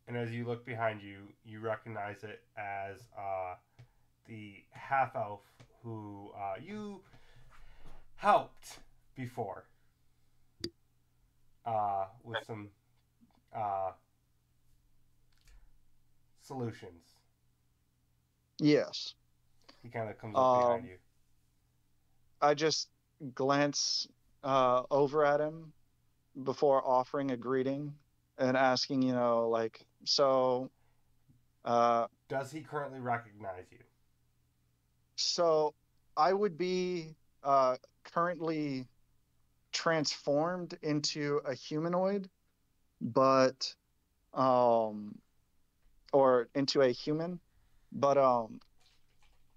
And as you look behind you, you recognize it as the half elf who you helped before with some solutions. Yes. He kind of comes up behind you. I just glance over at him before offering a greeting and asking, like, so. Does he currently recognize you? So I would be currently transformed into a humanoid, but or into a human, but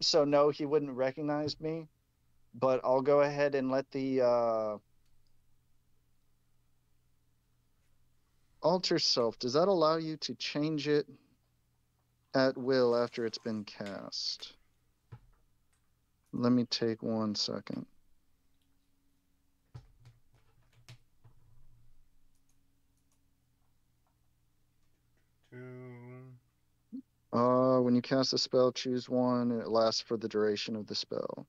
so no, he wouldn't recognize me. But I'll go ahead and let the alter self. Does that allow you to change it at will after it's been cast? Let me take 1 second. When you cast a spell, choose one, and it lasts for the duration of the spell.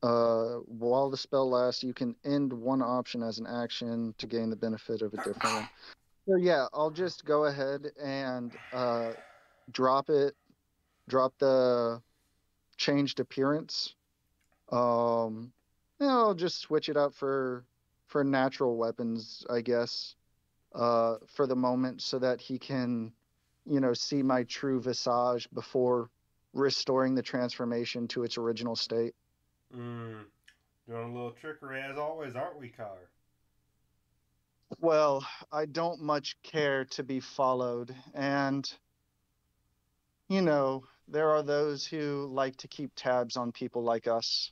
While the spell lasts, you can end one option as an action to gain the benefit of a different one. So yeah, I'll just go ahead and drop the changed appearance. I'll just switch it up for natural weapons, I guess, for the moment, so that he can, see my true visage before restoring the transformation to its original state. Doing a little trickery as always, aren't we, Car? Well, I don't much care to be followed, and there are those who like to keep tabs on people like us.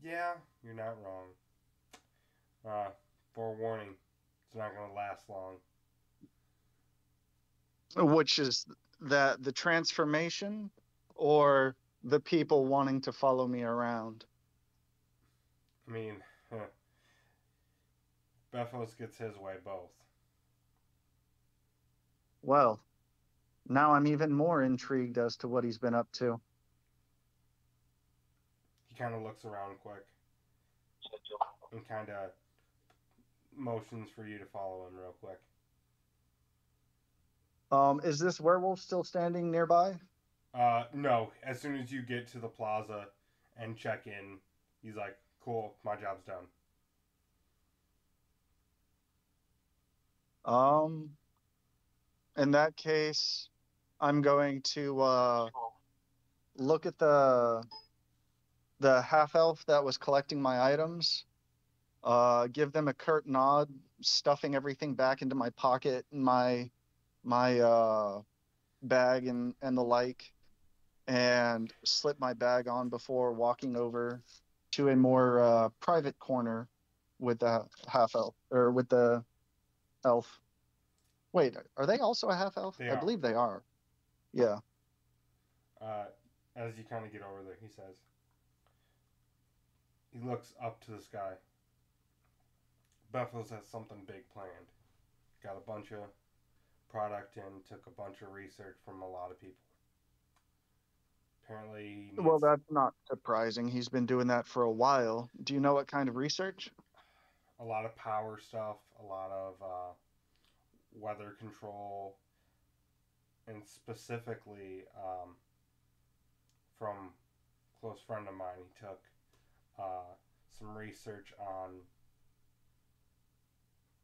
Yeah, you're not wrong. Forewarning, it's not going to last long. Which is that the transformation or the people wanting to follow me around? I mean, Bethos gets his way both. Well, now I'm even more intrigued as to what he's been up to. He kind of looks around quick and kind of motions for you to follow him real quick. Is this werewolf still standing nearby? No. As soon as you get to the plaza and check in, he's like, cool, my job's done. In that case, I'm going to look at the half elf that was collecting my items, give them a curt nod, stuffing everything back into my pocket, my bag and the like, and slip my bag on before walking over to a more private corner with the half elf, or with the elf. Wait, are they also a half elf? I believe they are. Yeah. As you kind of get over there, he says, he looks up to the sky. Bethos has something big planned. got a bunch of product and took a bunch of research from a lot of people. Apparently, he needs Well, that's not surprising. He's been doing that for a while. Do you know what kind of research? a lot of power stuff, a lot of weather control, and specifically from a close friend of mine, he took some research on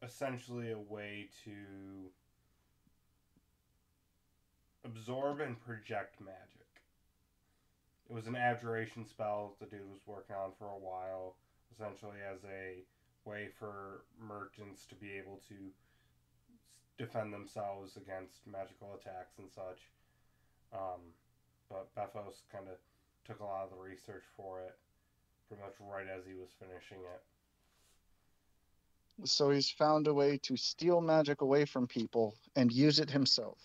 essentially a way to absorb and project magic. It was an abjuration spell the dude was working on for a while, essentially as a way for merchants to be able to defend themselves against magical attacks and such. But Bethos kind of took a lot of the research for it pretty much right as he was finishing it. So he's found a way to steal magic away from people and use it himself.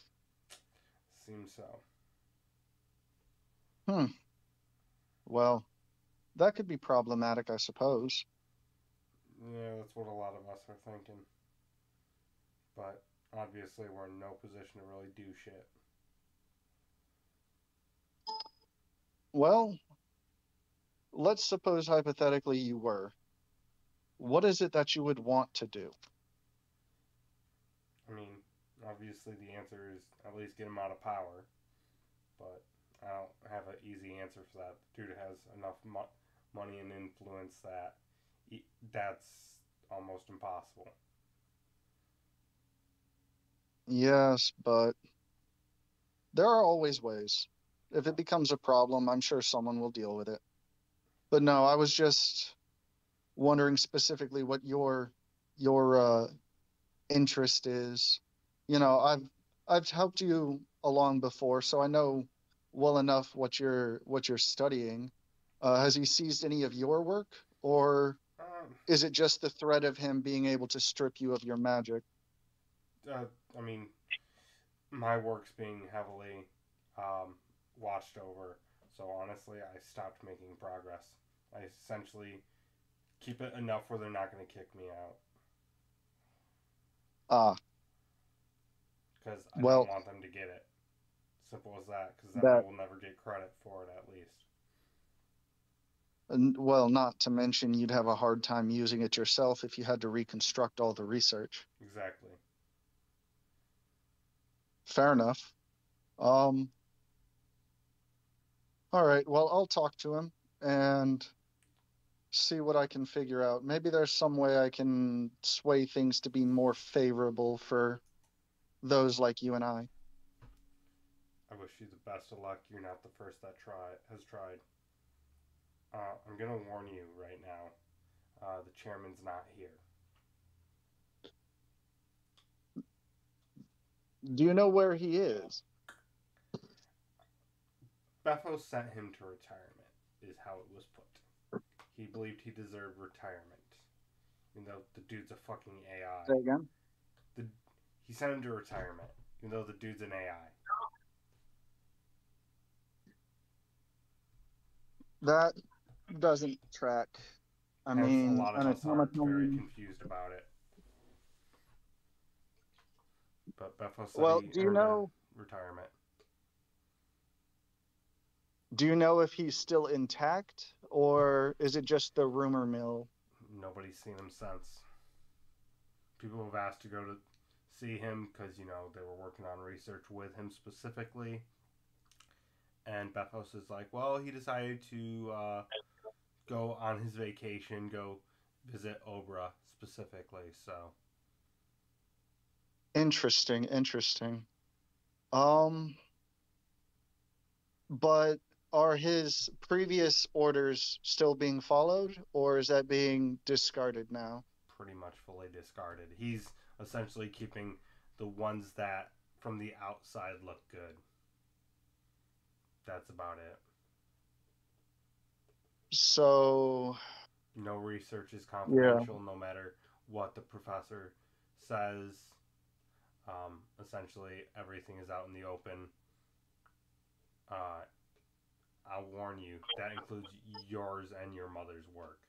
Seems so. Well, that could be problematic, I suppose. Yeah, that's what a lot of us are thinking. But obviously, we're in no position to really do shit. Well, let's suppose hypothetically you were. What is it that you would want to do? I mean, obviously, the answer is at least get him out of power. But I don't have an easy answer for that. The dude has enough money and influence that that's almost impossible. Yes, but there are always ways. If it becomes a problem, I'm sure someone will deal with it. But no, I was just wondering specifically what your interest is. You know, I've helped you along before, so I know well enough what you're studying. Has he seized any of your work, or is it just the threat of him being able to strip you of your magic? I mean, my work's being heavily watched over, so honestly, I stopped making progress. I essentially keep it enough where they're not going to kick me out. Ah, Because I well, don't want them to get it. Simple as that, because then I that will never get credit for it at least. well, not to mention you'd have a hard time using it yourself if you had to reconstruct all the research. Exactly. Fair enough. Um, all right, well, I'll talk to him and see what I can figure out. Maybe there's some way I can sway things to be more favorable for those like you and I. I wish you the best of luck. You're not the first that has tried. I'm gonna warn you right now. The chairman's not here. Do you know where he is? Beppo sent him to retirement, is how it was put. He believed he deserved retirement. Even though the dude's a fucking AI. Say again? He sent him to retirement, even though the dude's an AI. That doesn't track. I mean, a lot of an us are very automaton. confused about it. But Beppo said Well, he do you earned know? a retirement. Do you know if he's still intact, or is it just the rumor mill? Nobody's seen him since. People have asked to go to see him because, you know, they were working on research with him specifically. And Bethos is like, well, he decided to go on his vacation, go visit Obra specifically, so. Interesting, interesting. But are his previous orders still being followed, or is that being discarded now? Pretty much fully discarded. He's essentially keeping the ones that from the outside look good. That's about it. So, No research is confidential, no matter what the professor says. Essentially, everything is out in the open. I'll warn you, that includes yours and your mother's work.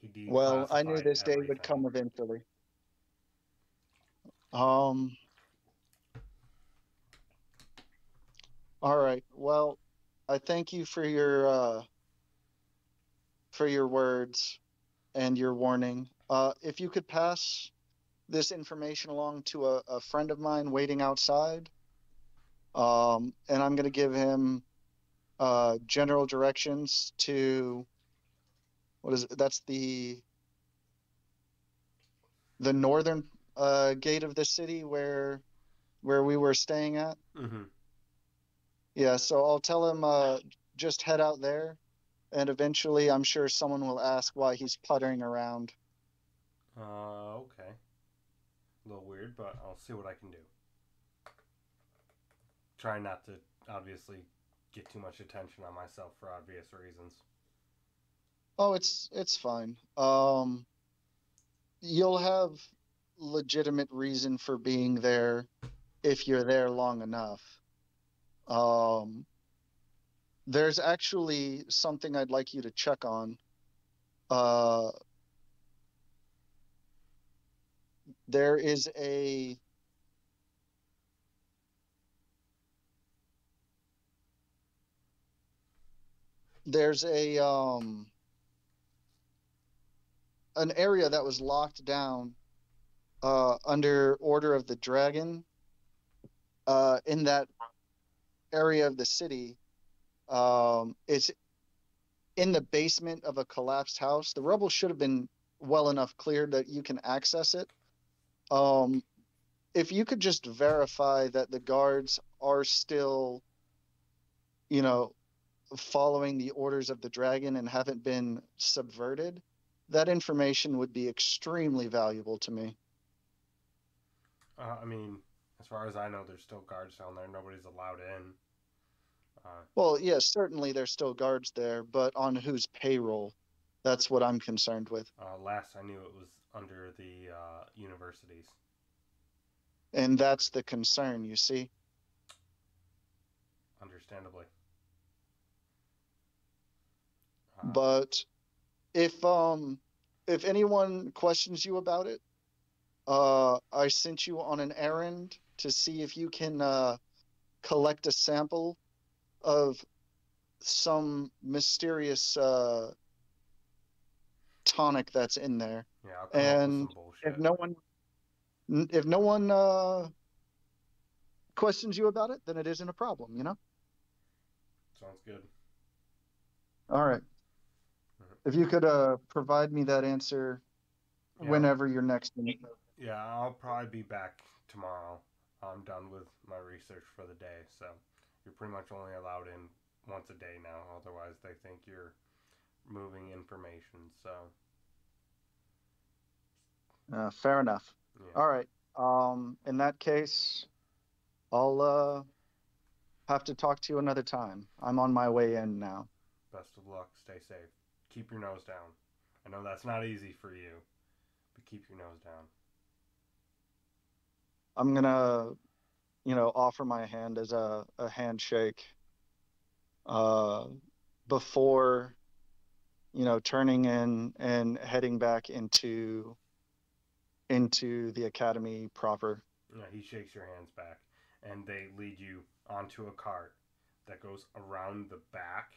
He Well, I knew declassified this day would everything. come eventually. All right. Well, I thank you for your words and your warning. If you could pass this information along to a friend of mine waiting outside, and I'm going to give him general directions to what is it? That's the northern gate of the city where we were staying at. Mm-hmm. Yeah, so I'll tell him just head out there, and eventually I'm sure someone will ask why he's puttering around. Okay. A little weird, but I'll see what I can do. Try not to, obviously, get too much attention on myself for obvious reasons. Oh, it's fine. You'll have legitimate reason for being there if you're there long enough. Um, there's actually something I'd like you to check on. Uh, there is a there's a an area that was locked down under Order of the Dragon in that area of the city. It's in the basement of a collapsed house. The rubble should have been well enough cleared that you can access it. Um, if you could just verify that the guards are still, you know, following the orders of the dragon and haven't been subverted, that information would be extremely valuable to me. I mean, as far as I know, there's still guards down there. Nobody's allowed in. Well, yes, certainly there's still guards there, but on whose payroll? That's what I'm concerned with. Last I knew, it was under the universities. And that's the concern, you see. Understandably. But if anyone questions you about it, I sent you on an errand to see if you can collect a sample of some mysterious tonic that's in there. Yeah, I'll come up with And some bullshit. if no one questions you about it, then it isn't a problem, you know? Sounds good. All right. If you could provide me that answer whenever you're next in. Yeah, I'll probably be back tomorrow. I'm done with my research for the day, so you're pretty much only allowed in once a day now. Otherwise, they think you're moving information. So, Fair enough. yeah. All right. In that case, I'll have to talk to you another time. I'm on my way in now. Best of luck. Stay safe. Keep your nose down. I know that's not easy for you, but keep your nose down. I'm gonna, offer my hand as a handshake before, turning in and heading back into the academy proper. Yeah, he shakes your hands back, and they lead you onto a cart that goes around the back,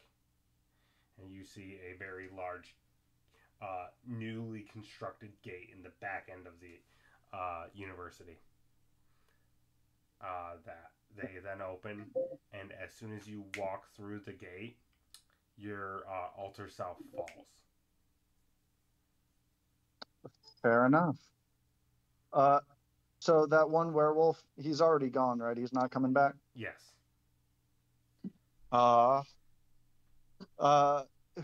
and you see a very large, newly constructed gate in the back end of the university. That they then open, and as soon as you walk through the gate, your alter self falls. Fair enough. So that one werewolf, he's already gone, right? He's not coming back? Yes.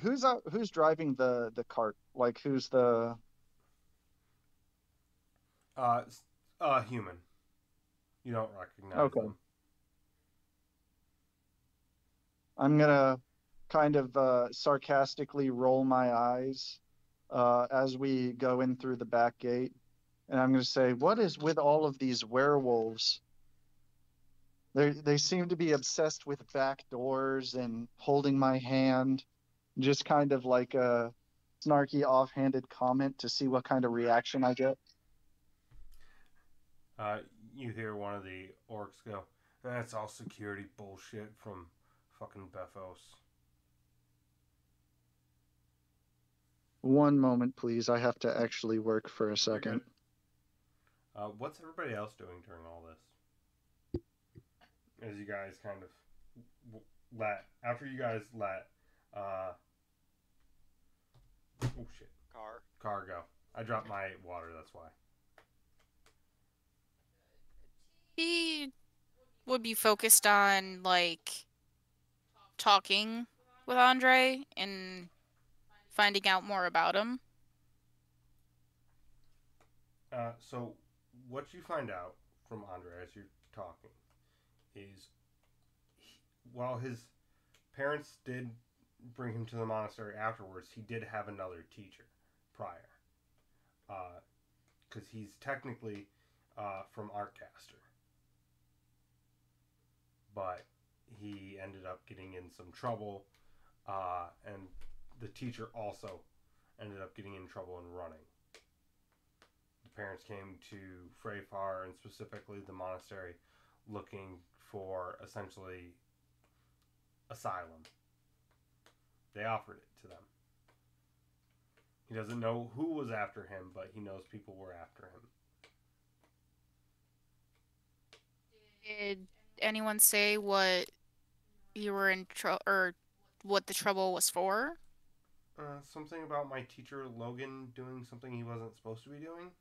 Who's driving the cart? Like, who's the... Human. You don't recognize them. I'm gonna kind of sarcastically roll my eyes as we go in through the back gate. And I'm gonna say, what is with all of these werewolves? They seem to be obsessed with back doors and holding my hand, just kind of like snarky, offhanded comment to see what kind of reaction I get. You hear one of the orcs go, "That's all security bullshit from fucking Bethos." One moment, please. I have to actually work for a second. What's everybody else doing during all this? As you guys kind of after you guys let, oh shit, car go. I dropped my water. That's why. He would be focused on like talking with Andre and finding out more about him. So what you find out from Andre as you're talking is, while his parents did bring him to the monastery afterwards, he did have another teacher prior, because he's technically from Artcaster, but he ended up getting in some trouble, and the teacher also ended up getting in trouble and running. The parents came to Freyfar, and specifically the monastery, looking for essentially asylum. They offered it to them. He doesn't know who was after him, but he knows people were after him. Did anyone say what you were in trouble or what the trouble was for? Something about my teacher Logan doing something he wasn't supposed to be doing.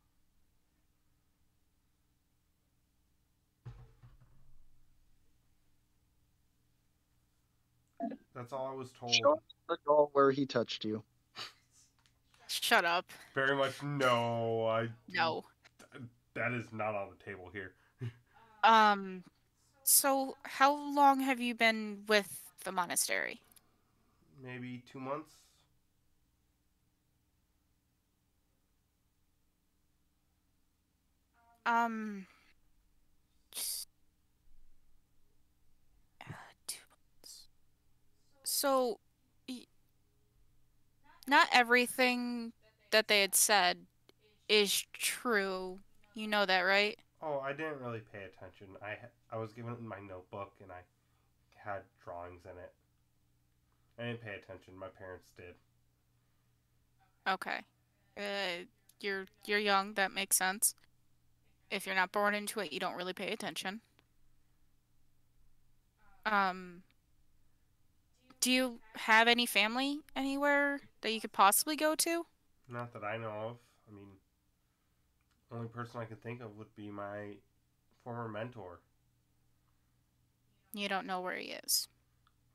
That's all I was told. Show us the doll where he touched you. Shut up. Very much no. No. That is not on the table here. So how long have you been with the monastery? Maybe 2 months. Just, 2 months. So, not everything that they had said is true. You know that, right? Oh, I didn't really pay attention. I was given it in my notebook, and I had drawings in it. I didn't pay attention. My parents did. Okay. You're young. That makes sense. If you're not born into it, you don't really pay attention. Do you have any family anywhere that you could possibly go to? Not that I know of. I mean, the only person I could think of would be my former mentor. You don't know where he is.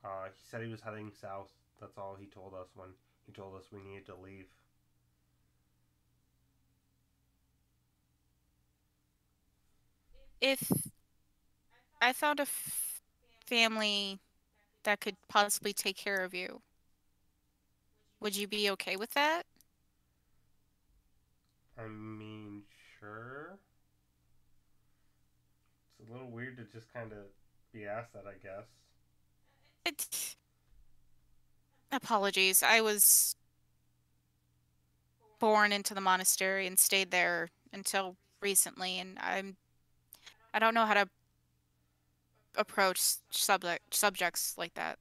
He said he was heading south. That's all he told us when he told us we needed to leave. If I found a family that could possibly take care of you, would you be okay with that? I mean, sure. It's a little weird to just kind of be asked that, I guess. Apologies. I was born into the monastery and stayed there until recently, and I don't know how to approach subjects like that.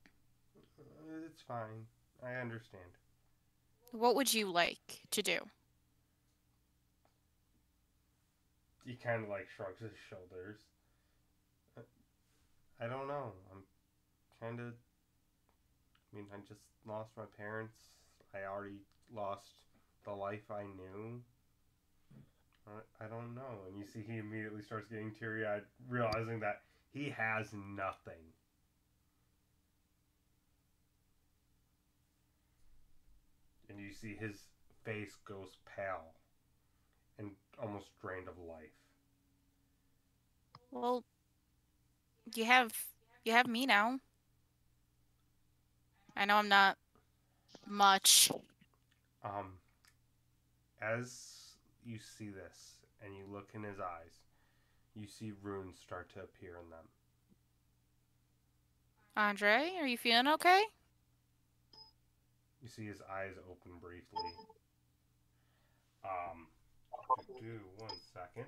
It's fine. I understand. What would you like to do? He kind of like shrugs his shoulders. I don't know. I'm kind of. I mean, I just lost my parents. I already lost the life I knew. I don't know. And you see, he immediately starts getting teary eyed, realizing that he has nothing. And you see his face goes pale and almost drained of life. Well, you have me now. I know I'm not much. As you see this and you look in his eyes, you see runes start to appear in them. Andre, are you feeling okay? You see his eyes open briefly. Do 1 second.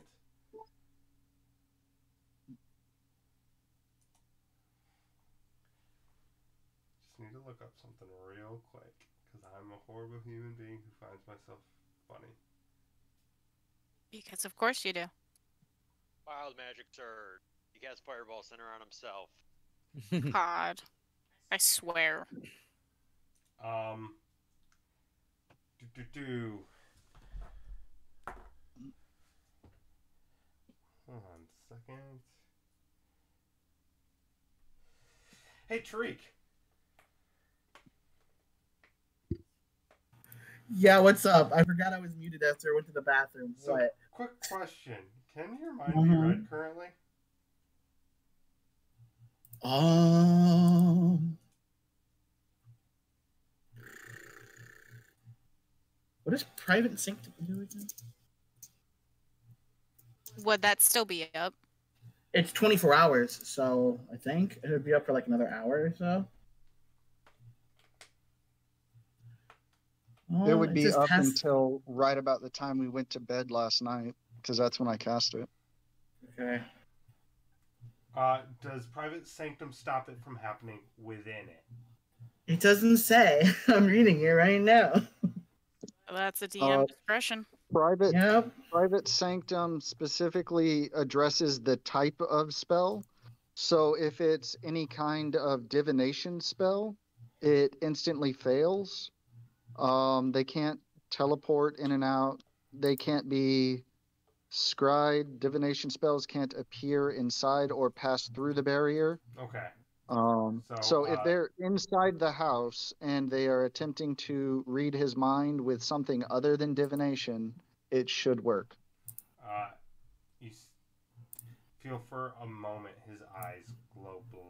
Just need to look up something real quick, because I'm a horrible human being who finds myself funny. Because of course you do. Wild magic surge. He casts Fireball Center on himself. God. I swear. Hold on a second. Hey, Tariq. Yeah, what's up? I forgot I was muted after I went to the bathroom. So, What? quick question. Can your mind be read currently? What does private sanctum do again? Would that still be up? It's 24 hours, so I think it would be up for like another hour or so. It would be up until right about the time we went to bed last night, because that's when I cast it. Okay. Does private sanctum stop it from happening within it? It doesn't say. I'm reading it right now. Well, that's a DM discretion. Private sanctum specifically addresses the type of spell. So if it's any kind of divination spell, it instantly fails. They can't teleport in and out. They can't be scryed. Divination spells can't appear inside or pass through the barrier. Okay. So if they're inside the house and they are attempting to read his mind with something other than divination, it should work. You feel for a moment his eyes glow blue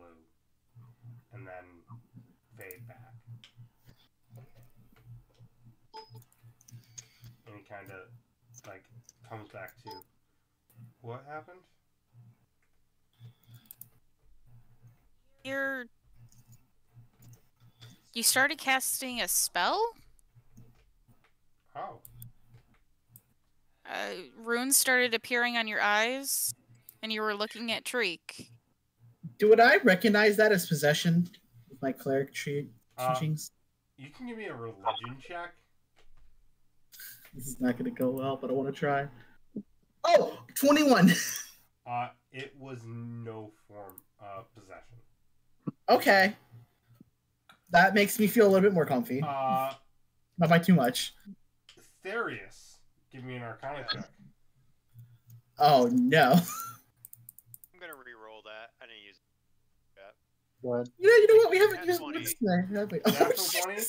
and then fade back. And he kind of like comes back to, what happened? You started casting a spell? Oh. Runes started appearing on your eyes, and you were looking at Tariq. Would I recognize that as possession with my cleric teachings? You can give me a religion check. This is not going to go well, but I want to try. Oh, 21. It was no form of possession. Okay. That makes me feel a little bit more comfy. Not by too much. Therius, give me an Arcana check. Oh, no. I'm going to re-roll that. I didn't use that. What? You know what? We haven't used 20. Natural 20?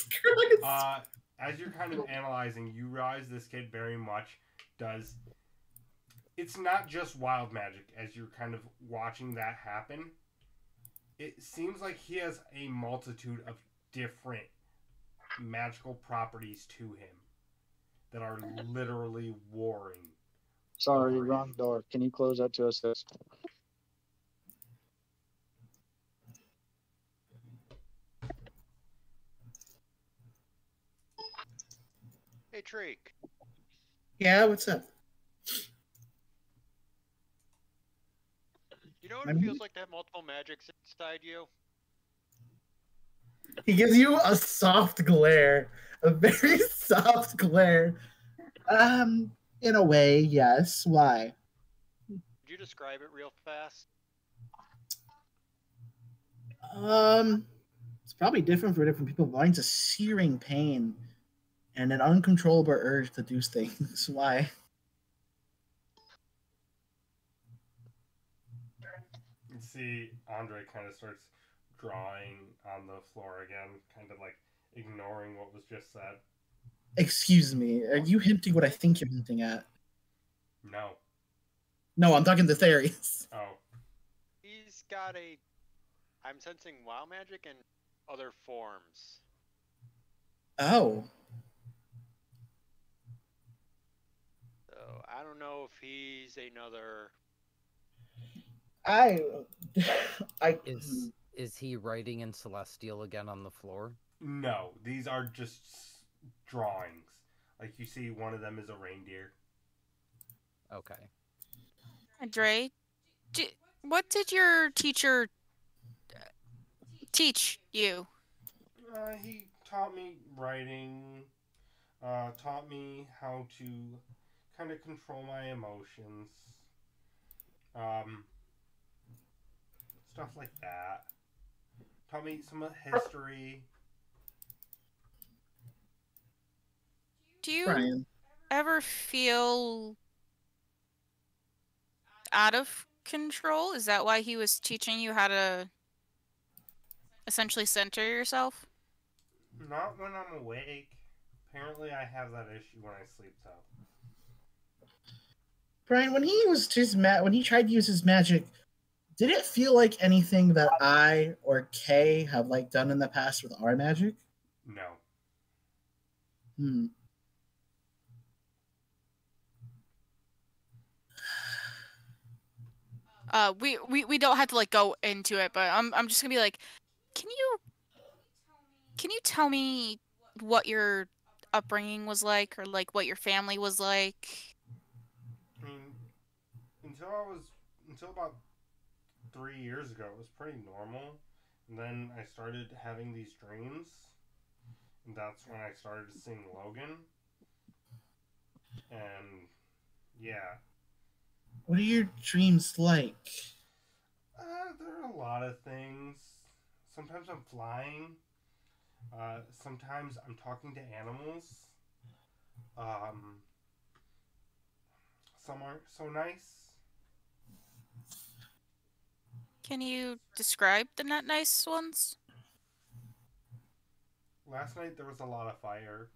As you're kind of analyzing, you realize this kid very much does... It's not just wild magic as you're kind of watching that happen. It seems like he has a multitude of different magical properties to him that are literally warring. Sorry, wrong door. Can you close that to us? Hey, Tariq. Yeah, what's up? You know what it feels like to have multiple magics inside you? He gives you a soft glare. A very soft glare. In a way, yes. Why? Could you describe it real fast? It's probably different for different people. Mine's a searing pain and an uncontrollable urge to do things. Why? You see Andre kind of starts drawing on the floor again, kind of like ignoring what was just said. Excuse me, are you hinting what I think you're hinting at? No. No, I'm talking to Therius. Oh. He's got a... I'm sensing wild magic in other forms. Oh. So, I don't know if he's another... Is he writing in Celestial again on the floor? No, these are just drawings. Like you see, one of them is a reindeer. Okay. Dre, what did your teacher teach you? He taught me writing. Taught me how to kind of control my emotions. Um, Stuff like that. Taught me some history. Do you Brian. ever feel out of control? Is that why he was teaching you how to essentially center yourself? Not when I'm awake. Apparently, I have that issue when I sleep, though. Brian, when he was when he tried to use his magic, did it feel like anything that I or Kay have like done in the past with our magic? No. Hmm. We don't have to like go into it, but I'm just gonna be like, can you tell me what your upbringing was like, or like what your family was like? I mean, until about 3 years ago, it was pretty normal. And then I started having these dreams, and that's when I started seeing Logan. And yeah, What are your dreams like? there are a lot of things. Sometimes I'm flying. Sometimes I'm talking to animals. Um, some aren't so nice. Can you describe the not nice ones? Last night there was a lot of fire.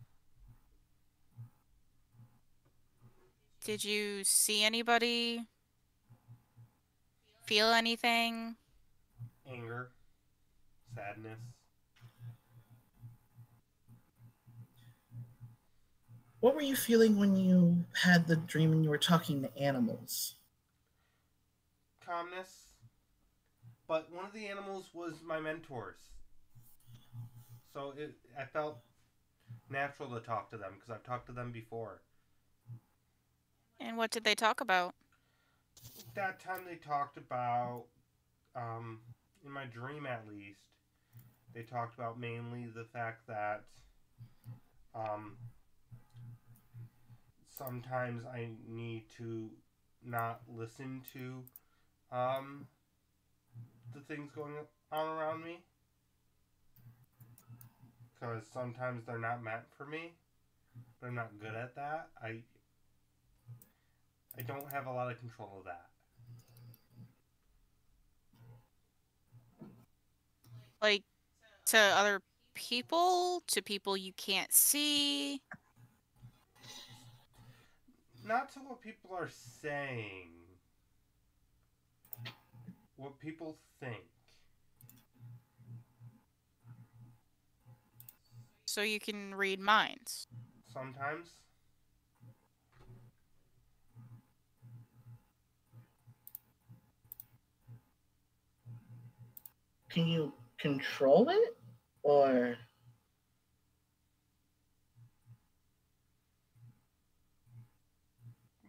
Did you see anybody? Feel anything? Anger, sadness. What were you feeling when you had the dream and you were talking to animals? Calmness. But one of the animals was my mentors. So I felt natural to talk to them because I've talked to them before. And what did they talk about? That time they talked about, in my dream at least, they talked about mainly the fact that um, sometimes I need to not listen to the things going on around me because sometimes they're not meant for me, but I'm not good at that. I don't have a lot of control of that. Like to other people? To people you can't see? Not to what people are saying, what people think. So you can read minds. Sometimes. Can you control it? Or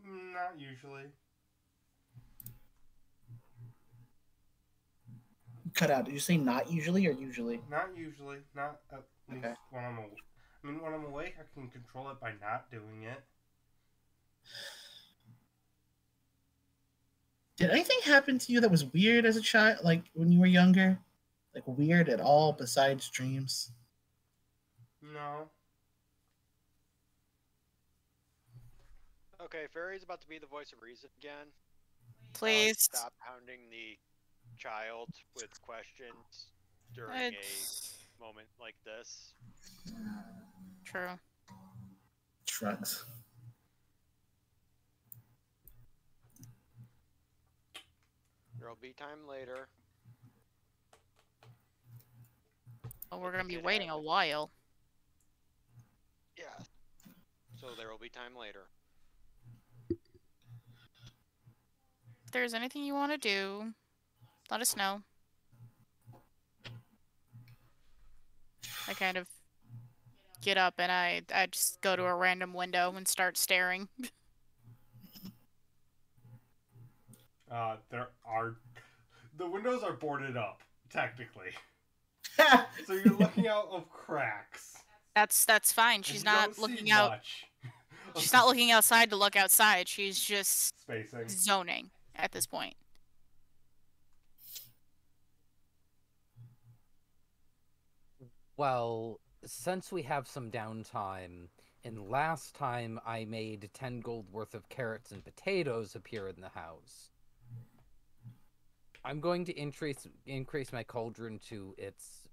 Not usually. cut out? Did you say not usually or usually? Not usually. Not at least Okay. when when I'm awake, I can control it by not doing it. Did anything happen to you that was weird as a child, like when you were younger? Like weird at all besides dreams? No. Okay, Fairy's about to be the voice of reason again. Please. Stop hounding the child with questions during It's a moment like this. true. Shrugs. There'll be time later. Well, we're gonna be Kid waiting a had- while. Yeah. So there will be time later. If there's anything you want to do, let us know. I kind of get up and I just go to a random window and start staring. The windows are boarded up technically, so you're looking out of cracks. That's fine. and She's you not don't see looking out. much of She's the not looking outside to look outside. She's just spacing. zoning at this point. Well, since we have some downtime, and last time I made 10 gold worth of carrots and potatoes appear in the house, I'm going to increase my cauldron to its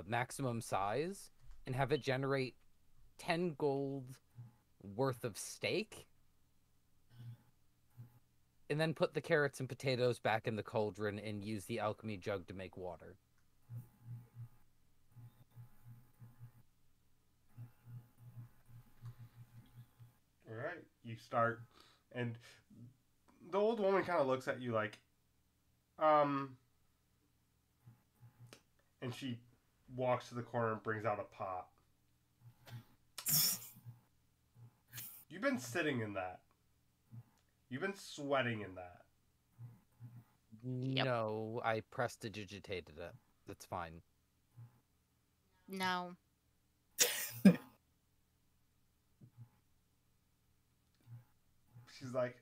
maximum size and have it generate 10 gold worth of steak, and then put the carrots and potatoes back in the cauldron and use the alchemy jug to make water. All right, you start, and the old woman kind of looks at you like, and she walks to the corner and brings out a pot. You've been sitting in that. You've been sweating in that. Yep. No, I prestidigitated it. That's fine. No. She's like,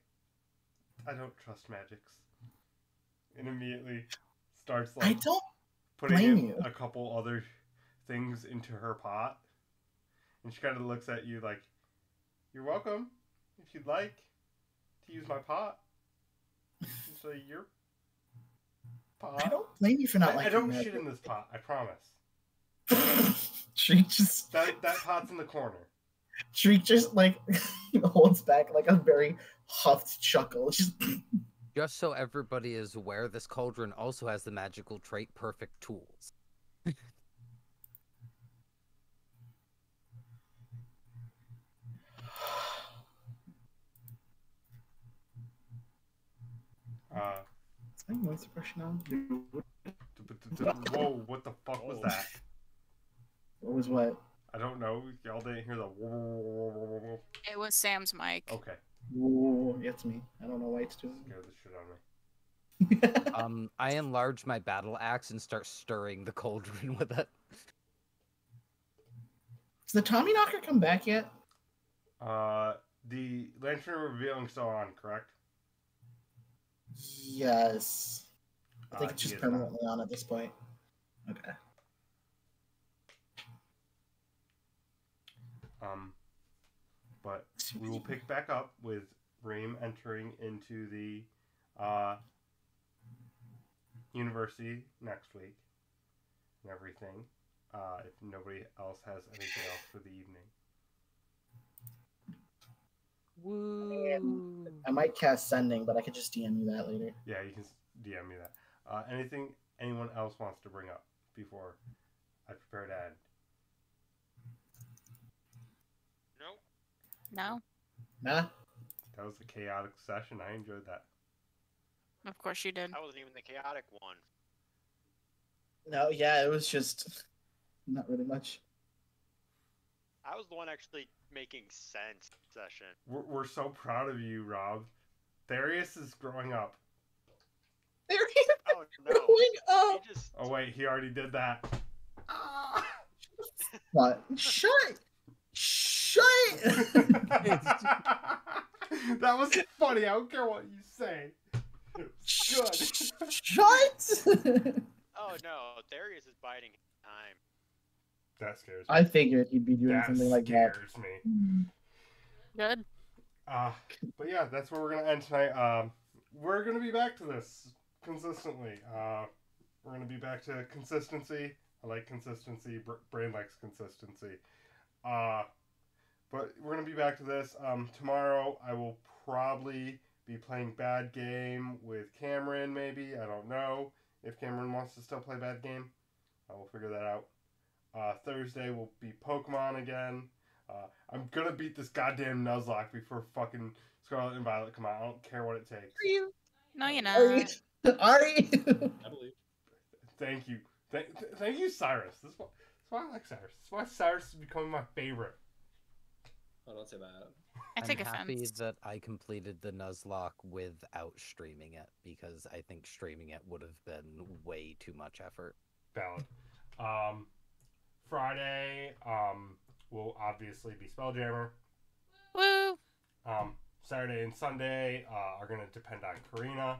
I don't trust magics. And immediately starts I like don't putting blame in you. a couple other things into her pot. And she kind of looks at you like, you're welcome if you'd like to use my pot. So your pot. I don't blame you for not I liking don't that. shit in this pot, I promise. Shriek just That pot's in the corner. Shriek just like holds back like a very huffed chuckle. Just Just so everybody is aware, this cauldron also has the magical trait Perfect Tools. Is my noise suppression on? Whoa, what the fuck was that? What was what? I don't know. Y'all didn't hear the. It was Sam's mic. Okay. Ooh, it's me. I don't know why it's doing Scared the shit out of me. it. I enlarge my battle axe and start stirring the cauldron with it. Has the Tommy Knocker come back yet? The lantern revealing still on, correct? Yes. I think it's He just is not. permanently on at this point. Okay. But we will pick back up with Reem entering into the university next week and everything. If nobody else has anything else for the evening. Woo! I might cast Sending, but I could just DM you that later. Yeah, you can DM me that. Anything anyone else wants to bring up before I prepare to end? Nope. No? Nah. That was a chaotic session. I enjoyed that. Of course you did. I wasn't even the chaotic one. No, yeah, it was just not really much. I was the one actually making sense session. We're so proud of you, Rob. Therius is growing up. There Oh no. growing up. He just Oh wait, he already did that. What? Shut. Shut. That was funny. I don't care what you say. Good. Shut. Oh no, Darius is biding time. That scares me. I figured he'd be doing That something like that. scares me. Good. But yeah, that's where we're gonna end tonight. We're gonna be back to this consistently. We're gonna be back to consistency. I like consistency. Brain likes consistency. But we're gonna be back to this. Tomorrow I will probably be playing Bad Game with Cameron. Maybe, I don't know if Cameron wants to still play Bad Game. I will figure that out. Thursday will be Pokemon again. I'm gonna beat this goddamn Nuzlocke before fucking Scarlet and Violet come out. I don't care what it takes. Are you? No, you're Are you? not. Are you? I believe. Thank you. Thank you, Cyrus. This why I like Cyrus. That's why Cyrus is becoming my favorite. Oh, don't say that. I take I'm happy offense. that I completed the Nuzlocke without streaming it, because I think streaming it would have been way too much effort. Valid. Friday, will obviously be Spelljammer. Woo! Saturday and Sunday are going to depend on Karina,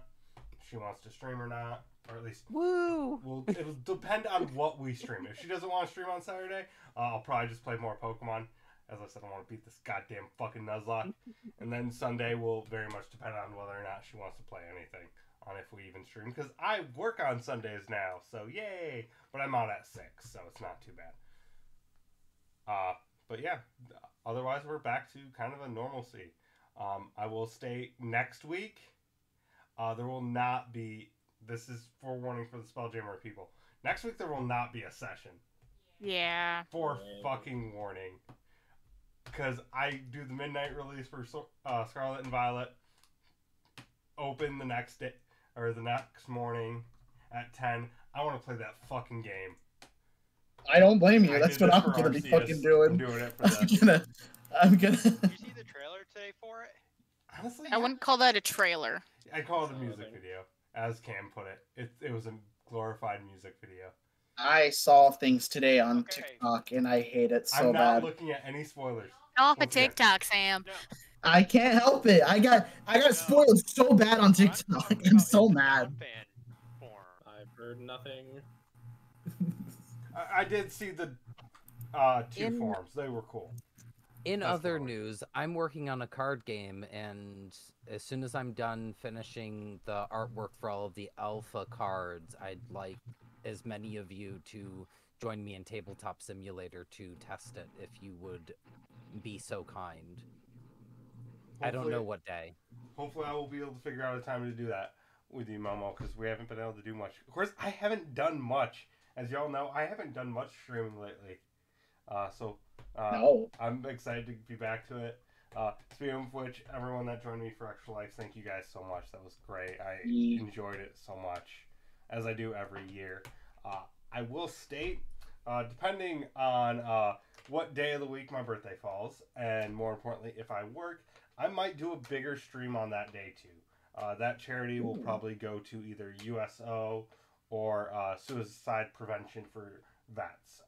if she wants to stream or not, or at least Woo! it'll depend on what we stream. If she doesn't want to stream on Saturday, I'll probably just play more Pokemon. As I said, I want to beat this goddamn fucking Nuzlocke. And then Sunday will very much depend on whether or not she wants to play anything, on if we even stream. Because I work on Sundays now, so yay! But I'm out at 6, so it's not too bad. But yeah, otherwise we're back to kind of a normalcy. I will state next week, there will not be, this is forewarning for the Spelljammer people, next week there will not be a session. Yeah. Fucking warning. Because I do the midnight release for Scarlet and Violet, open the next day, or the next morning at 10. I want to play that fucking game. I don't blame you. I That's did what this I'm for gonna be Arceus. fucking doing. I'm doing it for this. I'm gonna. Did you see the trailer today for it? Honestly, I wouldn't call that a trailer. I call it a music video, as Cam put it. It was a glorified music video. I saw things today on Okay. TikTok and I hate it so I'm not bad. looking at any spoilers. Off a Once again. TikTok, Sam. No. I can't help it. I got spoiled so bad on TikTok. I'm so mad. Fan form. I've heard nothing. I did see the two forms. They were cool. In That's other not what- news, I'm working on a card game, and as soon as I'm done finishing the artwork for all of the alpha cards, I'd like as many of you to join me in Tabletop Simulator to test it, if you would be so kind. I don't know what day. Hopefully I will be able to figure out a time to do that with you, Momo, because we haven't been able to do much. Of course, I haven't done much. As y'all know, I haven't done much streaming lately. No. I'm excited to be back to it. Speaking of which, everyone that joined me for Extra Life, thank you guys so much. That was great. I enjoyed it so much, as I do every year. I will state, depending on what day of the week my birthday falls, and more importantly, if I work, I might do a bigger stream on that day too. That charity will probably go to either USO or suicide prevention for vets.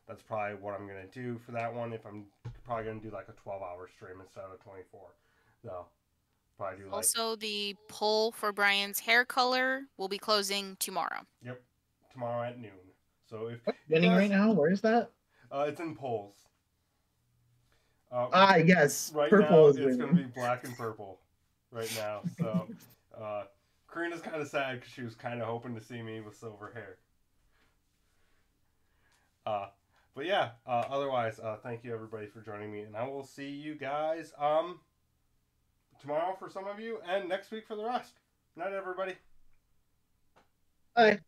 That's probably what I'm going to do for that one. If I'm probably going to do like a 12-hour stream instead of 24. So, probably do like... Also, the poll for Brian's hair color will be closing tomorrow. Yep, tomorrow at noon. So if What's you winning guys- right now? Where is that? It's in polls. Yes. Right Purple now, is it's winning. going to be black and purple. Right now, so Karina's kind of sad because she was kind of hoping to see me with silver hair. But yeah, otherwise, thank you everybody for joining me, and I will see you guys tomorrow for some of you, and next week for the rest. Good night, everybody. Bye.